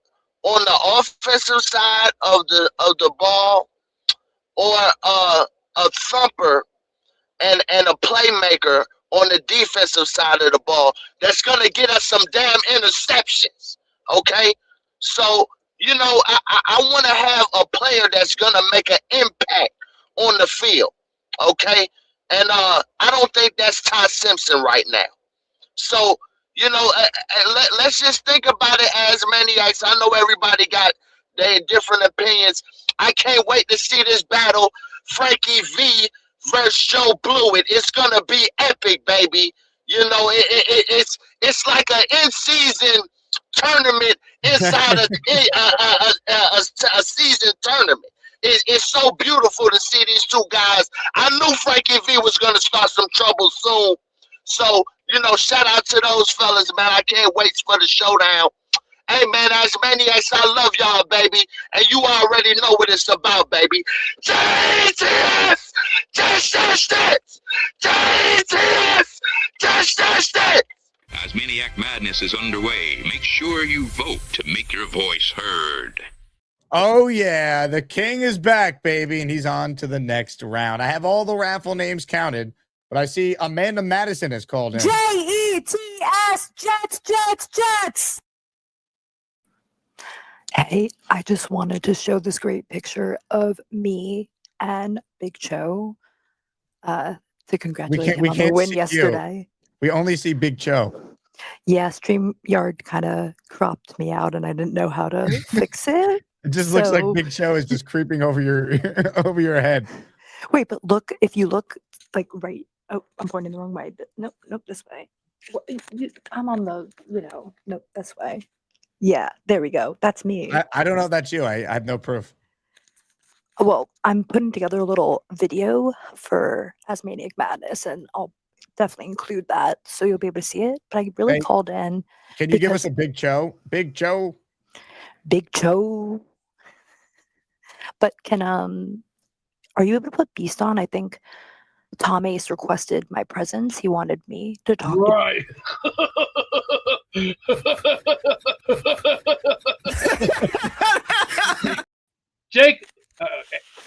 on the offensive side of the ball, or a thumper and a playmaker on the defensive side of the ball that's going to get us some damn interceptions, okay? So, you know, I want to have a player that's going to make an impact on the field, okay? And I don't think that's Ty Simpson right now. So, you know, let's just think about it as maniacs. I know everybody got their different opinions. I can't wait to see this battle, Frankie V versus Joe Blewett. It's gonna be epic, baby. You know, it's like an in-season tournament inside a season tournament. It's so beautiful to see these two guys. I knew Frankie V was gonna start some trouble soon. So, you know, shout out to those fellas, man. I can't wait for the showdown. Hey, man, as maniacs, I love y'all, baby. And you already know what it's about, baby. JTS! JTS! JTS! Asmaniac Madness is underway. Make sure you vote to make your voice heard. Oh, yeah. The king is back, baby, and he's on to the next round. I have all the raffle names counted, but I see Amanda Madison has called in. JETS! Jets! Hey, I just wanted to show this great picture of me and Big Cho to congratulate him on the win yesterday. We only see Big Cho. Yeah, StreamYard kind of cropped me out and I didn't know how to fix it. It just looks like Big Cho is just creeping over your over your head. Wait, but look, if you look like right, oh, I'm pointing the wrong way. Nope, this way. I'm on the, nope, this way. Yeah, there we go. That's me. I don't know if that's you. I have no proof. Well, I'm putting together a little video for Asmaniac Madness, and I'll definitely include that so you'll be able to see it. But I really called in. Can you give us a Big Cho? Big Cho. Big Cho. But are you able to put Beast on? I think Tom Ace requested my presence. He wanted me to talk. Right. Jake,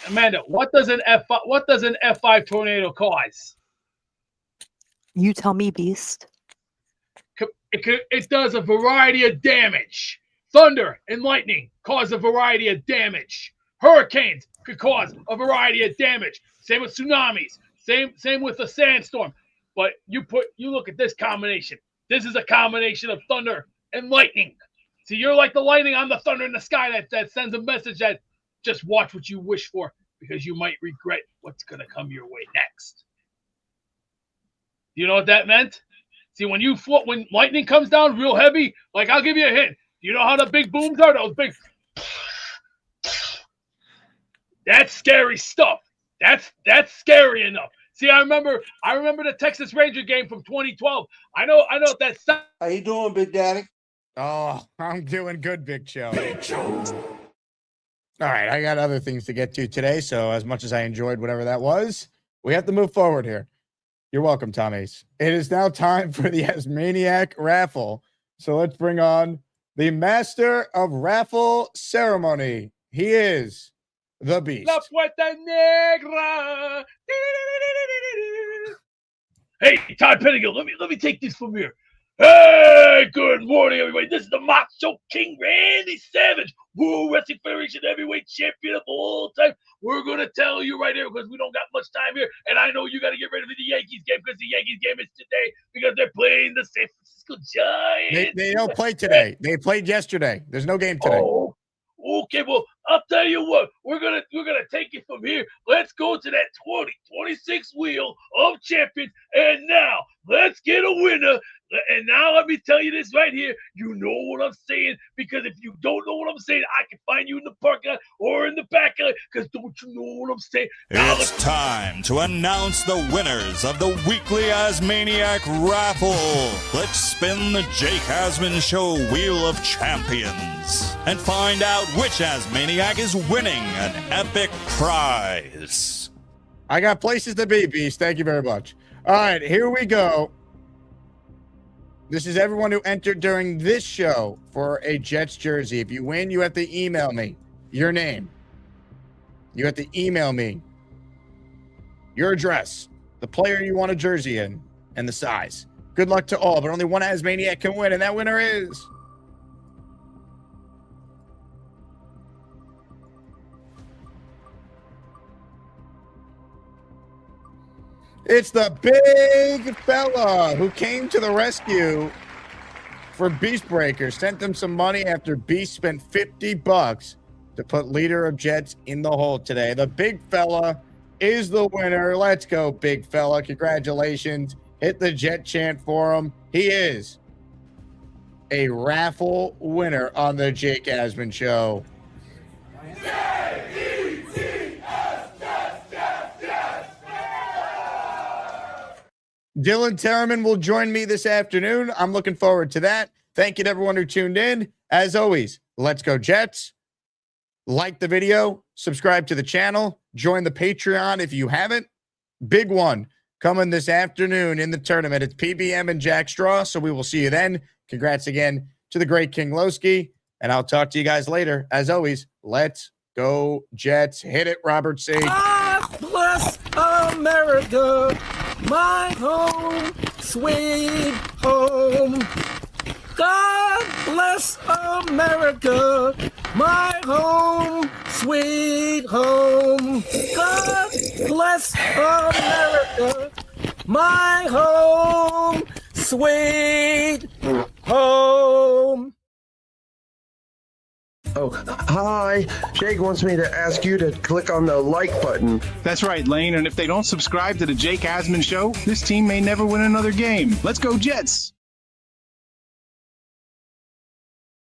Amanda, what does an F5 tornado cause? You tell me, Beast. It does a variety of damage. Thunder and lightning cause a variety of damage. Hurricanes could cause a variety of damage. Same with tsunamis. Same with a sandstorm. But you look at this combination. This is a combination of thunder and lightning. See, you're like the lightning, I'm the thunder in the sky that sends a message that just watch what you wish for because you might regret what's going to come your way next. You know what that meant? See, when lightning comes down real heavy, like I'll give you a hint. You know how the big booms are? Those big. That's scary stuff. That's scary enough. See, I remember the Texas Ranger game from 2012. I know that. How you doing, Big Daddy? Oh, I'm doing good, Big Joe. All right, I got other things to get to today, so as much as I enjoyed whatever that was, we have to move forward here. You're welcome, Tom Ace. It is now time for the Asmaniac raffle. So let's bring on the master of raffle ceremony. He is the Beast. La Puerta Negra. Hey, Todd Pettigill, let me take this from here. Hey, good morning, everybody. This is the Macho King Randy Savage, World Wrestling Federation Heavyweight Champion of all time. We're going to tell you right here because we don't got much time here, and I know you got to get ready for the Yankees game because the Yankees game is today because they're playing the San Francisco Giants. They don't play today. They played yesterday. There's no game today. Oh, okay, well, I'll tell you what. We're gonna take it from here. Let's go to that 2026 wheel of champions, and now let's get a winner. And now let me tell you this right here. You know what I'm saying? Because if you don't know what I'm saying, I can find you in the parking lot or in the back alley. Because don't you know what I'm saying? It's time to announce the winners of the weekly Asmaniac raffle. Let's spin the Jake Asman Show Wheel of Champions and find out which Asmaniac is winning an epic prize. I got places to be, Beast. Thank you very much. All right, here we go. This is everyone who entered during this show for a Jets jersey. If you win, you have to email me your name. You have to email me your address, the player you want a jersey in, and the size. Good luck to all, but only one Asmaniac can win, and that winner is... It's the big fella who came to the rescue for Beast Breaker. Sent them some money after Beast spent $50 to put leader of Jets in the hole today. The big fella is the winner. Let's go, big fella. Congratulations. Hit the Jet chant for him. He is a raffle winner on the Jake Asman Show. Dylan Terraman will join me this afternoon. I'm looking forward to that. Thank you to everyone who tuned in. As always, let's go Jets. Like the video, subscribe to the channel, join the Patreon if you haven't. Big one coming this afternoon in the tournament. It's PBM and Jack Straw, so we will see you then. Congrats again to the great King Lowski, and I'll talk to you guys later. As always, let's go Jets. Hit it, Robert C. God bless America, my home, sweet home. God bless America, my home, sweet home. God bless America, my home, sweet home. Oh, hi. Jake wants me to ask you to click on the like button. That's right, Lane. And if they don't subscribe to the Jake Asman Show, this team may never win another game. Let's go Jets.